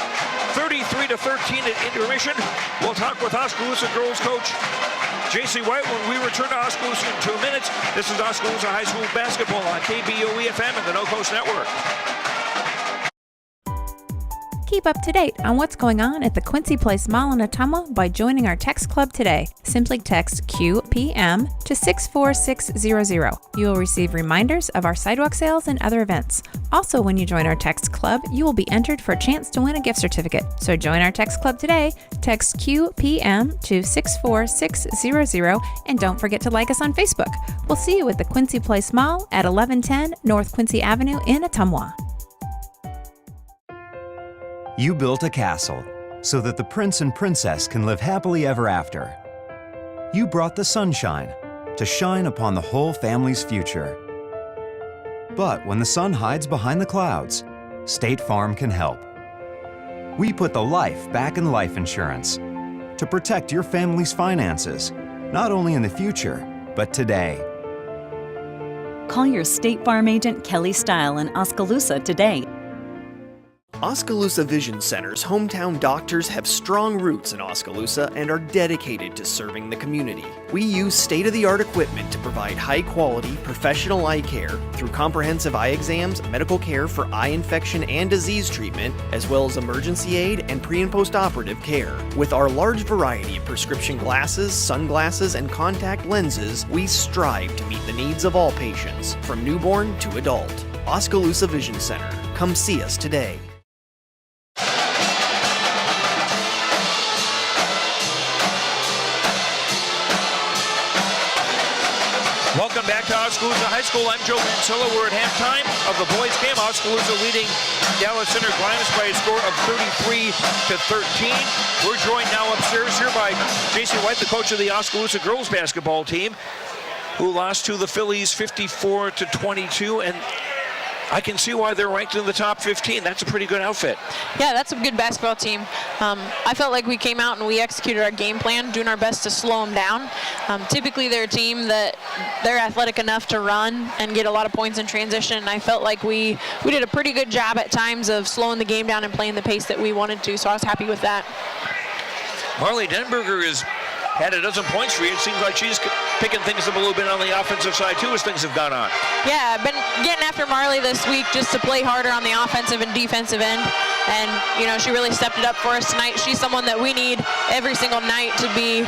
[SPEAKER 3] 33-13 at intermission. We'll talk with Oskaloosa girls coach J.C. White when we return to Oskaloosa in 2 minutes. This is Oskaloosa High School basketball on KBOE-FM and the No Coast Network.
[SPEAKER 15] Keep up to date on what's going on at the Quincy Place Mall in Ottumwa by joining our text club today. Simply text QPM to 64600. You will receive reminders of our sidewalk sales and other events. Also, when you join our text club, you will be entered for a chance to win a gift certificate. So join our text club today. Text QPM to 64600 and don't forget to like us on Facebook. We'll see you at the Quincy Place Mall at 1110 North Quincy Avenue in Ottumwa.
[SPEAKER 16] You built a castle so that the prince and princess can live happily ever after. You brought the sunshine to shine upon the whole family's future. But when the sun hides behind the clouds, State Farm can help. We put the life back in life insurance to protect your family's finances, not only in the future, but today.
[SPEAKER 17] Call your State Farm agent Kelly Style in Oskaloosa today.
[SPEAKER 18] Oskaloosa Vision Center's hometown doctors have strong roots in Oskaloosa and are dedicated to serving the community. We use state-of-the-art equipment to provide high-quality, professional eye care through comprehensive eye exams, medical care for eye infection and disease treatment, as well as emergency aid and pre- and post-operative care. With our large variety of prescription glasses, sunglasses, and contact lenses, we strive to meet the needs of all patients, from newborn to adult. Oskaloosa Vision Center. Come see us today.
[SPEAKER 3] Welcome back to Oskaloosa High School. I'm Joe Mansilla. We're at halftime of the boys' game. Oskaloosa leading Dallison or Grimes by a score of 33-13. We're joined now upstairs here by J.C. White, the coach of the Oskaloosa girls basketball team, who lost to the Phillies 54-22, and I can see why they're ranked in the top 15. That's a pretty good outfit.
[SPEAKER 19] Yeah, that's a good basketball team. I felt like we came out and we executed our game plan, doing our best to slow them down. Typically, they're a team that they're athletic enough to run and get a lot of points in transition. And I felt like we did a pretty good job at times of slowing the game down and playing the pace that we wanted to, so I was happy with that.
[SPEAKER 3] Marley Denberger has had a dozen points for you. It seems like she's picking things up a little bit on the offensive side, too, as things have gone on.
[SPEAKER 19] Yeah, I've been getting after Marley this week just to play harder on the offensive and defensive end. And, you know, she really stepped it up for us tonight. She's someone that we need every single night to be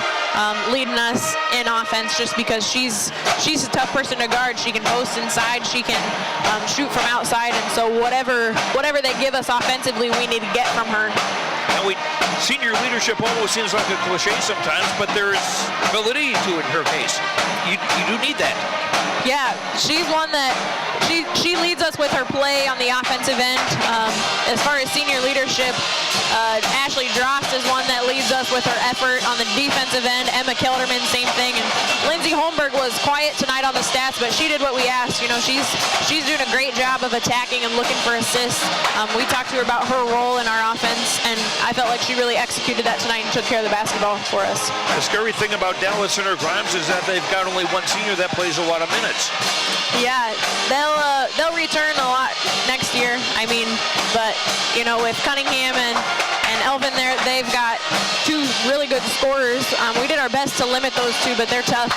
[SPEAKER 19] leading us in offense, just because she's a tough person to guard. She can post inside. She can shoot from outside. And so whatever they give us offensively, we need to get from her.
[SPEAKER 3] Now, senior leadership almost seems like a cliche sometimes, but there's validity to it in her case. You do need that.
[SPEAKER 19] Yeah, she's one that she leads us with her play on the offensive end. As far as senior leadership, Ashley Drost is one that leads us with her effort on the defensive end. Emma Kelderman, same thing. And Lindsay Holmberg was quiet tonight on the stats, but she did what we asked. You know, she's doing a great job of attacking and looking for assists. We talked to her about her role in our offense, and I felt like she really executed that tonight and took care of the basketball for us.
[SPEAKER 3] The scary thing about Dallison or Grimes is that they've got only one senior that plays a lot of minutes.
[SPEAKER 19] Yeah, they'll return a lot next year. I mean, but you know, with Cunningham and Elvin there, they've got two really good scorers. We did our best to limit those two, but they're tough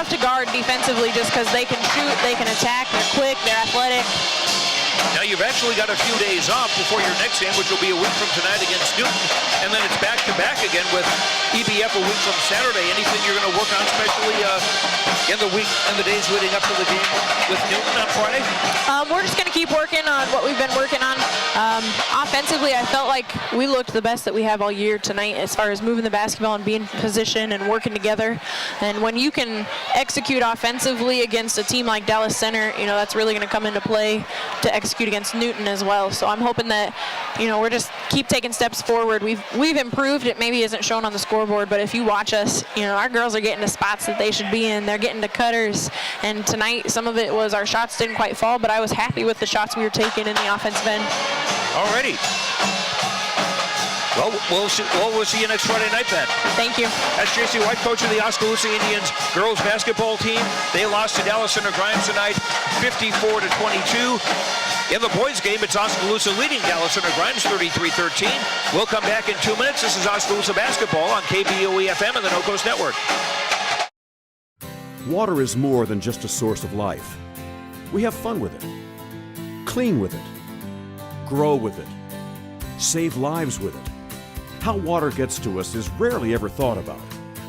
[SPEAKER 19] to guard defensively just because they can shoot, they can attack, they're quick, they're athletic.
[SPEAKER 3] Now you've actually got a few days off before your next game, which will be a week from tonight against Newton, and then it's back-to-back again with EBF a week from Saturday. Anything you're going to work on, especially in the week and the days leading up to the game with Newton on Friday?
[SPEAKER 19] We're just going to keep working on what we've been working on. Offensively, I felt like we looked the best that we have all year tonight as far as moving the basketball and being in position and working together. And when you can execute offensively against a team like Dallas Center, you know, that's really going to come into play to execute against Newton as well. So I'm hoping that, you know, we're just keep taking steps forward. We've improved. It maybe isn't shown on the scoreboard, but if you watch us, you know, our girls are getting to spots that they should be in. They're getting to cutters. And tonight, some of it was our shots didn't quite fall, but I was happy with the shots we were taking in the offensive end.
[SPEAKER 3] Alrighty. Well, we'll see you next Friday night then.
[SPEAKER 19] Thank you.
[SPEAKER 3] That's J.C. White, coach of the Oskaloosa Indians girls basketball team. They lost to Dallas Center Grimes tonight, 54-22. In the boys game, it's Oskaloosa leading Dallas Center Grimes 33-13. We'll come back in 2 minutes. This is Oskaloosa basketball on KBOE-FM and the No Coast Network.
[SPEAKER 1] Water is more than just a source of life. We have fun with it, clean with it, grow with it, save lives with it. How water gets to us is rarely ever thought about.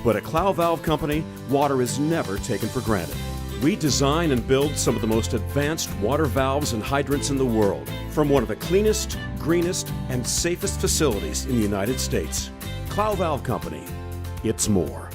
[SPEAKER 1] But at Clow Valve Company, water is never taken for granted. We design and build some of the most advanced water valves and hydrants in the world from one of the cleanest, greenest, and safest facilities in the United States. Clow Valve Company, it's more.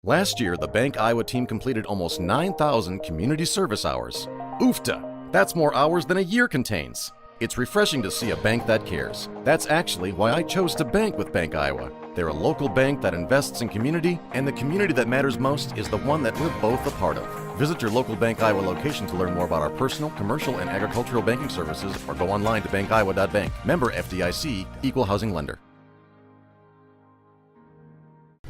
[SPEAKER 2] Last year, the Bank Iowa team completed almost 9,000 community service hours. Oofta! That's more hours than a year contains. It's refreshing to see a bank that cares. That's actually why I chose to bank with Bank Iowa. They're a local bank that invests in community, and the community that matters most is the one that we're both a part of. Visit your local Bank Iowa location to learn more about our personal, commercial, and agricultural banking services, or go online to bankiowa.bank. Member FDIC, Equal Housing Lender.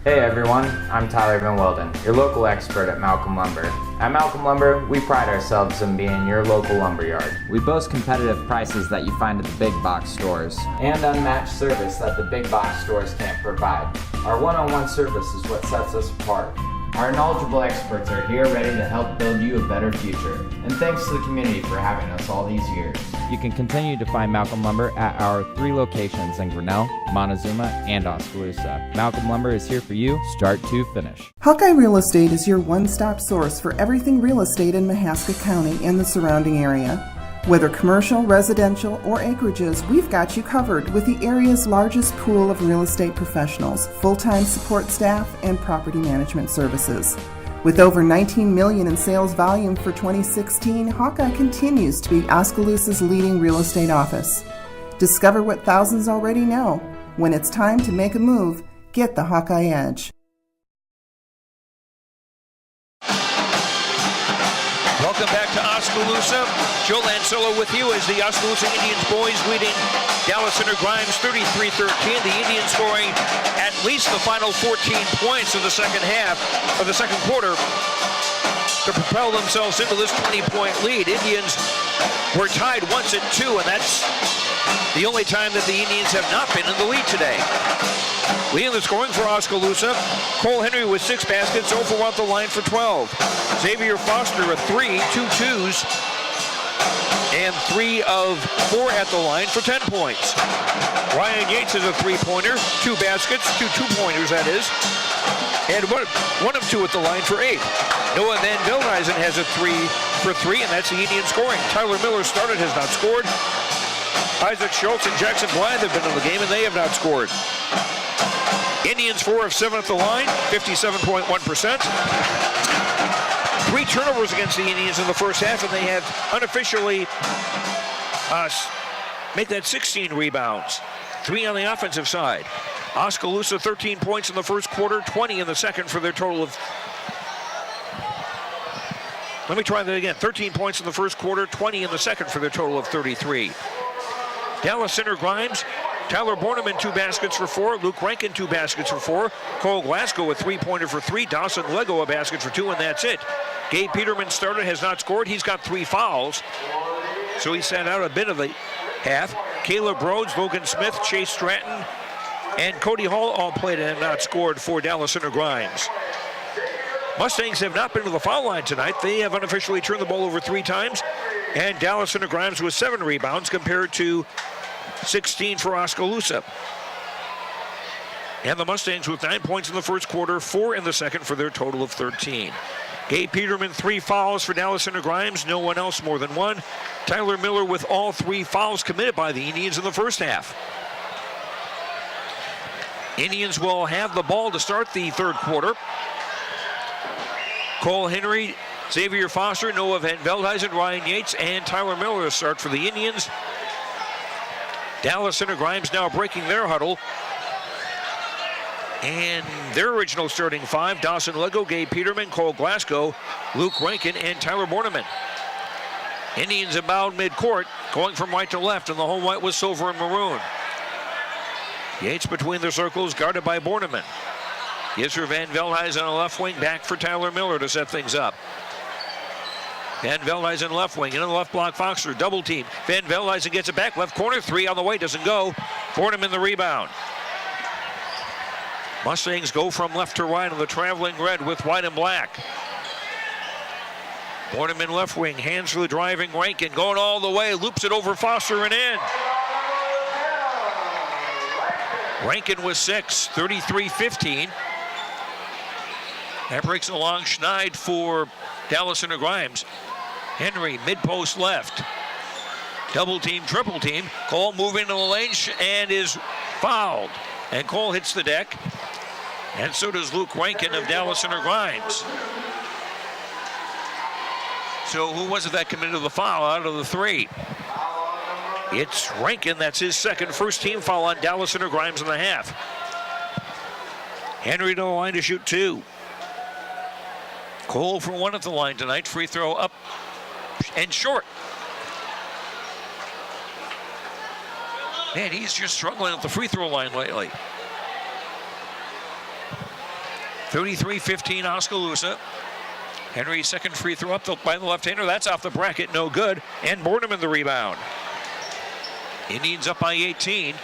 [SPEAKER 4] Hey everyone, I'm Tyler Van Welden, your local expert at Malcolm Lumber. At Malcolm Lumber, we pride ourselves in being your local lumberyard. We boast competitive prices that you find at the big box stores and unmatched service that the big box stores can't provide. Our one-on-one service is what sets us apart. Our knowledgeable experts are here ready to help build you a better future. And thanks to the community for having us all these years.
[SPEAKER 20] You can continue to find Malcolm Lumber at our 3 locations in Grinnell, Montezuma, and Oskaloosa. Malcolm Lumber is here for you, start to finish.
[SPEAKER 21] Hawkeye Real Estate is your one-stop source for everything real estate in Mahaska County and the surrounding area. Whether commercial, residential, or acreages, we've got you covered with the area's largest pool of real estate professionals, full-time support staff, and property management services. With over $19 million in sales volume for 2016, Hawkeye continues to be Oskaloosa's leading real estate office. Discover what thousands already know. When it's time to make a move, get the Hawkeye Edge.
[SPEAKER 3] Welcome back to Oskaloosa. Joe Lancello with you as the Oskaloosa Indians boys leading Dallas Center Grimes 33-13. The Indians scoring at least the final 14 points of the second half of the second quarter to propel themselves into this 20-point lead. Indians were tied once at 2, and that's the only time that the Indians have not been in the lead today. Leading the scoring for Oskaloosa, Cole Henry with 6 baskets, 0 for 1 at the line for 12. Xavier Foster a 3, 2 twos, and 3 of 4 at the line for 10 points. Ryan Yates is a 3-pointer, 2 baskets, 2 2-pointers that is, and 1 of 2 at the line for 8. Noah Van Vilryzen has a 3 for 3, and that's the Indian scoring. Tyler Miller started, has not scored. Isaac Schultz and Jackson Blythe have been in the game, and they have not scored. Indians 4 of 7 at the line, 57.1%. 3 turnovers against the Indians in the first half, and they have unofficially made that 16 rebounds. 3 on the offensive side. Oskaloosa 13 points in the first quarter, 20 in the second for their total of... Let me try that again. 13 points in the first quarter, 20 in the second for their total of 33. Dallas Center Grimes, Tyler Borneman 2 baskets for 4, Luke Rankin 2 baskets for 4, Cole Glasgow a 3-pointer for 3, Dawson Lego a basket for 2, and that's it. Gabe Peterman started, has not scored. He's got 3 fouls, so he sat out a bit of the half. Caleb Rhodes, Logan Smith, Chase Stratton, and Cody Hall all played and have not scored for Dallas Center Grimes. Mustangs have not been to the foul line tonight. They have unofficially turned the ball over 3 times. And Dallas Center Grimes with 7 rebounds compared to 16 for Oskaloosa. And the Mustangs with 9 points in the first quarter, 4 in the second for their total of 13. Gabe Peterman, 3 fouls for Dallas Center Grimes, no one else more than 1. Tyler Miller with all 3 fouls committed by the Indians in the first half. Indians will have the ball to start the third quarter. Cole Henry, Xavier Foster, Noah Van Veldhuizen, Ryan Yates, and Tyler Miller to start for the Indians. Dallas Center Grimes now breaking their huddle. And their original starting 5, Dawson Lego, Gabe Peterman, Cole Glasgow, Luke Rankin, and Tyler Borneman. Indians about midcourt, going from right to left, and the home white was silver and maroon. Yates between the circles, guarded by Borneman. Gives her Van Veldhuizen on the left wing, back for Tyler Miller to set things up. Van Veldhuizen left wing, into the left block, Foster, double team. Van Veldhuizen gets it back, left corner, 3 on the way, doesn't go. Borneman the rebound. Mustangs go from left to right on the traveling red with white and black. Borneman left wing, hands for the driving Rankin, going all the way, loops it over Foster and in. Rankin with 6, 33-15. That breaks along Schneid for Dallas Center Grimes. Henry, mid-post left. Double team, triple team. Cole moving to the lane and is fouled. And Cole hits the deck. And so does Luke Rankin of Dallas Center Grimes. So who was it that committed the foul out of the 3? It's Rankin. That's his second, first team foul on Dallas Center Grimes in the half. Henry to the line to shoot 2. Cole for 1 at the line tonight. Free throw up and short. Man, he's just struggling at the free throw line lately. 33-15 Oskaloosa. Henry's second free throw up by the left-hander. That's off the bracket, no good. And Borneman the rebound. Indians up by 18.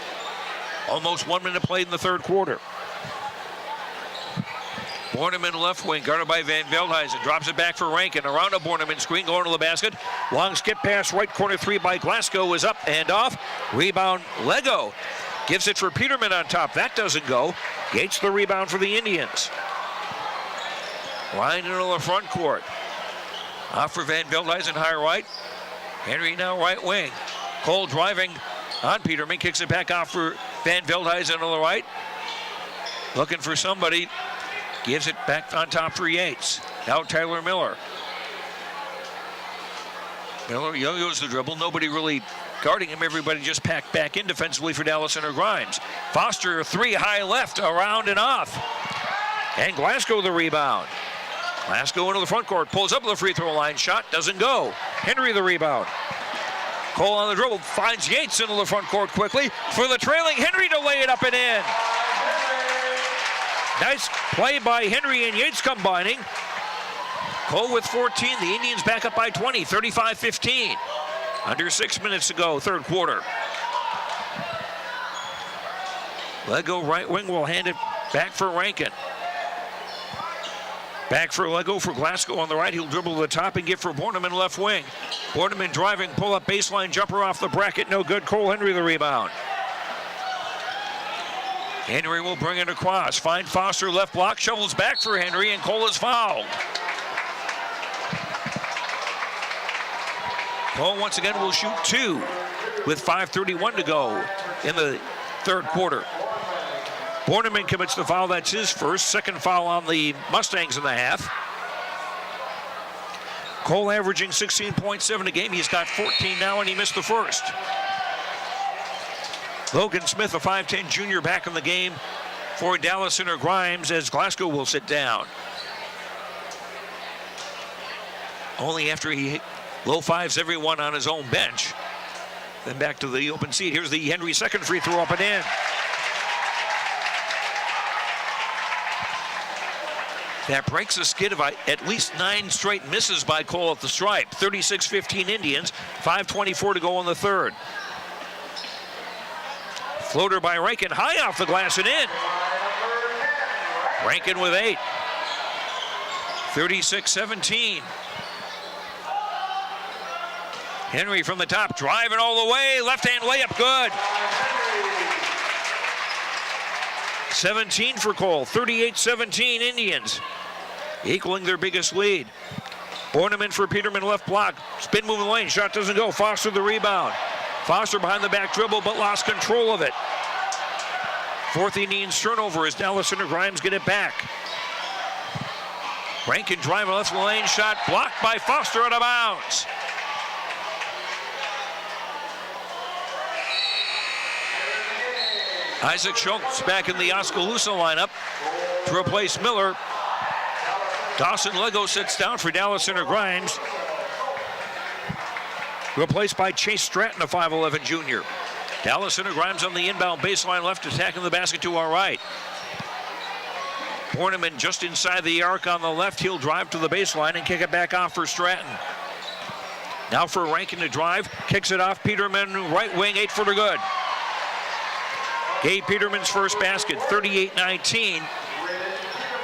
[SPEAKER 3] Almost 1 minute played in the third quarter. Borneman left wing, guarded by Van Veldhuizen. Drops it back for Rankin. Around a Borneman screen, going to the basket. Long skip pass, right corner 3 by Glasgow is up and off. Rebound, Lego. Gives it for Peterman on top. That doesn't go. Gates the rebound for the Indians. Line into the front court. Off for Van Veldhuizen, high right. Henry now right wing. Cole driving on Peterman, kicks it back off for Van Veldhuizen on the right. Looking for somebody. Gives it back on top for Yates. Now Tyler Miller. Miller yo-yos the dribble. Nobody really guarding him. Everybody just packed back in defensively for Dallas Center Grimes. Foster 3 high left, around and off. And Glasgow the rebound. Glasgow into the front court, pulls up the free throw line, shot doesn't go. Henry the rebound. Cole on the dribble, finds Yates into the front court quickly for the trailing Henry to lay it up and in. Nice play by Henry and Yates combining. Cole with 14, the Indians back up by 20, 35-15. Under 6 minutes to go, third quarter. Lego right wing will hand it back for Rankin. Back for Lego for Glasgow on the right. He'll dribble to the top and give for Borneman left wing. Borneman driving, pull up baseline jumper off the bracket, no good. Cole Henry the rebound. Henry will bring it across. Find Foster left block, shovels back for Henry, and Cole is fouled. Cole once again will shoot 2 with 5:31 to go in the third quarter. Borneman commits the foul. That's his first. Second foul on the Mustangs in the half. Cole averaging 16.7 a game. He's got 14 now, and he missed the first. Logan Smith, a 5'10 junior, back in the game for Dallas Center Grimes as Glasgow will sit down. Only after he low fives everyone on his own bench. Then back to the open seat. Here's the Henry second free throw up and in. That breaks a skid of at least 9 straight misses by Cole at the stripe. 36-15 Indians, 5:24 to go in the third. Floater by Rankin, high off the glass and in. Rankin with 8. 36-17. Henry from the top, driving all the way, left-hand layup, good. 17 for Cole, 38-17 Indians, equaling their biggest lead. Borneman for Peterman, left block, spin move in the lane, shot doesn't go, Foster the rebound. Foster behind the back dribble, but lost control of it. Fourth Indians turnover as Dallas Center Grimes get it back. Rankin driving left lane, shot blocked by Foster, out of bounds. Isaac Schultz back in the Oskaloosa lineup to replace Miller. Dawson Lego sits down for Dallas Center Grimes. Replaced by Chase Stratton, a 5'11 junior. Dallas Center Grimes on the inbound baseline left, attacking the basket to our right. Borneman just inside the arc on the left. He'll drive to the baseline and kick it back off for Stratton. Now for Rankin to drive, kicks it off. Peterman, right wing, 8-footer good. Gabe Peterman's first basket, 38-19.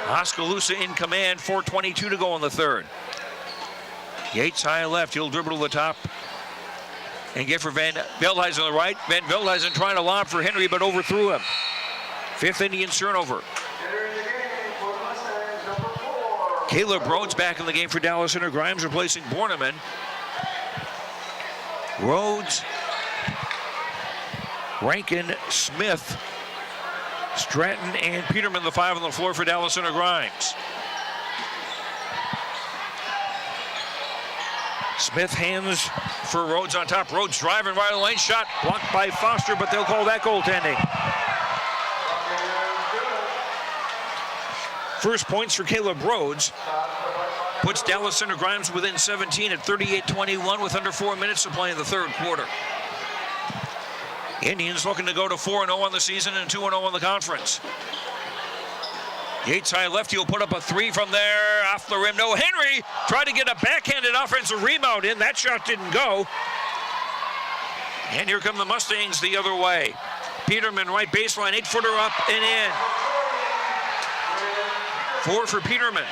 [SPEAKER 3] Oskaloosa in command, 4:22 to go in the third. Yates high left, he'll dribble to the top and get for Van Veldhuizen on the right. Van Veldhuizen trying to lob for Henry, but overthrew him. Fifth Indians turnover. Caleb Rhodes back in the game for Dallas Center Grimes, replacing Borneman. Rhodes, Rankin, Smith, Stratton, and Peterman, the 5 on the floor for Dallas Center Grimes. Smith hands for Rhodes on top. Rhodes driving right in the lane, shot blocked by Foster, but they'll call that goaltending. First points for Caleb Rhodes puts Dallas Center Grimes within 17 at 38-21 with under 4 minutes to play in the third quarter. Indians looking to go to 4-0 on the season and 2-0 on the conference. Yates high left, he'll put up a 3 from there, off the rim. No, Henry tried to get a backhanded offensive rebound in. That shot didn't go. And here come the Mustangs the other way. Peterman, right baseline, 8-footer up and in. 4 for Peterman.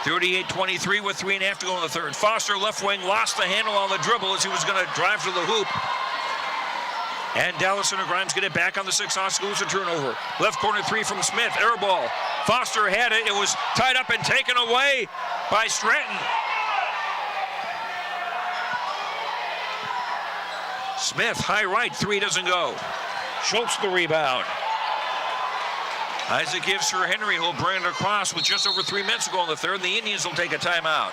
[SPEAKER 3] 38-23 with 3.5 to go in the third. Foster, left wing, lost the handle on the dribble as he was going to drive to the hoop. And Dallas Center Grimes get it back on the 6 Oskaloosa turnover. Left corner 3 from Smith, air ball. Foster had it, it was tied up and taken away by Stratton. Smith, high right, 3 doesn't go. Schultz the rebound. Isaac gives for Henry, who'll bring it across with just over 3 minutes to go in the third. The Indians will take a timeout.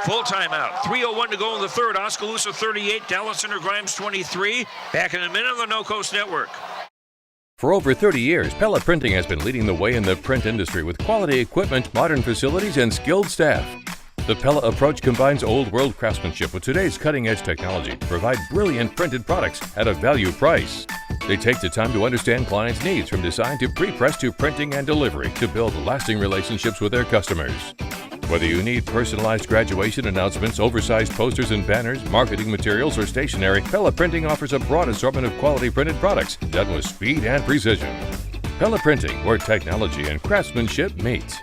[SPEAKER 3] Full timeout. 3:01 to go in the third. Oskaloosa 38, Dallas Center Grimes 23. Back in a minute on the No Coast Network.
[SPEAKER 5] For over 30 years, Pella Printing has been leading the way in the print industry with quality equipment, modern facilities, and skilled staff. The Pella approach combines old world craftsmanship with today's cutting-edge technology to provide brilliant printed products at a value price. They take the time to understand clients' needs from design to pre-press to printing and delivery to build lasting relationships with their customers. Whether you need personalized graduation announcements, oversized posters and banners, marketing materials, or stationery, Pella Printing offers a broad assortment of quality printed products done with speed and precision. Pella Printing, where technology and craftsmanship meet.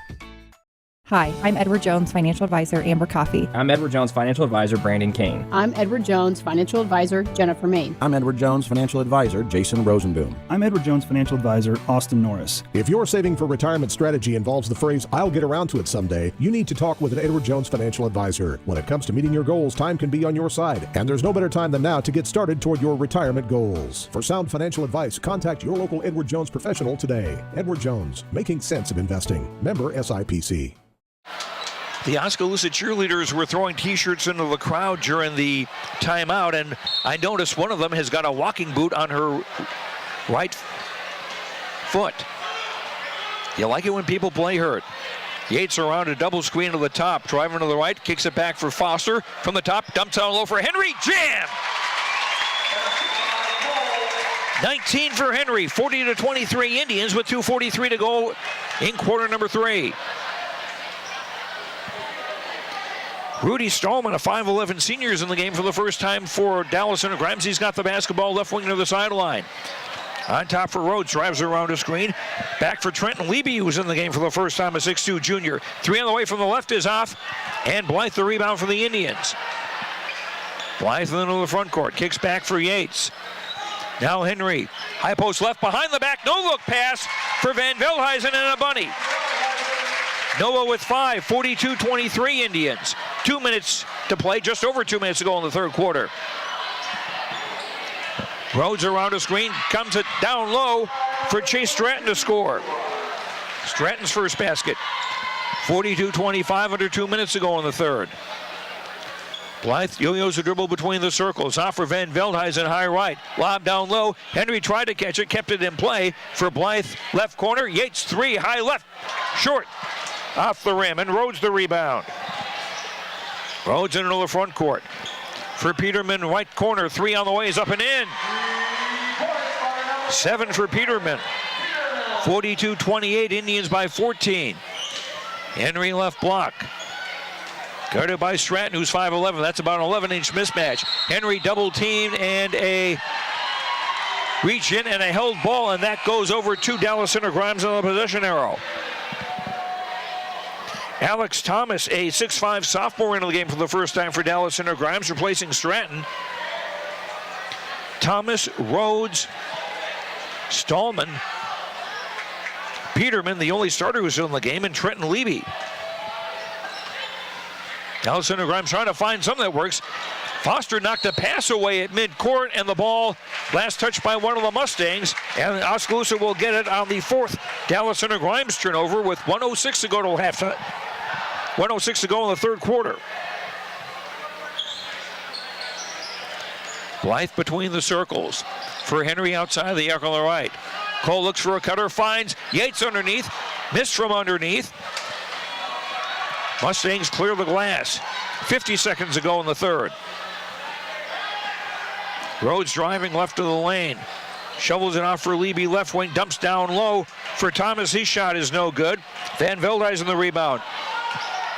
[SPEAKER 6] Hi, I'm Edward Jones Financial Advisor, Amber Coffey.
[SPEAKER 22] I'm Edward Jones Financial Advisor, Brandon Kane.
[SPEAKER 23] I'm Edward Jones Financial Advisor, Jennifer Main.
[SPEAKER 24] I'm Edward Jones Financial Advisor, Jason Rosenboom.
[SPEAKER 26] I'm Edward Jones Financial Advisor, Austin Norris.
[SPEAKER 25] If your saving for retirement strategy involves the phrase, "I'll get around to it someday," you need to talk with an Edward Jones Financial Advisor. When it comes to meeting your goals, time can be on your side, and there's no better time than now to get started toward your retirement goals. For sound financial advice, contact your local Edward Jones professional today. Edward Jones, making sense of investing. Member SIPC.
[SPEAKER 3] The Oskaloosa cheerleaders were throwing T-shirts into the crowd during the timeout, and I noticed one of them has got a walking boot on her right foot. You like it when people play hurt. Yates around a double screen to the top, driving to the right, kicks it back for Foster. From the top, dumps down low for Henry, jam! 19 for Henry, 40-23 Indians with 2:43 to go in quarter number 3. Rudy Stallman, a 5'11 senior, is in the game for the first time for Dallas Center Grimes. He's got the basketball left wing to the sideline. On top for Rhodes, drives around a screen. Back for Trenton Levy, who's in the game for the first time, a 6'2 junior. 3 on the way from the left is off, and Blythe the rebound for the Indians. Blythe in the front court, kicks back for Yates. Now Henry, high post left behind the back, no look pass for Van Veldhuizen and a bunny. Nova with 5, 42-23 Indians. 2 minutes to play, just over 2 minutes to go in the third quarter. Rhodes around a screen, comes it down low for Chase Stratton to score. Stratton's first basket. 42-25, under 2 minutes to go in the third. Blythe yo-yos a dribble between the circles. Off for Van Veldhuizen, high right. Lob down low. Henry tried to catch it, kept it in play for Blythe. Left corner, Yates 3, high left. Short. Off the rim, and Rhodes the rebound. Rhodes into the front court. For Peterman, right corner, 3 on the way, is up and in. 7 for Peterman. 42-28, Indians by 14. Henry left block. Guarded by Stratton, who's 5'11". That's about an 11-inch mismatch. Henry double teamed and a reach in and a held ball, and that goes over to Dallas Center. Grimes on the possession arrow. Alex Thomas, a 6'5 sophomore, into the game for the first time for Dallas Center. Grimes replacing Stratton. Thomas, Rhodes, Stallman, Peterman, the only starter who's in the game, and Trenton Levy. Dallas Center Grimes trying to find something that works. Foster knocked a pass away at midcourt, and the ball last touched by one of the Mustangs, and Oskaloosa will get it on the fourth Dallas Center Grimes turnover with 1:06 to go to halftime. 1:06 to go in the third quarter. Blythe between the circles for Henry outside the arc on the right. Cole looks for a cutter, finds Yates underneath, missed from underneath. Mustangs clear the glass. 50 seconds to go in the third. Rhodes driving left of the lane. Shovels it off for Levy, left wing, dumps down low for Thomas. His shot is no good. Van Veldhuizen the rebound.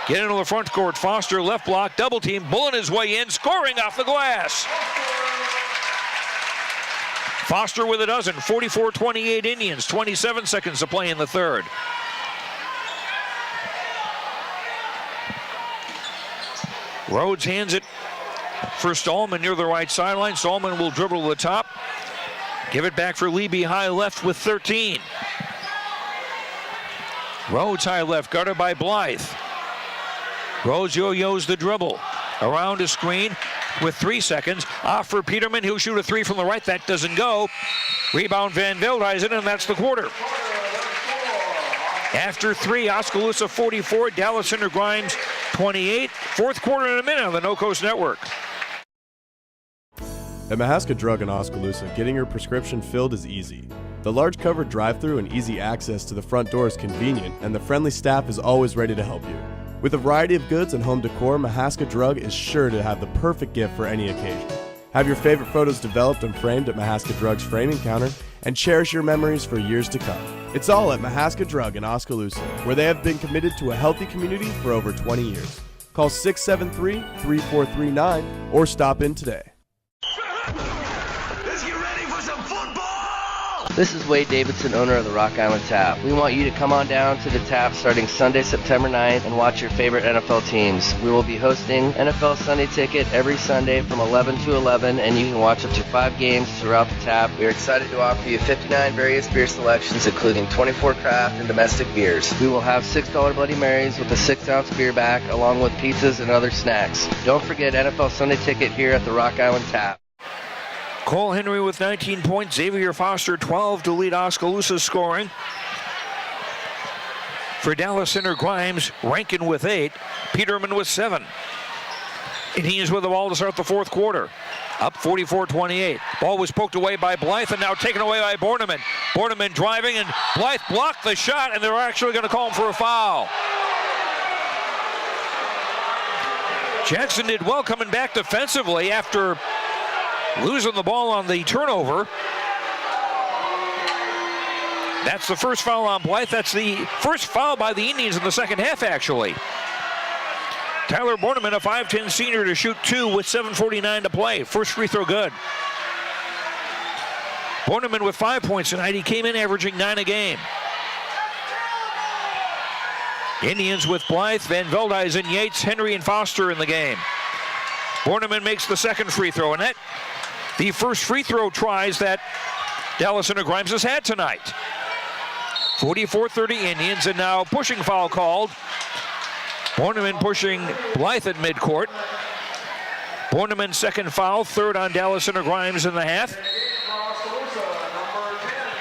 [SPEAKER 3] Get into the front court. Foster left block, double team, bulling his way in, scoring off the glass. Foster with a dozen. 44-28 Indians. 27 seconds to play in the third. Rhodes hands it for Stallman near the right sideline. Stallman will dribble to the top. Give it back for Levy, high left with 13. Rhodes high left, guarded by Blythe. Rhodes yo-yos the dribble. Around a screen with 3 seconds. Off for Peterman, he'll shoot a 3 from the right. That doesn't go. Rebound Van Veldhuizen, and that's the quarter. After 3, Oskaloosa 44, Dallas Center Grimes 28. Fourth quarter in a minute on the No Coast Network.
[SPEAKER 7] At Mahaska Drug in Oskaloosa, getting your prescription filled is easy. The large covered drive-thru and easy access to the front door is convenient, and the friendly staff is always ready to help you. With a variety of goods and home decor, Mahaska Drug is sure to have the perfect gift for any occasion. Have your favorite photos developed and framed at Mahaska Drug's framing counter, and cherish your memories for years to come. It's all at Mahaska Drug in Oskaloosa, where they have been committed to a healthy community for over 20 years. Call 673-3439 or stop in today.
[SPEAKER 8] This is Wade Davidson, owner of the Rock Island Tap. We want you to come on down to the Tap starting Sunday, September 9th and watch your favorite NFL teams. We will be hosting NFL Sunday Ticket every Sunday from 11 to 11, and you can watch up to 5 games throughout the Tap. We are excited to offer you 59 various beer selections, including 24 craft and domestic beers. We will have $6 Bloody Marys with a 6-ounce beer back, along with pizzas and other snacks. Don't forget NFL Sunday Ticket here at the Rock Island Tap.
[SPEAKER 3] Cole Henry with 19 points. Xavier Foster 12 to lead Oskaloosa's scoring. For Dallas Center Grimes, Rankin with 8. Peterman with 7. And he is with the ball to start the fourth quarter. Up 44-28. Ball was poked away by Blythe and now taken away by Borneman. Borneman driving, and Blythe blocked the shot, and they're actually going to call him for a foul. Jackson did well coming back defensively after losing the ball on the turnover. That's the first foul on Blythe. That's the first foul by the Indians in the second half, actually. Tyler Borneman, a 5'10 senior, to shoot 2 with 7:49 to play. First free throw good. Borneman with 5 points tonight. He came in averaging 9 a game. Indians with Blythe, Van Veldhuizen, Yates, Henry, and Foster in the game. Borneman makes the second free throw, and that the first free throw tries that Dallas Center Grimes has had tonight. 44-30 Indians, and now pushing foul called. Borneman pushing Blythe at midcourt. Borneman's second foul, third on Dallas Center Grimes in the half.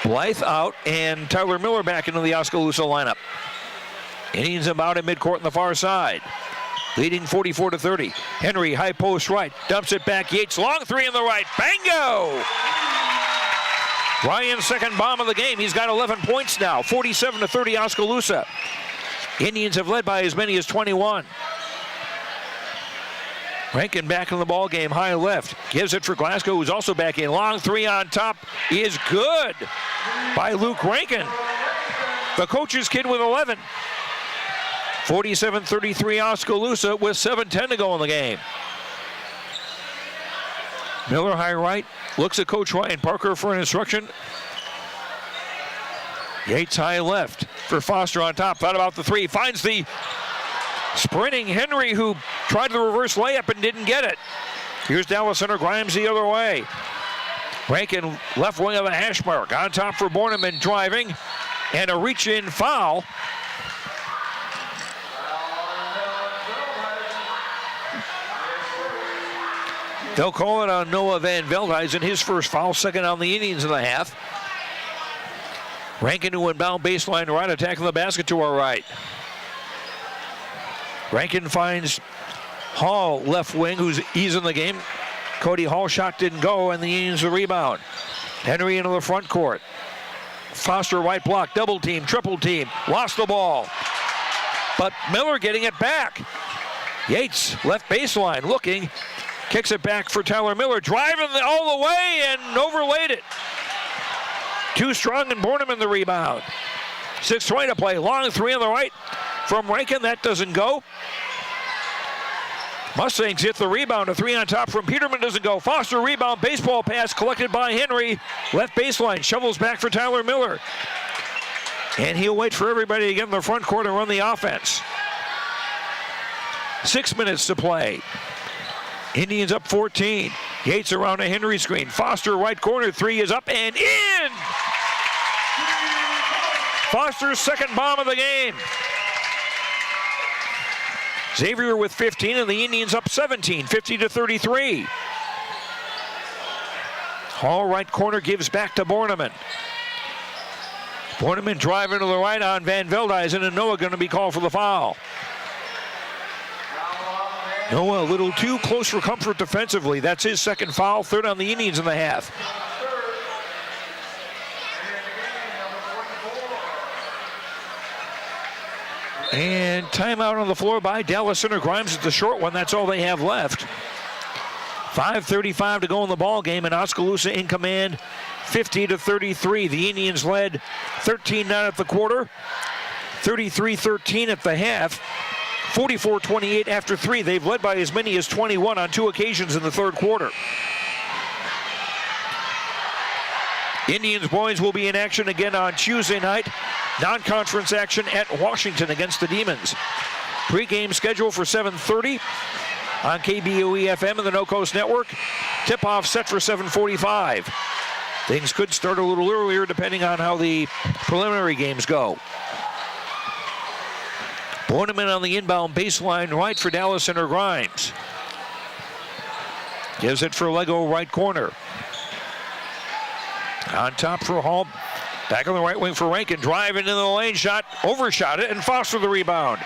[SPEAKER 3] Blythe out, and Tyler Miller back into the Oskaloosa lineup. Indians about at midcourt on the far side. Leading 44-30. Henry, high post right, dumps it back. Yates, long three in the right. Bango! Ryan's second bomb of the game. He's got 11 points now. 47-30 Oskaloosa. Indians have led by as many as 21. Rankin back in the ball game, high left. Gives it for Glasgow, who's also back in. Long three on top is good by Luke Rankin. The coach's kid with 11. 47-33 Oskaloosa with 7:10 to go in the game. Miller high right, looks at Coach Ryan Parker for an instruction. Yates high left for Foster on top. Thought about the three, finds the sprinting Henry, who tried the reverse layup and didn't get it. Here's Dallas Center Grimes the other way. Rankin left wing of the hash mark. On top for Borneman, driving, and a reach-in foul. They'll call it on Noah Van Veldhuizen, his first foul, second on the Indians in the half. Rankin to inbound baseline right, attacking the basket to our right. Rankin finds Hall left wing, who's easing the game. Cody Hall shot didn't go, and the Indians the rebound. Henry into the front court. Foster right block, double team, triple team, lost the ball. But Miller getting it back. Yates left baseline looking. Kicks it back for Tyler Miller, driving all the way and overlaid it. Too strong and Borneman the rebound. 6:20 to play, long three on the right from Rankin, that doesn't go. Mustangs hit the rebound, a three on top from Peterman doesn't go. Foster rebound, baseball pass collected by Henry. Left baseline, shovels back for Tyler Miller. And he'll wait for everybody to get in the front court and run the offense. 6 minutes to play. Indians up 14. Yates around a Henry screen. Foster right corner, three is up and in! Foster's second bomb of the game. Xavier with 15 and the Indians up 17, 50-33. Hall right corner gives back to Borneman. Borneman driving to the right on Van Veldhuizen, and Noah going to be called for the foul. Noah a little too close for comfort defensively. That's his second foul, third on the Indians in the half. And timeout on the floor by Dallas Center Grimes. It's the short one. That's all they have left. 5:35 to go in the ball game, and Oskaloosa in command, 50-33. The Indians led 13-9 at the quarter, 33-13 at the half. 44-28 after three. They've led by as many as 21 on two occasions in the third quarter. Indians boys will be in action again on Tuesday night. Non-conference action at Washington against the Demons. Pre-game schedule for 7:30 on KBOE-FM and the No Coast Network. Tip-off set for 7:45. Things could start a little earlier depending on how the preliminary games go. Borneman on the inbound baseline right for Dallas Center Grimes. Gives it for Lego right corner. On top for Hall. Back on the right wing for Rankin. Driving into the lane, shot, overshot it, and Foster the rebound.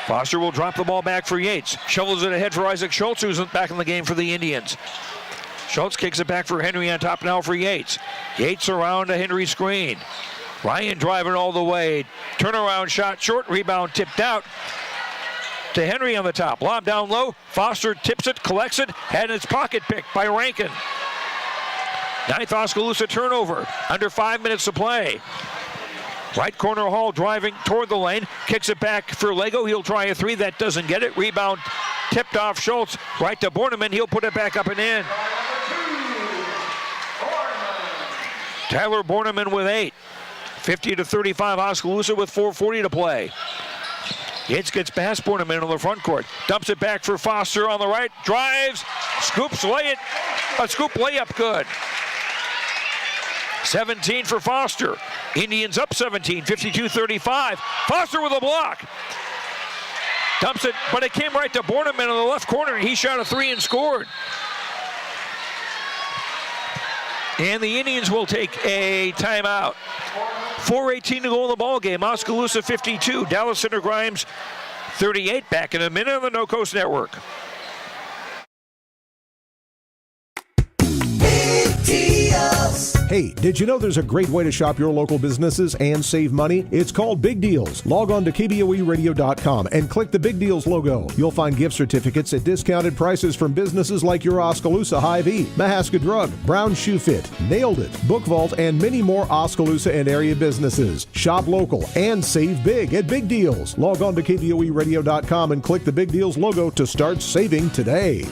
[SPEAKER 3] Foster will drop the ball back for Yates. Shovels it ahead for Isaac Schultz, who's back in the game for the Indians. Schultz kicks it back for Henry on top now for Yates. Yates around a Henry screen. Ryan driving all the way. Turnaround shot, short rebound, tipped out to Henry on the top. Lob down low. Foster tips it, collects it, had its pocket picked by Rankin. Ninth Oskaloosa turnover. Under 5 minutes to play. Right corner Hall driving toward the lane. Kicks it back for Lego. He'll try a three. That doesn't get it. Rebound tipped off Schultz. Right to Borneman. He'll put it back up and in. Tyler Borneman with 8. 50-35, Oskaloosa with 4:40 to play. Yates gets past Borneman on the front court. Dumps it back for Foster on the right. Drives. Scoops a scoop layup good. 17 for Foster. Indians up 17, 52-35. Foster with a block. Dumps it, but it came right to Borneman in the left corner. He shot a 3 and scored. And the Indians will take a timeout. 4:18 to go in the ball game. Oskaloosa 52, Dallas Center Grimes 38. Back in a minute on the No Coast Network.
[SPEAKER 25] Hey, did you know there's a great way to shop your local businesses and save money? It's called Big Deals. Log on to KBOEradio.com and click the Big Deals logo. You'll find gift certificates at discounted prices from businesses like your Oskaloosa Hy-Vee, Mahaska Drug, Brown Shoe Fit, Nailed It, Book Vault, and many more Oskaloosa and area businesses. Shop local and save big at Big Deals. Log on to KBOEradio.com and click the Big Deals logo to start saving today.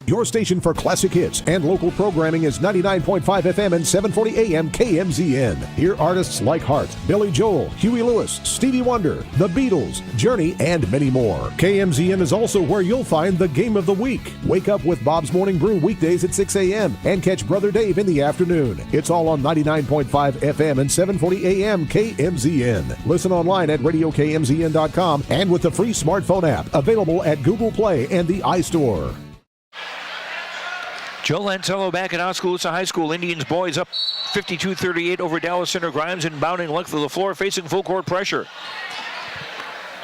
[SPEAKER 25] Your station for classic hits and local programming is 99.5 FM and 740 AM KMZN. Hear artists like Hart, Billy Joel, Huey Lewis, Stevie Wonder, The Beatles, Journey, and many more. KMZN is also where you'll find the Game of the Week. Wake up with Bob's Morning Brew weekdays at 6 a.m. and catch Brother Dave in the afternoon. It's all on 99.5 FM and 740 AM KMZN. Listen online at radiokmzn.com and with the free smartphone app available at Google Play and the iStore.
[SPEAKER 3] Joe Lancello back at Oskaloosa High School. Indians boys up 52-38 over Dallas Center Grimes, inbounding length of the floor, facing full court pressure.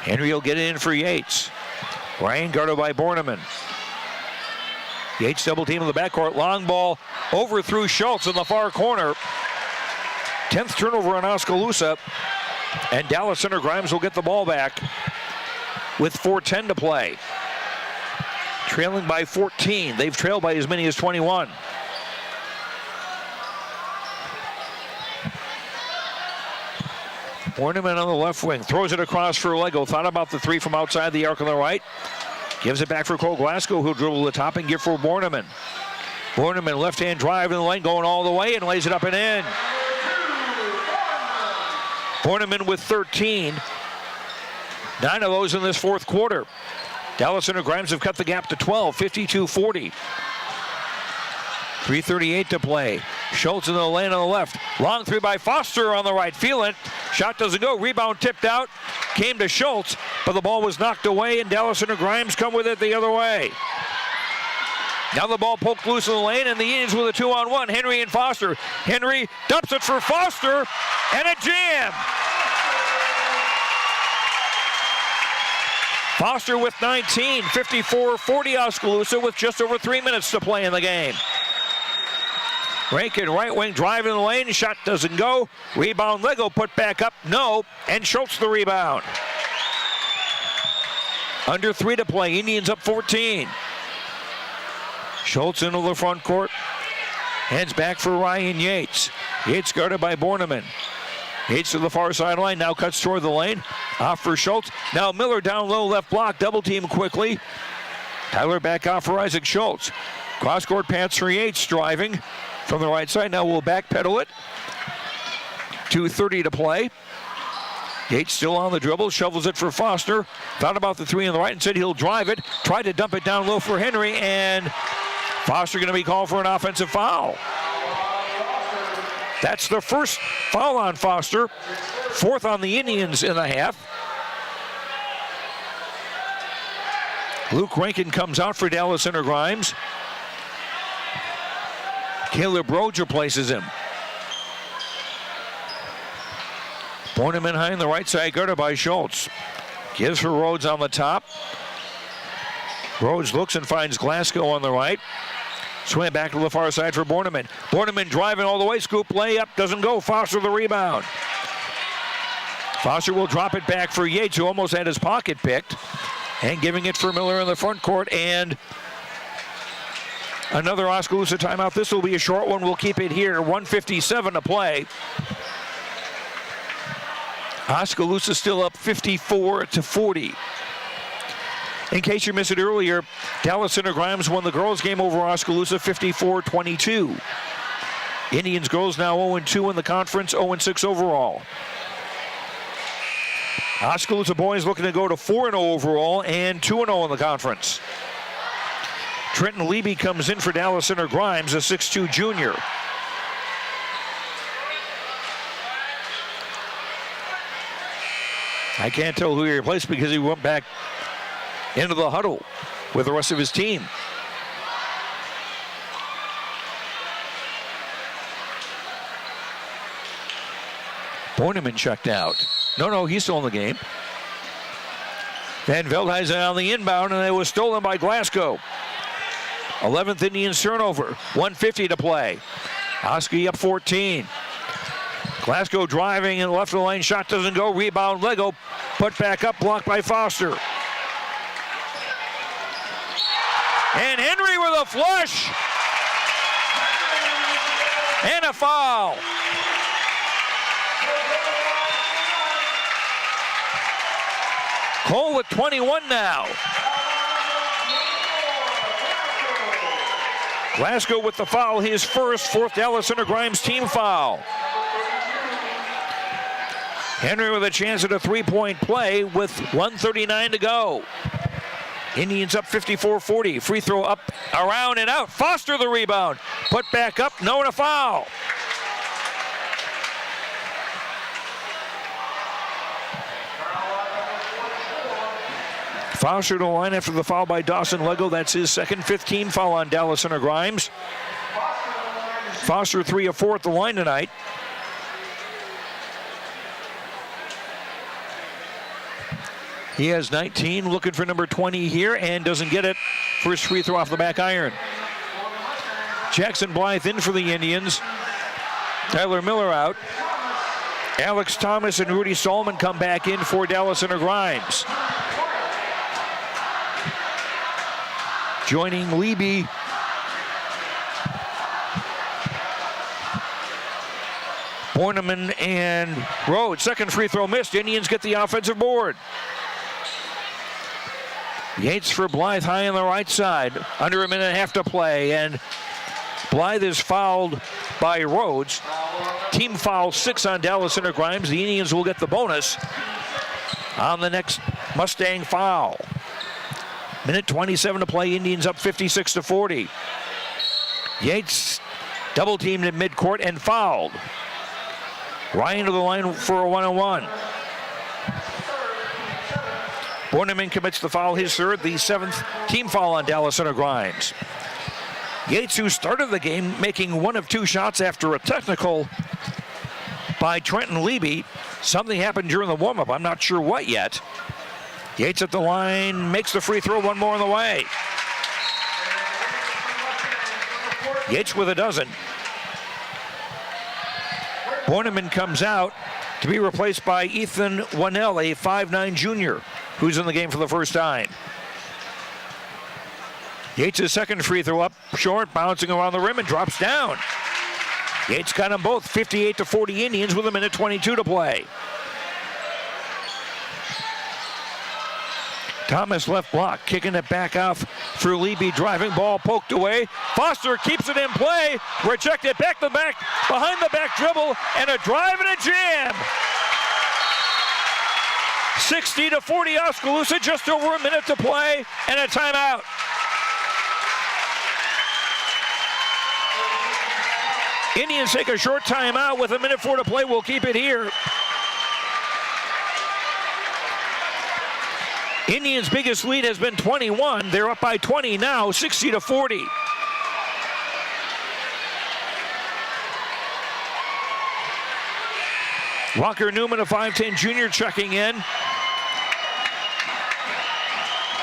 [SPEAKER 3] Henry will get it in for Yates. Ryan guarded by Borneman. Yates double team in the backcourt. Long ball over through Schultz in the far corner. 10th turnover on Oskaloosa. And Dallas Center Grimes will get the ball back with 4:10 to play. Trailing by 14. They've trailed by as many as 21. Borneman on the left wing. Throws it across for Lego. Thought about the 3 from outside the arc on the right. Gives it back for Cole Glasgow, who'll dribble the top and give for Borneman. Borneman left-hand drive in the lane, going all the way and lays it up and in. Borneman with 13. 9 of those in this fourth quarter. Dallas Center Grimes have cut the gap to 12, 52-40. 3:38 to play. Schultz in the lane on the left. Long 3 by Foster on the right. Feel it. Shot doesn't go. Rebound tipped out. Came to Schultz, but the ball was knocked away, and Dallas Center Grimes come with it the other way. Now the ball poked loose in the lane, and the Indians with a 2-on-1. Henry and Foster. Henry dumps it for Foster, and a jam. Foster with 19, 54-40 Oskaloosa with just over 3 minutes to play in the game. Rankin right wing drive in the lane, shot doesn't go. Rebound Lego put back up, no, and Schultz the rebound. Under 3 to play, Indians up 14. Schultz into the front court, hands back for Ryan Yates. Yates guarded by Borneman. Yates to the far sideline, now cuts toward the lane. Off for Schultz. Now Miller down low, left block, double team quickly. Tyler back off for Isaac Schultz. Cross court pass for Yates, driving from the right side. Now we'll backpedal it. 2:30 to play. Yates still on the dribble, shovels it for Foster. Thought about the 3 on the right and said he'll drive it. Tried to dump it down low for Henry, and Foster going to be called for an offensive foul. That's the first foul on Foster. 4th on the Indians in the half. Luke Rankin comes out for Dallas Center Grimes. Caleb Rhodes replaces him. Borneman high in the right side, guarded by Schultz. Gives for Rhodes on the top. Rhodes looks and finds Glasgow on the right. Swing back to the far side for Borneman. Borneman driving all the way, scoop layup, doesn't go. Foster the rebound. Foster will drop it back for Yates, who almost had his pocket picked, and giving it for Miller in the front court, and another Oskaloosa timeout. This will be a short one. We'll keep it here. 1:57 to play. Oskaloosa still up 54-40. In case you missed it earlier, Dallas Center Grimes won the girls' game over Oskaloosa 54-22. Indians girls now 0-2 in the conference, 0-6 overall. Oskaloosa boys looking to go to 4-0 overall and 2-0 in the conference. Trenton Leby comes in for Dallas Center Grimes, a 6'2 junior. I can't tell who he replaced because he went back into the huddle with the rest of his team. Borneman checked out. No, he's still in the game. Van Veldhuizen on the inbound, and it was stolen by Glasgow. 11th Indians turnover, 1:50 to play. Oski up 14. Glasgow driving and left of the lane, shot doesn't go, rebound Lego, put back up, blocked by Foster. And Henry with a flush. And a foul. Cole with 21 now. Glasgow with the foul, his first, 4th Dallas Center Grimes team foul. Henry with a chance at a three-point play with 1:39 to go. Indians up 54-40. Free throw up, around and out. Foster the rebound. Put back up, no, and a foul. Foster to the line after the foul by Dawson Lego. That's his second, 15 foul on Dallas Center Grimes. Foster 3 of 4 at the line tonight. He has 19, looking for number 20 here, and doesn't get it. First free throw off the back iron. Jackson Blythe in for the Indians. Tyler Miller out. Alex Thomas and Rudy Solomon come back in for Dallas Center Grimes. Joining Leby, Borneman and Rhodes. Second free throw missed. Indians get the offensive board. Yates for Blythe high on the right side. Under a minute and a half to play, and Blythe is fouled by Rhodes. Team foul 6 on Dallas Center Grimes. The Indians will get the bonus on the next Mustang foul. Minute 27 to play. Indians up 56-40. Yates double teamed in midcourt and fouled. Ryan to the line for a 1-on-1. Borneman commits the foul, his third, the 7th team foul on Dallas Center Grimes. Yates, who started the game making 1 of 2 shots after a technical by Trenton Leby. Something happened during the warm-up. I'm not sure what yet. Yates at the line, makes the free throw, 1 more on the way. Yates with a dozen. Borneman comes out to be replaced by Ethan Wannell, a 5'9 junior, who's in the game for the first time. Yates' second free throw up short, bouncing around the rim and drops down. Yates got them both, 58-40 Indians with a minute 22 to play. Thomas left block, kicking it back off for Leby, driving ball poked away. Foster keeps it in play, rejected back to back, behind the back dribble, and a drive and a jam. 60-40 Oskaloosa, just over a minute to play, and a timeout. Indians take a short timeout with a minute 4 to play. We'll keep it here. Indians' biggest lead has been 21. They're up by 20 now, 60-40. Walker Newman, a 5'10 junior, checking in.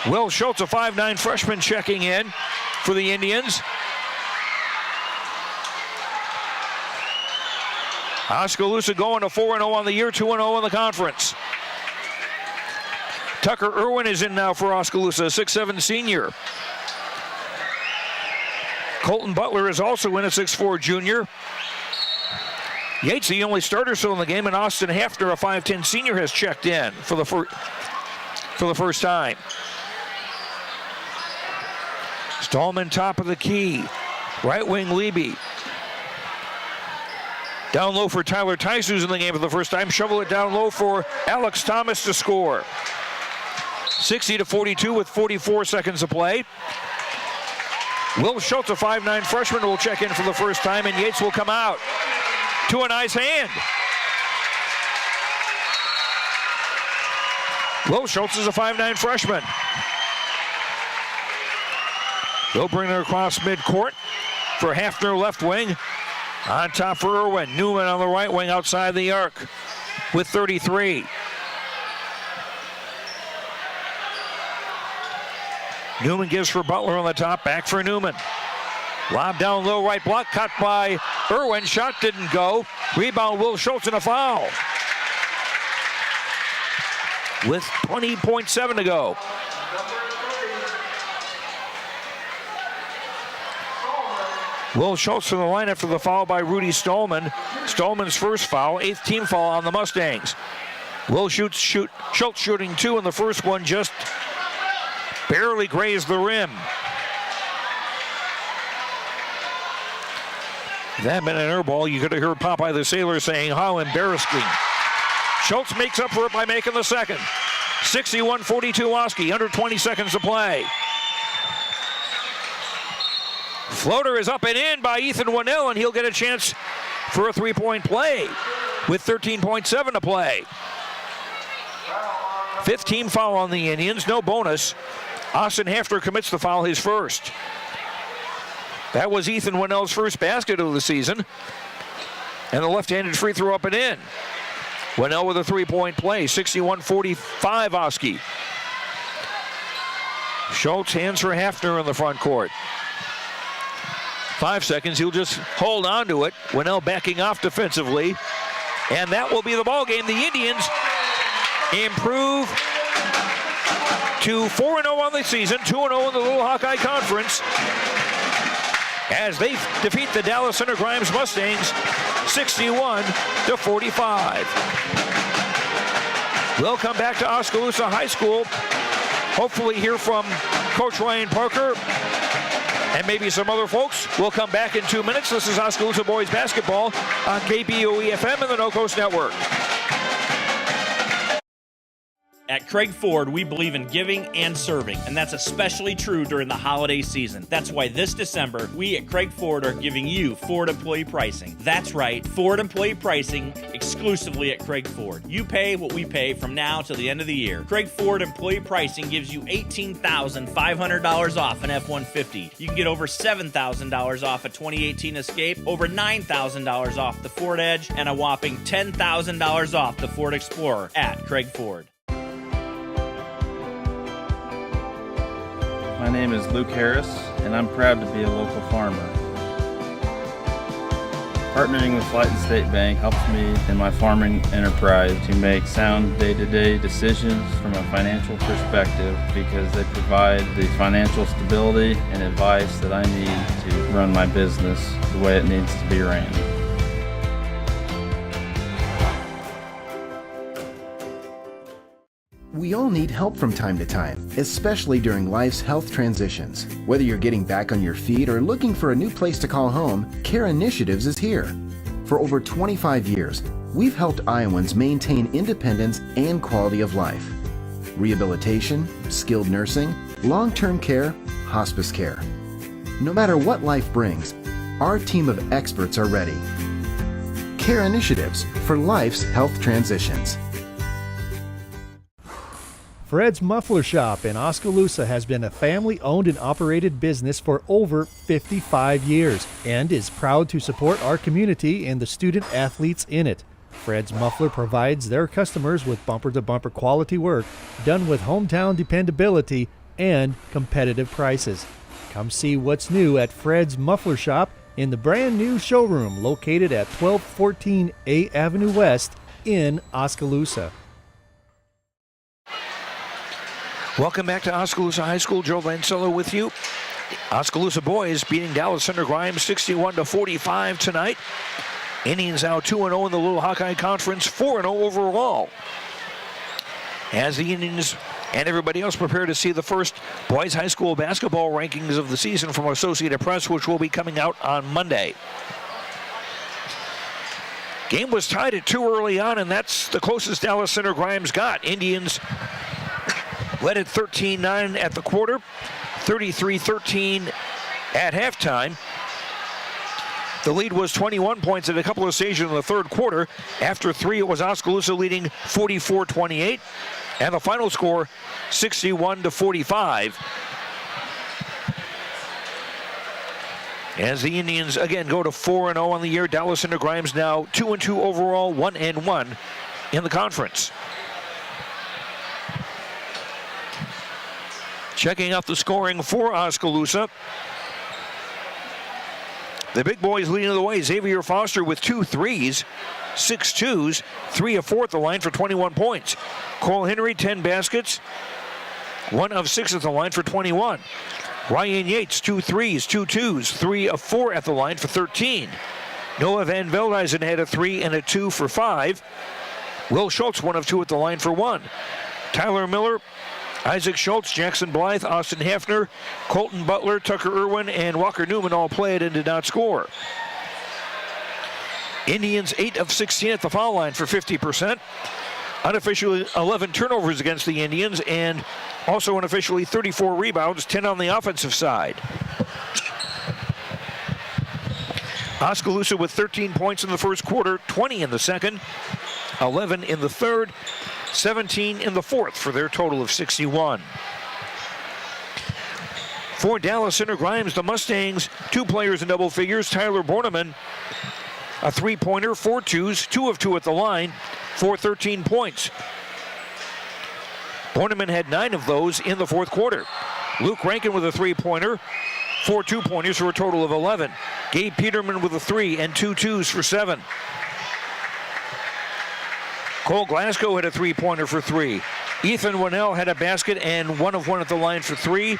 [SPEAKER 3] Will Schultz, a 5'9 freshman, checking in for the Indians. Oskaloosa going to 4-0 on the year, 2-0 in the conference. Tucker Irwin is in now for Oskaloosa, a 6'7 senior. Colton Butler is also in, a 6'4 junior. Yates, the only starter still in the game, and Austin Hafner, a 5'10 senior, has checked in for the first time. Stallman top of the key. Right wing Leby. Down low for Tyler Tice, who's in the game for the first time. Shovel it down low for Alex Thomas to score. 60-42 with 44 seconds to play. Will Schultz, a 5'9 freshman, will check in for the first time, and Yates will come out to a nice hand. Will Schultz is a 5'9 freshman. They'll bring it across midcourt for Hafner left wing. On top for Irwin. Newman on the right wing outside the arc with 33. Newman gives for Butler on the top. Back for Newman. Lob down low, right block. Cut by Irwin. Shot didn't go. Rebound, Will Schultz, and a foul. With 20.7 to go. Will Schultz from the line after the foul by Rudy Stolman. Stolman's first foul, 8th team foul on the Mustangs. Will Schultz shooting 2, and the first one just barely grazed the rim. That meant an air ball. You could have heard Popeye the Sailor saying, how embarrassing. Schultz makes up for it by making the second. 61-42 Oski, under 20 seconds to play. Floater is up and in by Ethan Winnell, and he'll get a chance for a three-point play with 13.7 to play. 5th team foul on the Indians, no bonus. Austin Hafner commits the foul, his first. That was Ethan Winnell's first basket of the season. And the left-handed free throw up and in. Winnell with a three-point play, 61-45 Oski. Schultz hands for Hafner in the front court. 5 seconds, he'll just hold on to it. Winnell backing off defensively. And that will be the ball game. The Indians improve to 4-0 on the season, 2-0 in the Little Hawkeye Conference, as they defeat the Dallas Center Grimes Mustangs 61-45. We'll come back to Oskaloosa High School, hopefully hear from Coach Ryan Parker and maybe some other folks. We'll come back in 2 minutes. This is Oskaloosa Boys Basketball on KBOE-FM and the No Coast Network.
[SPEAKER 9] At Craig Ford, we believe in giving and serving, and that's especially true during the holiday season. That's why this December, we at Craig Ford are giving you Ford employee pricing. That's right, Ford employee pricing exclusively at Craig Ford. You pay what we pay from now till the end of the year. Craig Ford employee pricing gives you $18,500 off an F-150. You can get over $7,000 off a 2018 Escape, over $9,000 off the Ford Edge, and a whopping $10,000 off the Ford Explorer at Craig Ford.
[SPEAKER 10] My name is Luke Harris, and I'm proud to be a local farmer. Partnering with Flighton State Bank helps me in my farming enterprise to make sound day-to-day decisions from a financial perspective because they provide the financial stability and advice that I need to run my business the way it needs to be ran.
[SPEAKER 11] We all need help from time to time, especially during life's health transitions. Whether you're getting back on your feet or looking for a new place to call home, Care Initiatives is here. For over 25 years, we've helped Iowans maintain independence and quality of life. Rehabilitation, skilled nursing, long-term care, hospice care. No matter what life brings, our team of experts are ready. Care Initiatives for life's health transitions.
[SPEAKER 12] Fred's Muffler Shop in Oskaloosa has been a family-owned and operated business for over 55 years and is proud to support our community and the student athletes in it. Fred's Muffler provides their customers with bumper-to-bumper quality work done with hometown dependability and competitive prices. Come see what's new at Fred's Muffler Shop in the brand new showroom located at 1214 A Avenue West in Oskaloosa.
[SPEAKER 3] Welcome back to Oskaloosa High School. Joe Lancello with you. Oskaloosa boys beating Dallas Center Grimes 61-45 tonight. Indians now 2-0 in the Little Hawkeye Conference, 4-0 overall. As the Indians and everybody else prepare to see the first boys high school basketball rankings of the season from Associated Press, which will be coming out on Monday. Game was tied at 2 early on, and that's the closest Dallas Center Grimes got. Indians led at 13-9 at the quarter, 33-13 at halftime. The lead was 21 points at a couple of stages in the third quarter. After 3, it was Oskaloosa leading 44-28, and the final score 61-45. As the Indians again go to 4-0 on the year, Dallas Center Grimes now 2-2 overall, 1-1 in the conference. Checking out the scoring for Oskaloosa. The big boys leading the way. Xavier Foster with 2 threes, 6 twos, 3 of 4 at the line for 21 points. Cole Henry, 10 baskets, 1 of 6 at the line for 21. Ryan Yates, 2 threes, 2 twos, 3 of 4 at the line for 13. Noah Van Veldhuizen had a 3 and a 2 for 5. Will Schultz, 1 of 2 at the line for 1. Tyler Miller, Isaac Schultz, Jackson Blythe, Austin Hafner, Colton Butler, Tucker Irwin, and Walker Newman all played and did not score. Indians 8 of 16 at the foul line for 50%. Unofficially 11 turnovers against the Indians, and also unofficially 34 rebounds, 10 on the offensive side. Oskaloosa with 13 points in the first quarter, 20 in the second, 11 in the third, 17 in the fourth for their total of 61. For Dallas Center Grimes, the Mustangs, 2 players in double figures. Tyler Borneman, a 3-pointer, 4 twos, 2 of 2 at the line for 13 points. Borneman had 9 of those in the fourth quarter. Luke Rankin with a 3-pointer, 4 2-pointers for a total of 11. Gabe Peterman with a 3 and 2 twos for 7. Cole Glasgow had a 3-pointer for 3. Ethan Winnell had a basket and 1 of 1 at the line for 3.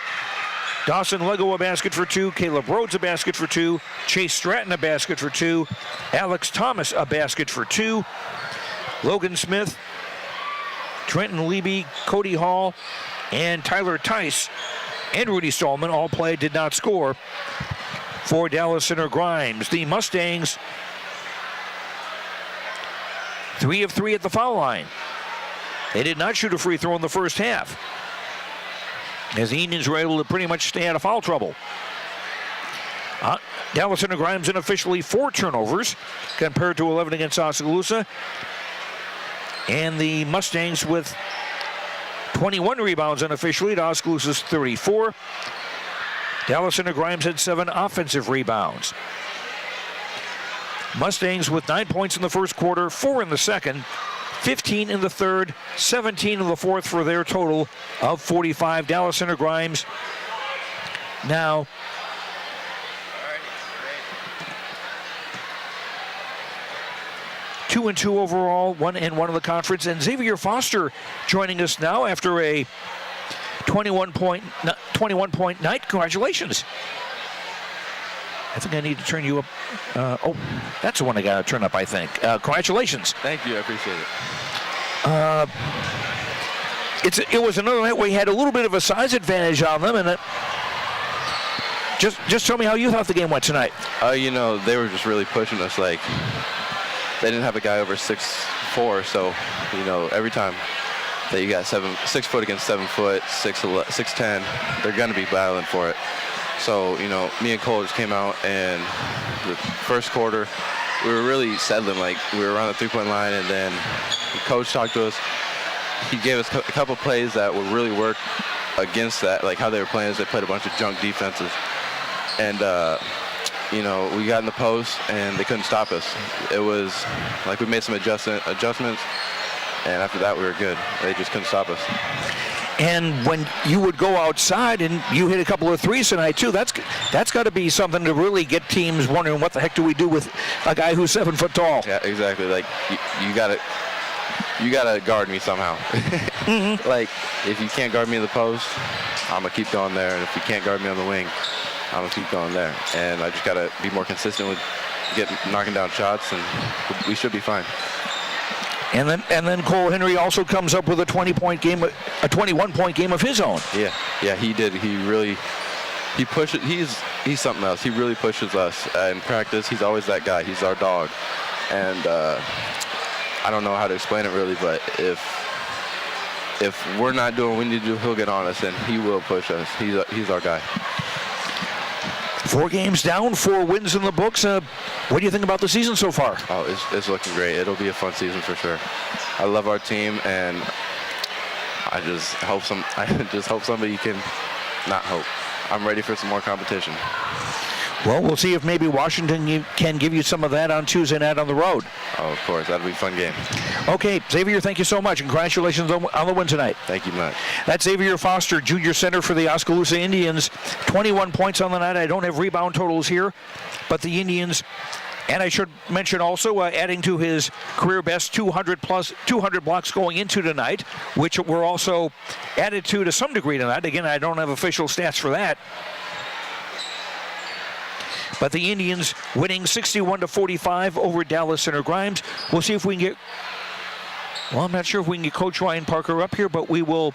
[SPEAKER 3] Dawson Lego a basket for 2. Caleb Rhodes a basket for 2. Chase Stratton a basket for 2. Alex Thomas a basket for 2. Logan Smith, Trenton Leby, Cody Hall, and Tyler Tice and Rudy Stallman all played, did not score for Dallas Center Grimes. The Mustangs 3 of 3 at the foul line. They did not shoot a free throw in the first half, as the Indians were able to pretty much stay out of foul trouble. Dallas Center Grimes unofficially 4 turnovers compared to 11 against Oskaloosa. And the Mustangs with 21 rebounds unofficially to Oskaloosa's 34. Dallas Center Grimes had 7 offensive rebounds. Mustangs with 9 points in the first quarter, 4 in the second, 15 in the third, 17 in the fourth for their total of 45. Dallas Center Grimes now two and 2 overall, 1-1 in the conference. And Xavier Foster joining us now after a 21-point night. Congratulations. I think I need to turn you up. Oh, that's the one I got to turn up, I think. Congratulations.
[SPEAKER 13] Thank you. I appreciate it.
[SPEAKER 3] It was another night where you had a little bit of a size advantage on them, and just tell me how you thought the game went tonight.
[SPEAKER 13] You know, they were just really pushing us. Like, they didn't have a guy over 6'4", so, you know, every time that you got 6 foot against 7 foot, 6'10", they're going to be battling for it. So, you know, me and Cole just came out, and the first quarter, we were really settling. Like, we were around the 3-point line, and then the coach talked to us. He gave us a couple plays that would really work against that, like how they were playing is they played a bunch of junk defenses. And, you know, we got in the post, and they couldn't stop us. It was like we made some adjustments, and after that, we were good. They just couldn't stop us.
[SPEAKER 3] And when you would go outside and you hit a couple of threes tonight too, that's got to be something to really get teams wondering what the heck do we do with a guy who's 7 foot tall.
[SPEAKER 13] Yeah, exactly. Like you gotta guard me somehow.
[SPEAKER 3] Mm-hmm.
[SPEAKER 13] Like if you can't guard me in the post, I'm gonna keep going there, and if you can't guard me on the wing, I'm gonna keep going there. And I just gotta be more consistent with knocking down shots, and we should be fine.
[SPEAKER 3] And then Cole Henry also comes up with a 20-point game, a 21-point game of his own.
[SPEAKER 13] Yeah, he did. He pushes. He's something else. He really pushes us in practice. He's always that guy. He's our dog. and I don't know how to explain it really, but if we're not doing what we need to do, he'll get on us, and he will push us. He's our guy.
[SPEAKER 3] 4 games down, 4 wins in the books. What do you think about the season so far?
[SPEAKER 13] Oh, it's looking great. It'll be a fun season for sure. I love our team, and I just hope somebody can not hope. I'm ready for some more competition.
[SPEAKER 3] Well, we'll see if maybe Washington can give you some of that on Tuesday night on the road.
[SPEAKER 13] Oh, of course. That'll be a fun game.
[SPEAKER 3] Okay, Xavier, thank you so much. Congratulations on the win tonight.
[SPEAKER 13] Thank you much.
[SPEAKER 3] That's Xavier Foster, junior center for the Oskaloosa Indians. 21 points on the night. I don't have rebound totals here, but the Indians, and I should mention also, adding to his career best 200 blocks going into tonight, which were also added to some degree tonight. Again, I don't have official stats for that. But the Indians winning 61-45 over Dallas Center Grimes. We'll see if we can get, well, I'm not sure if we can get Coach Ryan Parker up here, but we'll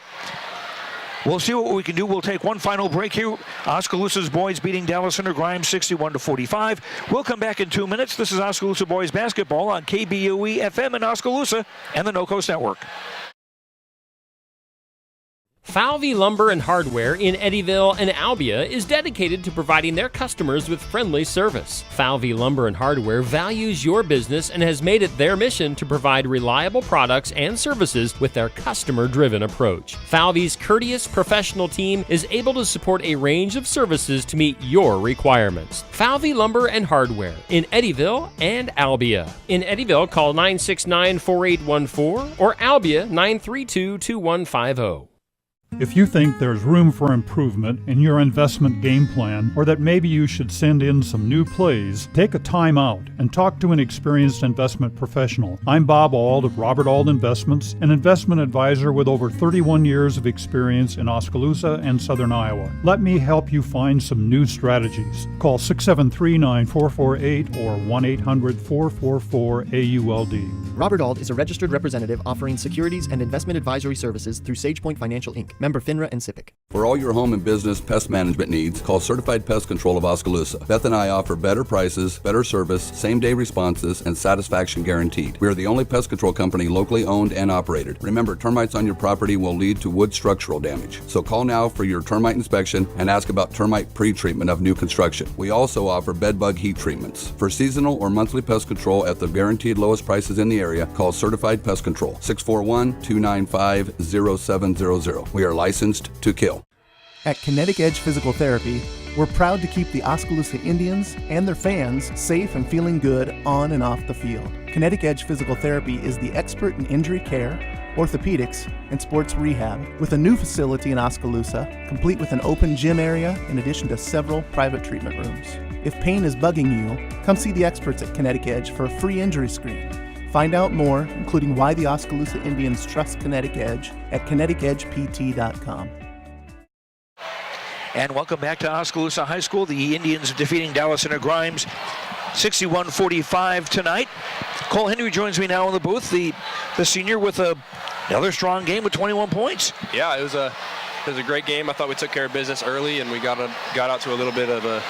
[SPEAKER 3] see what we can do. We'll take one final break here. Oskaloosa's boys beating Dallas Center Grimes 61-45. We'll come back in 2 minutes. This is Oskaloosa Boys Basketball on KBOE FM in Oskaloosa and the No Coast Network.
[SPEAKER 14] Falvey Lumber and Hardware in Eddyville and Albia is dedicated to providing their customers with friendly service. Falvey Lumber and Hardware values your business and has made it their mission to provide reliable products and services with their customer-driven approach. Falvey's courteous professional team is able to support a range of services to meet your requirements. Falvey Lumber and Hardware in Eddyville and Albia. In Eddyville, call 969-4814 or Albia 932-2150.
[SPEAKER 15] If you think there's room for improvement in your investment game plan, or that maybe you should send in some new plays, take a time out and talk to an experienced investment professional. I'm Bob Auld of Robert Auld Investments, an investment advisor with over 31 years of experience in Oskaloosa and Southern Iowa. Let me help you find some new strategies. Call 673-9448 or 1-800-444-AULD.
[SPEAKER 16] Robert Auld is a registered representative offering securities and investment advisory services through SagePoint Financial Inc., member FINRA and SIPC.
[SPEAKER 17] For all your home and business pest management needs, call Certified Pest Control of Oskaloosa. Beth and I offer better prices, better service, same-day responses, and satisfaction guaranteed. We are the only pest control company locally owned and operated. Remember, termites on your property will lead to wood structural damage. So call now for your termite inspection and ask about termite pre-treatment of new construction. We also offer bed bug heat treatments. For seasonal or monthly pest control at the guaranteed lowest prices in the area, call Certified Pest Control, 641-295-0700. We are licensed to kill.
[SPEAKER 18] At Kinetic Edge Physical Therapy, we're proud to keep the Oskaloosa Indians and their fans safe and feeling good on and off the field. Kinetic Edge Physical Therapy is the expert in injury care, orthopedics, and sports rehab, with a new facility in Oskaloosa, complete with an open gym area in addition to several private treatment rooms. If pain is bugging you, come see the experts at Kinetic Edge for a free injury screen. Find out more, including why the Oskaloosa Indians trust Kinetic Edge, at kineticedgept.com.
[SPEAKER 3] And welcome back to Oskaloosa High School. The Indians defeating Dallas Center Grimes 61-45 tonight. Cole Henry joins me now in the booth, the senior, with another strong game with 21 points.
[SPEAKER 19] Yeah, it was a great game. I thought we took care of business early, and we got out to a little bit of a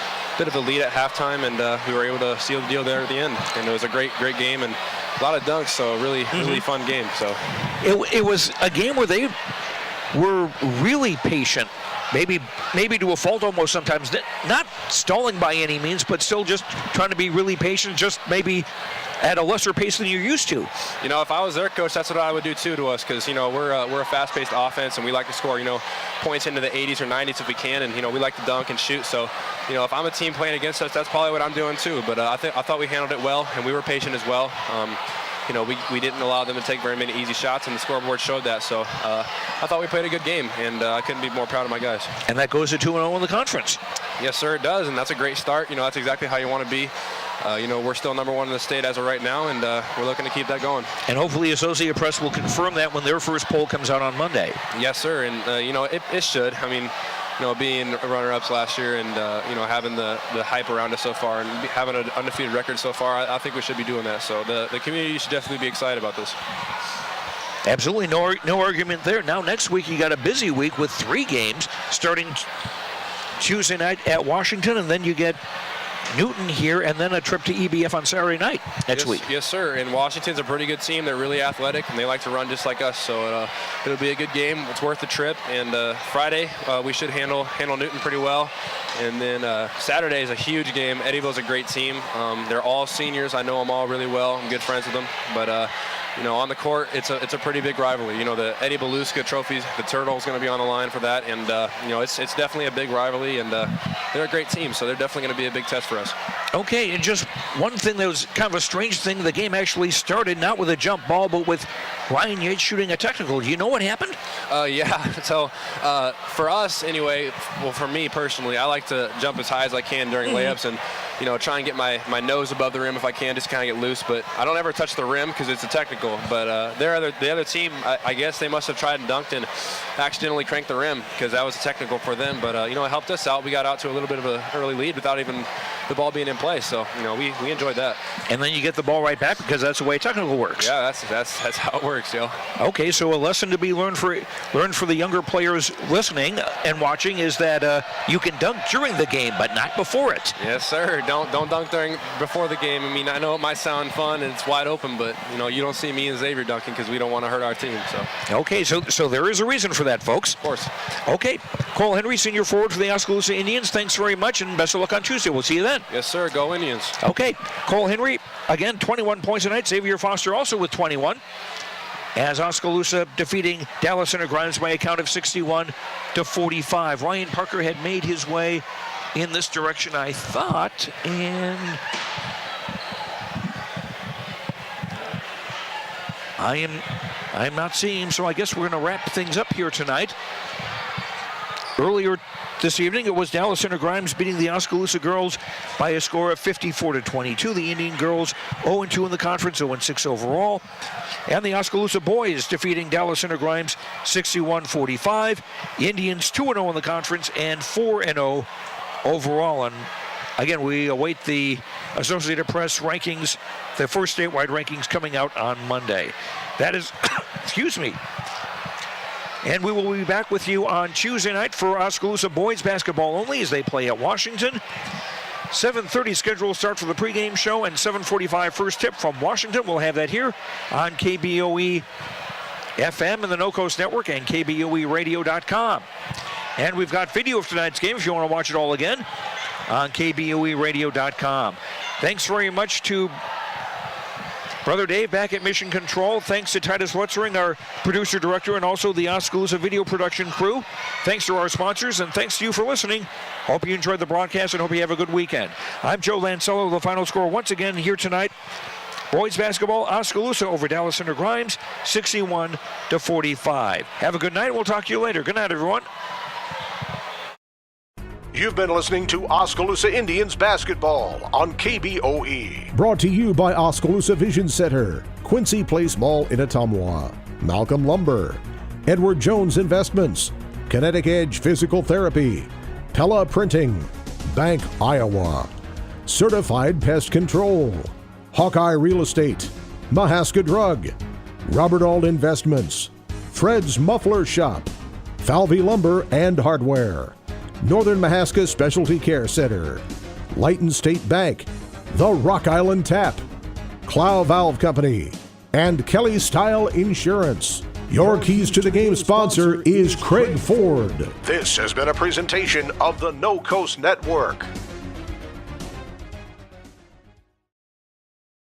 [SPEAKER 19] lead at halftime, and we were able to seal the deal there at the end. And it was a great game and a lot of dunks, so really fun game. So
[SPEAKER 3] it was a game where they were really patient. Maybe to a fault almost sometimes. Not stalling by any means, but still just trying to be really patient, just maybe at a lesser pace than you're used to.
[SPEAKER 19] You know, if I was their coach, that's what I would do too to us, because, you know, we're a fast-paced offense, and we like to score, you know, points into the 80s or 90s if we can, and, you know, we like to dunk and shoot. So, you know, if I'm a team playing against us, that's probably what I'm doing too. But I thought we handled it well, and we were patient as well. You know, we didn't allow them to take very many easy shots, and the scoreboard showed that. So I thought we played a good game, and I couldn't be more proud of my guys.
[SPEAKER 3] And that goes to 2-0 in the conference.
[SPEAKER 19] Yes, sir, it does, and that's a great start. You know, that's exactly how you want to be. You know, we're still number one in the state as of right now, and we're looking to keep that going.
[SPEAKER 3] And hopefully Associated Press will confirm that when their first poll comes out on Monday.
[SPEAKER 19] Yes, sir, and, you know, it should. I mean, you know, being runner-ups last year and, you know, having the hype around us so far and having an undefeated record so far, I think we should be doing that. So the community should definitely be excited about this.
[SPEAKER 3] Absolutely, no argument there. Now next week you got a busy week with 3 games starting Tuesday night at Washington, and then you get Newton here, and then a trip to EBF on Saturday night next week.
[SPEAKER 19] Yes, sir. And Washington's a pretty good team. They're really athletic, and they like to run just like us. So it'll be a good game. It's worth the trip. And Friday, we should handle Newton pretty well. And then Saturday is a huge game. Eddyville's a great team. They're all seniors. I know them all really well. I'm good friends with them. But on the court, it's a pretty big rivalry. The Eddie Beluska Trophy, the Turtle's going to be on the line for that, and it's definitely a big rivalry, and they're a great team, so they're definitely going to be a big test for us.
[SPEAKER 3] Okay, and just one thing that was kind of a strange thing, the game actually started not with a jump ball, but with Ryan Yates shooting a technical. Do you know what happened?
[SPEAKER 19] Yeah, so for us anyway, well, for me personally, I like to jump as high as I can during layups and try and get my nose above the rim if I can, just kind of get loose, but I don't ever touch the rim because it's a technical. But the other team, I guess they must have tried and dunked and accidentally cranked the rim because that was a technical for them. But it helped us out. We got out to a little bit of an early lead without even the ball being in play. So we enjoyed that.
[SPEAKER 3] And then you get the ball right back because that's the way technical works.
[SPEAKER 19] Yeah, that's how it works, yo.
[SPEAKER 3] Okay, so a lesson to be learned for the younger players listening and watching is that you can dunk during the game, but not before it.
[SPEAKER 19] Yes, sir. Don't dunk before the game. I mean, I know it might sound fun and it's wide open, but you don't see me and Xavier dunking because we don't want to hurt our team. So.
[SPEAKER 3] Okay, so there is a reason for that, folks.
[SPEAKER 19] Of course.
[SPEAKER 3] Okay, Cole Henry, senior forward for the Oskaloosa Indians. Thanks very much, and best of luck on Tuesday. We'll see you then.
[SPEAKER 19] Yes, sir. Go Indians.
[SPEAKER 3] Okay, Cole Henry, again, 21 points tonight. Xavier Foster also with 21. As Oskaloosa defeating Dallas Center Grimes by a count of 61-45. Ryan Parker had made his way in this direction, I thought, and I'm not seeing him, so I guess we're going to wrap things up here tonight. Earlier this evening, it was Dallas Center Grimes beating the Oskaloosa girls by a score of 54-22. The Indian girls 0-2 in the conference, 0-6 overall. And the Oskaloosa boys defeating Dallas Center Grimes 61-45. Indians 2-0 in the conference and 4-0 overall. And again, we await the Associated Press rankings, the first statewide rankings coming out on Monday. That is, excuse me. And we will be back with you on Tuesday night for Oskaloosa boys basketball only as they play at Washington. 7:30 schedule start for the pregame show and 7:45 first tip from Washington. We'll have that here on KBOE FM and the No Coast Network and KBOEradio.com. And we've got video of tonight's game if you want to watch it all again on KBOEradio.com. Thanks very much to Brother Dave back at Mission Control. Thanks to Titus Lutzering, our producer-director, and also the Oskaloosa video production crew. Thanks to our sponsors, and thanks to you for listening. Hope you enjoyed the broadcast and hope you have a good weekend. I'm Joe Lancello. The final score once again here tonight. Boys basketball, Oskaloosa over Dallas Center Grimes, 61-45. Have a good night. We'll talk to you later. Good night, everyone.
[SPEAKER 25] You've been listening to Oskaloosa Indians basketball on KBOE. Brought to you by Oskaloosa Vision Center, Quincy Place Mall in Ottumwa, Malcolm Lumber, Edward Jones Investments, Kinetic Edge Physical Therapy, Pella Printing, Bank Iowa, Certified Pest Control, Hawkeye Real Estate, Mahaska Drug, Robert Auld Investments, Fred's Muffler Shop, Falvey Lumber and Hardware, Northern Mahaska Specialty Care Center, Lighton State Bank, The Rock Island Tap, Clow Valve Company, and Kelly Style Insurance. Your Keys to the Game sponsor is Craig Ford. This has been a presentation of the No Coast Network.